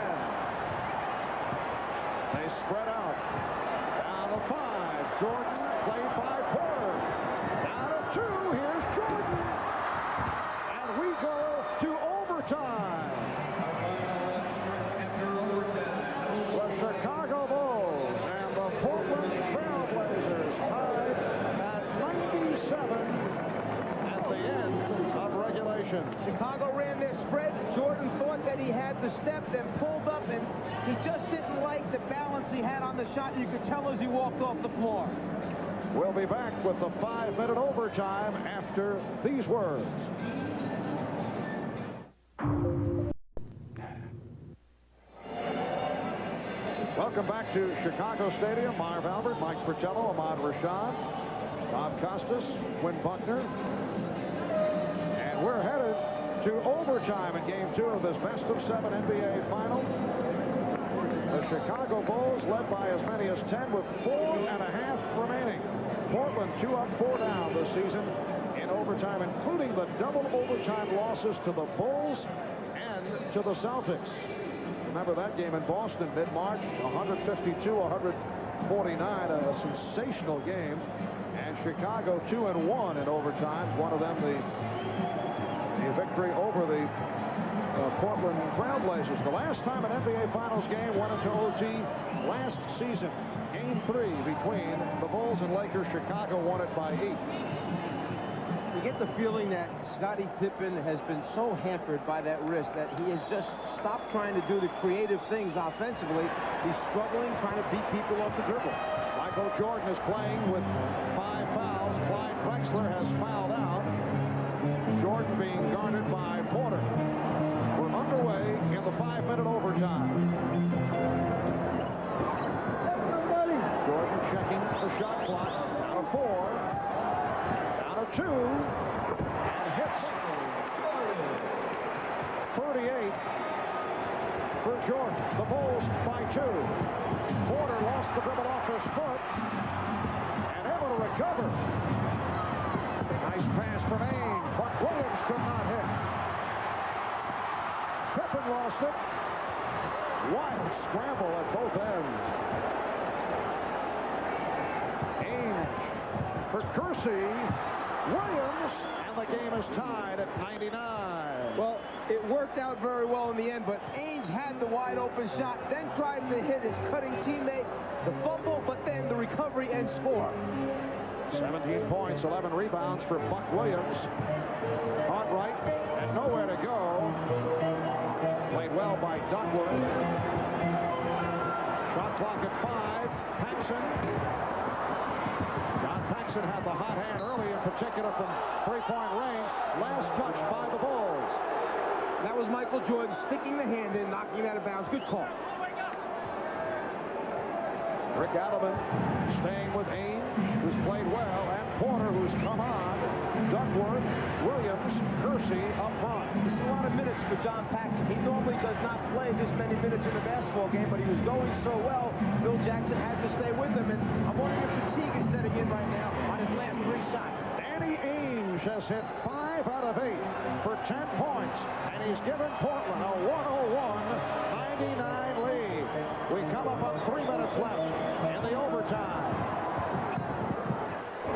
They spread out. Down to 5. Jordan played by Porter. Down to 2. Here's Jordan. And we go to overtime. The Chicago Bulls and the Portland Trail Blazers tied at 97 at the end of regulation. Chicago ran their spread. Jordan thought that he had the step, then pulled up, and he just didn't like the balance he had on the shot. You could tell as he walked off the floor. We'll be back with the 5-minute overtime after these words. Welcome back to Chicago Stadium. Marv Albert, Mike Fratello, Ahmad Rashad, Bob Costas, Quinn Buckner. And we're headed to overtime in Game 2 of this best-of-7 NBA Final. The Chicago Bulls led by as many as 10 with 4.5 remaining. Portland 2 up, 4 down this season in overtime, including the double overtime losses to the Bulls and to the Celtics. Remember that game in Boston mid-March, 152-149, a sensational game. And Chicago 2-1 in overtimes. One of them the victory over the Portland Trail Blazers. The last time an NBA Finals game went into OT last season. Game 3 between the Bulls and Lakers. Chicago won it by 8. You get the feeling that Scottie Pippen has been so hampered by that wrist that he has just stopped trying to do the creative things offensively. He's struggling, trying to beat people off the dribble. Michael Jordan is playing with 5 fouls. Clyde Drexler has fouled out. Jordan being guarded by Porter. We're underway in the 5-minute overtime. Jordan checking the shot clock. Down to 4. Down to 2. And hits. 38 for Jordan. The Bulls by 2. Porter lost the dribble off his foot. And able to recover. Nice pass from Ainge. But Williams could not hit. Pippen lost it. Wild scramble at both ends. Ainge for Kersey. Williams, and the game is tied at 99. Well, it worked out very well in the end, but Ainge had the wide open shot, then tried to hit his cutting teammate, the fumble, but then the recovery and score. 17 points, 11 rebounds for Buck Williams. Caught right and nowhere to go. Played well by Duckworth. Shot clock at 5. Paxson. John Paxson had the hot hand early, in particular from three-point range. Last touch by the Bulls. That was Michael Jordan sticking the hand in, knocking it out of bounds. Good call. Rick Adelman staying with Ainge, who's played well, and Porter, who's come on. Duckworth, Williams, Kersey up front. This is a lot of minutes for John Paxson. He normally does not play this many minutes in a basketball game, but he was going so well, Phil Jackson had to stay with him, and I'm wondering if fatigue is setting in right now on his last 3 shots. Danny Ainge has hit 5 out of 8 for 10 points, and he's given Portland a 101-99 lead. We come up on 3 minutes left in the overtime.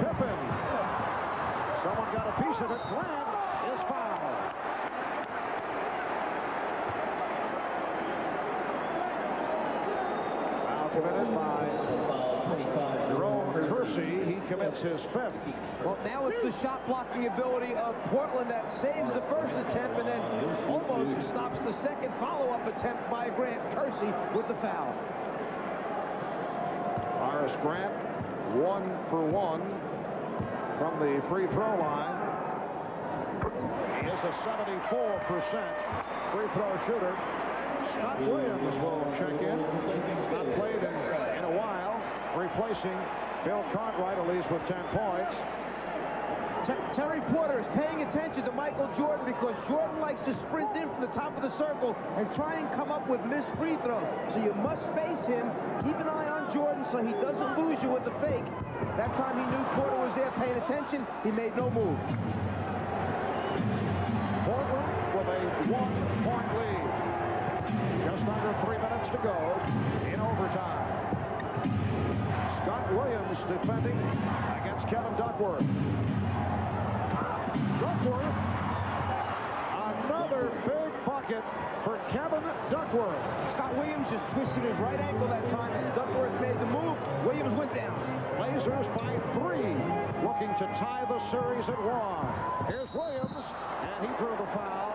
Pippen. Someone got a piece of it. Glenn is fouled. Foul committed by Jerome Kersey. He commits his 5th. Well, now it's the shot blocking ability of Portland that saves the first attempt and then almost stops the second follow-up attempt by Grant. Kersey with the foul. Horace Grant, 1 for 1 from the free throw line. He is a 74% free throw shooter. Scott Williams will check in. He's not played in a while, replacing Bill Cartwright, at least with 10 points. Terry Porter is paying attention to Michael Jordan because Jordan likes to sprint in from the top of the circle and try and come up with missed free throws. So you must face him. Keep an eye on Jordan so he doesn't lose you with the fake. That time he knew Porter was there paying attention. He made no move. Portland with a 1-point lead. Just under 3 minutes to go in overtime. Scott Williams defending against Kevin Duckworth. Duckworth, another big bucket for Kevin Duckworth. Scott Williams just twisted his right ankle that time, and Duckworth made the move. Williams went down. Blazers by 3, looking to tie the series at 1. Here's Williams, and he drew the foul.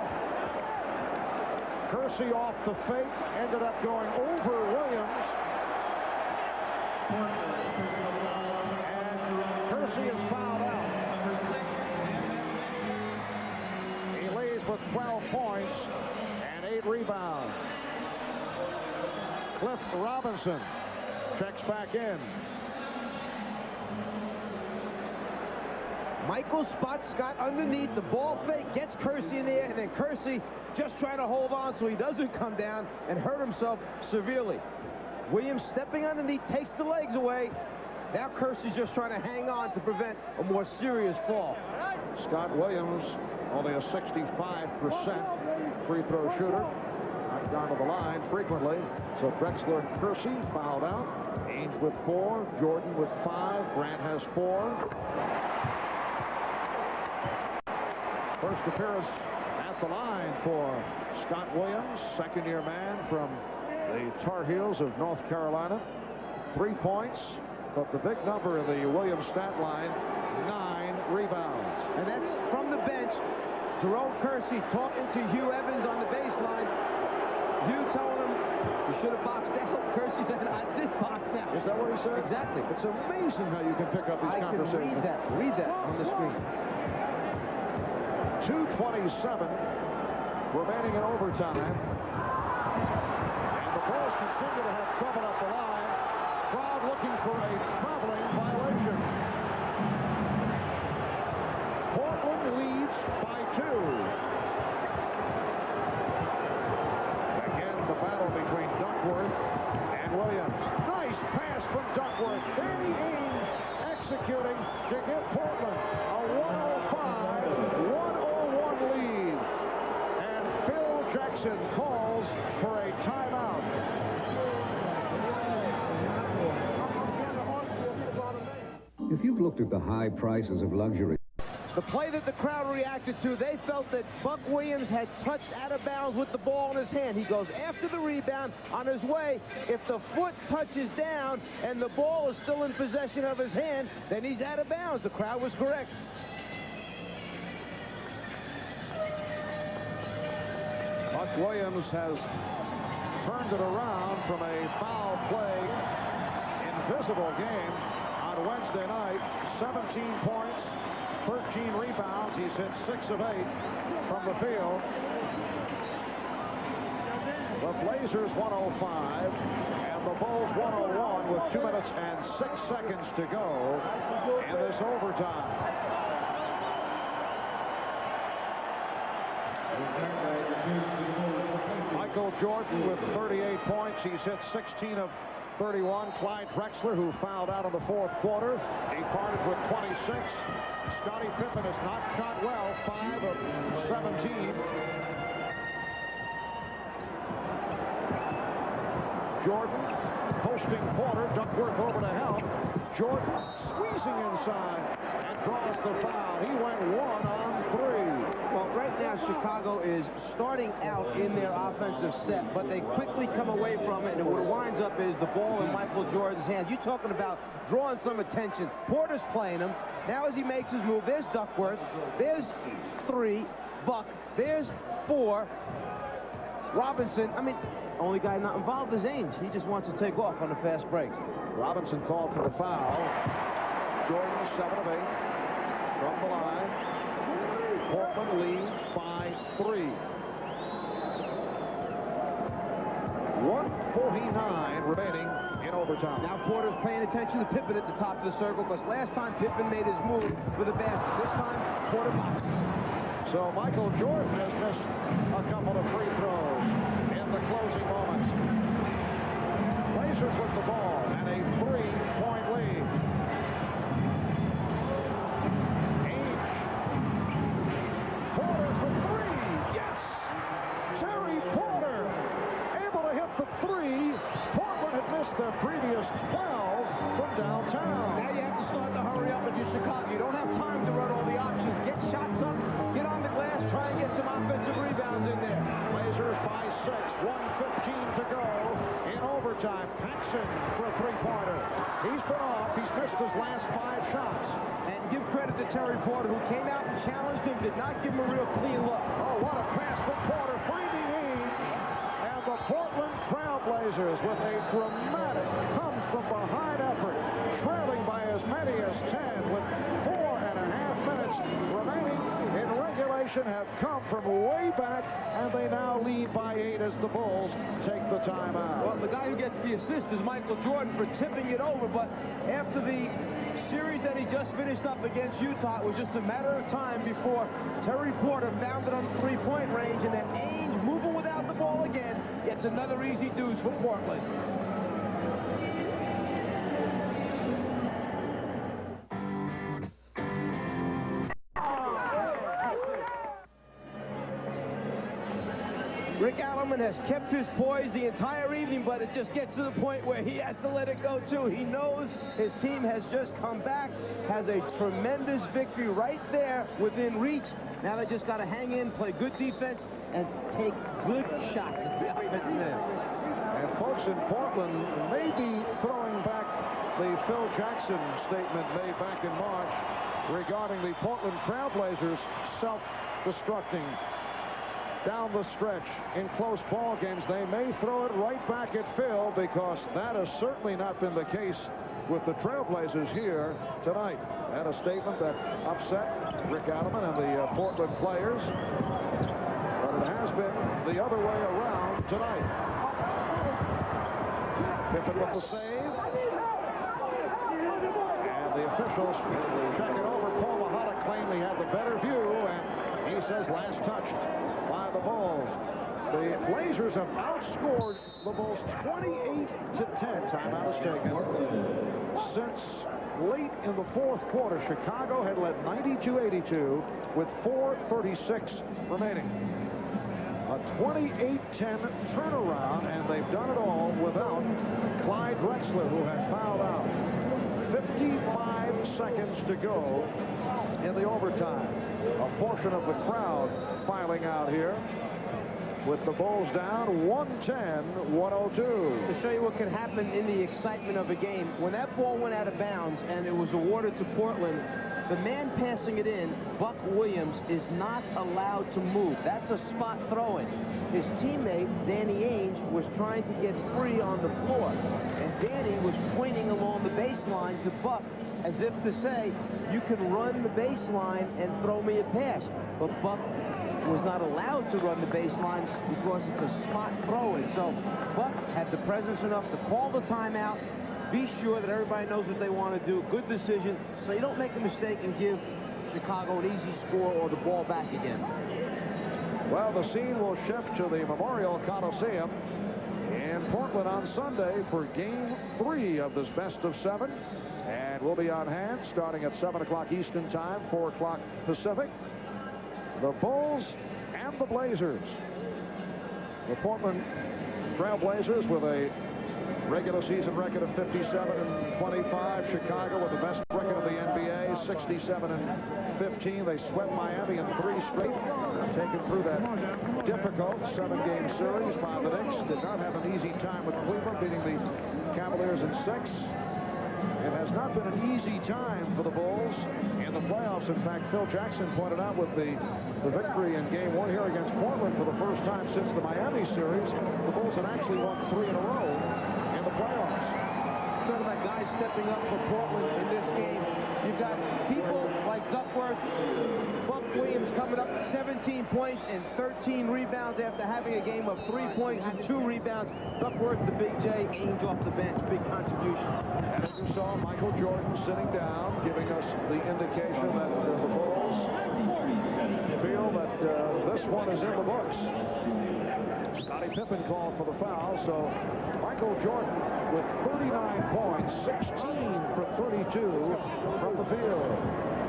Kersey off the fake, ended up going over Williams. And Kersey is fouled out. He leads with 12 points and 8 rebounds. Cliff Robinson checks back in. Michael spots Scott underneath, the ball fake, gets Kersey in the air, and then Kersey just trying to hold on so he doesn't come down and hurt himself severely. Williams stepping underneath, takes the legs away. Now Kersey's just trying to hang on to prevent a more serious fall. Scott Williams, only a 65% free throw shooter. Not gone to the line frequently. So Drexler and Kersey fouled out. Ainge with 4, Jordan with 5, Grant has 4. First appearance at the line for Scott Williams, second-year man from the Tar Heels of North Carolina. 3 points, but the big number in the Williams stat line, 9 rebounds. And that's from the bench. Jerome Kersey talking to Hugh Evans on the baseline. Hugh telling him you should have boxed out. Kersey said, I did box out. Is that what he said? Exactly. It's amazing how you can pick up these conversations. I can read that on the screen. 2:27 remaining in overtime. And the Bulls continue to have trouble at the line. Crowd looking for a traveling violation. Portland leads by 2. Again, the battle between Duckworth and Williams. Nice pass from Duckworth. Danny Ainge executing to give Portland a 105-101 lead. And Phil Jackson calls for a timeout. If you've looked at the high prices of luxury, The play that the crowd reacted to, they felt that Buck Williams had touched out of bounds with the ball in his hand. He goes after the rebound on his way. If the foot touches down and the ball is still in possession of his hand, then he's out of bounds. The crowd was correct. Buck Williams has turned it around from a foul play, invisible game on Wednesday night. 17 points. 13 rebounds. He's hit 6 of 8 from the field. The Blazers 105 and the Bulls 101 with 2 minutes and 6 seconds to go in this overtime. Michael Jordan with 38 points. He's hit 16 of 31. Clyde Drexler, who fouled out in the fourth quarter, departed with 26. Scottie Pippen has not shot well, 5 of 17. Jordan posting Porter. Duckworth over to help. Jordan squeezing inside and draws the foul. He went 1 on 3. Well, right now Chicago is starting out in their offensive set, but they quickly come away from it, and what winds up is the ball in Michael Jordan's hands. You're talking about drawing some attention. Porter's playing him. Now as he makes his move, there's Duckworth. There's 3. Buck. There's 4. Robinson. I mean, only guy not involved is Ainge. He just wants to take off on the fast breaks. Robinson called for the foul. Jordan 7 of 8 from the line. Portland leads by 3. 1:49 remaining in overtime. Now Porter's paying attention to Pippen at the top of the circle, because last time Pippen made his move with a basket. This time Porter boxes. So Michael Jordan has missed a couple of free throws in the closing moments. Blazers with the ball and a 3-point lead. Ainge. Porter for 3. Yes! Terry Porter able to hit the 3. Portland had missed their previous 12 from downtown. Now you have to start to hurry up if you're Chicago. You don't have time to run all the options. Get shots up, get on the glass, try and get some offensive rebounds in there. Blazers by 6, 1:15 to go in overtime. Paxson for a 3-pointer. He's been off. He's missed his last 5 shots. And give credit to Terry Porter, who came out and challenged him, did not give him a real clean look. Oh, what a pass from Porter, finding Ainge. And the Portland Trailblazers with a dramatic come-from-behind effort, trailing by as many as 10 with 4.5 minutes remaining in regulation, have come from way back, and they now lead by 8 as the Bulls take the timeout. Well, the guy who gets the assist is Michael Jordan for tipping it over, but after the series that he just finished up against Utah, it was just a matter of time before Terry Porter found it on the 3-point range, and then Ainge, moving without the ball again, gets another easy deuce for Portland. Rick Alleman has kept his poise the entire evening, but it just gets to the point where he has to let it go, too. He knows his team has just come back, has a tremendous victory right there within reach. Now they just got to hang in, play good defense, and take good shots at the offensive end. And folks in Portland may be throwing back the Phil Jackson statement made back in March regarding the Portland Trailblazers self-destructing down the stretch in close ball games. They may throw it right back at Phil, because that has certainly not been the case with the Trailblazers here tonight. And a statement that upset Rick Alleman and the Portland players, but it has been the other way around tonight. Pippen with the save, and the officials check it over. Paul Mahalik claimed he had the better view, and he says last touch by the Bulls. The Blazers have outscored the Bulls 28-10. Timeout is taken. Since late in the fourth quarter, Chicago had led 92-82 with 4:36 remaining. A 28-10 turnaround, and they've done it all without Clyde Drexler, who had fouled out. 55 seconds to go in the overtime. A portion of the crowd filing out here with the Bulls down 110-102. To show you what can happen in the excitement of a game, when that ball went out of bounds and it was awarded to Portland, the man passing it in, Buck Williams, is not allowed to move. That's a spot throw-in. His teammate, Danny Ainge, was trying to get free on the floor, and Danny was pointing along the baseline to Buck as if to say, you can run the baseline and throw me a pass. But Buck was not allowed to run the baseline because it's a spot throw-in. So Buck had the presence enough to call the timeout, be sure that everybody knows what they want to do. Good decision, so you don't make a mistake and give Chicago an easy score or the ball back again. Well, the scene will shift to the Memorial Coliseum in Portland on Sunday for Game 3 of this best of 7. And we'll be on hand starting at 7 o'clock Eastern Time, 4 o'clock Pacific. The Bulls and the Blazers. The Portland Trail Blazers with a regular season record of 57-25. Chicago with the best record of the NBA, 67-15. They swept Miami in 3 straight, taken through that difficult 7-game series. The Knicks did not have an easy time with Cleveland, beating the Cavaliers in 6. It has not been an easy time for the Bulls in the playoffs. In fact, Phil Jackson pointed out with the victory in Game 1 here against Portland for the first time since the Miami series, the Bulls had actually won 3 in a row in the playoffs. Talking about guys stepping up for Portland in this game. You've got people like Duckworth, Buck Williams coming up 17 points and 13 rebounds after having a game of 3 points and 2 rebounds. Duckworth, the Big J, Ainge off the bench, big contribution. And as you saw, Michael Jordan sitting down, giving us the indication that the Bulls feel that this one is in the books. Scottie Pippen called for the foul, so Michael Jordan with 39 points, 16 for 32 from the field.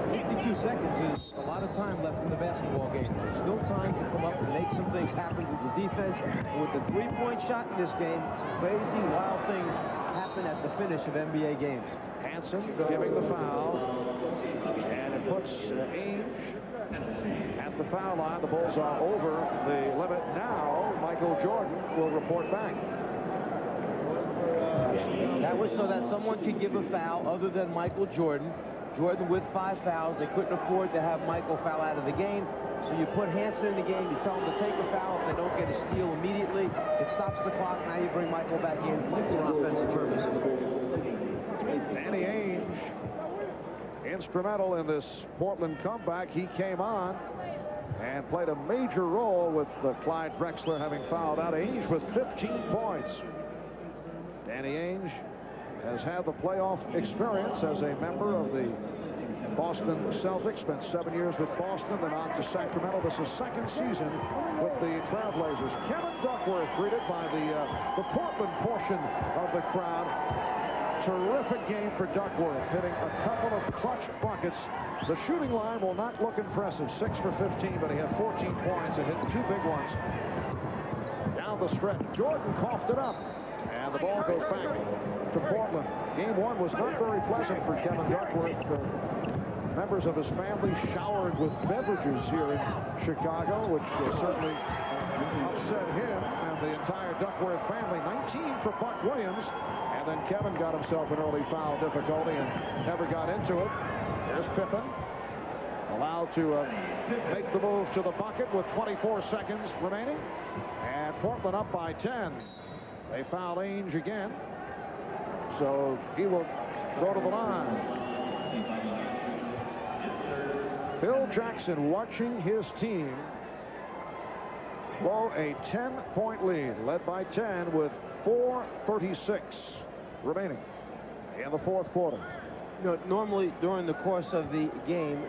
52 seconds is a lot of time left in the basketball game. There's still time to come up and make some things happen with the defense. And with the 3-point shot in this game, crazy, wild things happen at the finish of NBA games. Hansen giving the foul, and it puts Ainge at the foul line. The Bulls are over the limit now. Michael Jordan will report back. That was so that someone could give a foul other than Michael Jordan. Jordan with 5 fouls. They couldn't afford to have Michael foul out of the game. So you put Hansen in the game. You tell them to take a foul. If they don't get a steal immediately, it stops the clock. Now you bring Michael back in for offensive purposes. Danny Ainge, instrumental in this Portland comeback. He came on and played a major role with Clyde Drexler having fouled out. Ainge with 15 points. Danny Ainge has had the playoff experience as a member of the Boston Celtics. Spent 7 years with Boston, then on to Sacramento. This is second season with the Trailblazers. Kevin Duckworth greeted by the Portland portion of the crowd. Terrific game for Duckworth, hitting a couple of clutch buckets. The shooting line will not look impressive, 6 for 15, but he had 14 points and hit 2 big ones. Down the stretch, Jordan coughed it up, and the ball goes back to Portland. Game 1 was not very pleasant for Kevin Duckworth. Members of his family showered with beverages here in Chicago, which certainly upset him and the entire Duckworth family. 19 for Buck Williams, and then Kevin got himself an early foul difficulty and never got into it. There's Pippen, allowed to make the move to the bucket with 24 seconds remaining, and Portland up by 10. They foul Ainge again, so he will go to the line. Phil Jackson watching his team blow a 10-point lead, led by 10 with 4:36 remaining in the fourth quarter. You know, normally during the course of the game,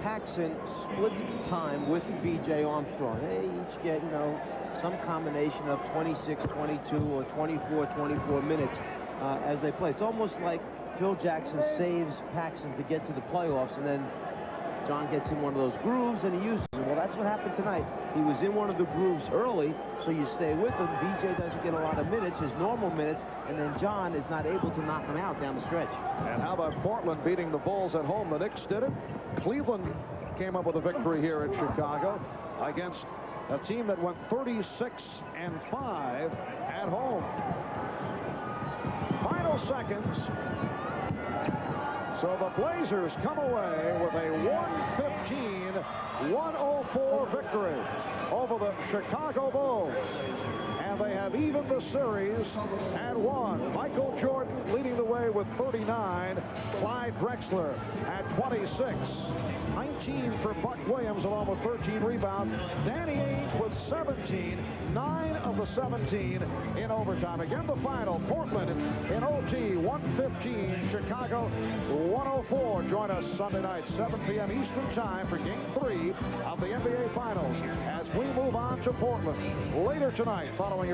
Paxson splits the time with B.J. Armstrong. They each get, you know, some combination of 26, 22, or 24, 24 minutes as they play. It's almost like Phil Jackson saves Paxson to get to the playoffs, and then John gets in one of those grooves and he uses it. Well, that's what happened tonight. He was in one of the grooves early, so you stay with him. B.J. doesn't get a lot of minutes, his normal minutes, and then John is not able to knock him out down the stretch. And how about Portland beating the Bulls at home? The Knicks did it. Cleveland came up with a victory here in Chicago against a team that went 36-5 at home. Final seconds. So the Blazers come away with a 115-104 victory over the Chicago Bulls. And and they have evened the series at 1. Michael Jordan leading the way with 39. Clyde Drexler at 26. 19 for Buck Williams, along with 13 rebounds. Danny Ainge with 17. 9 of the 17 in overtime. Again, the final. Portland in OT, 115. Chicago, 104. Join us Sunday night, 7 p.m. Eastern Time for Game 3 of the NBA Finals as we move on to Portland. Later tonight, following your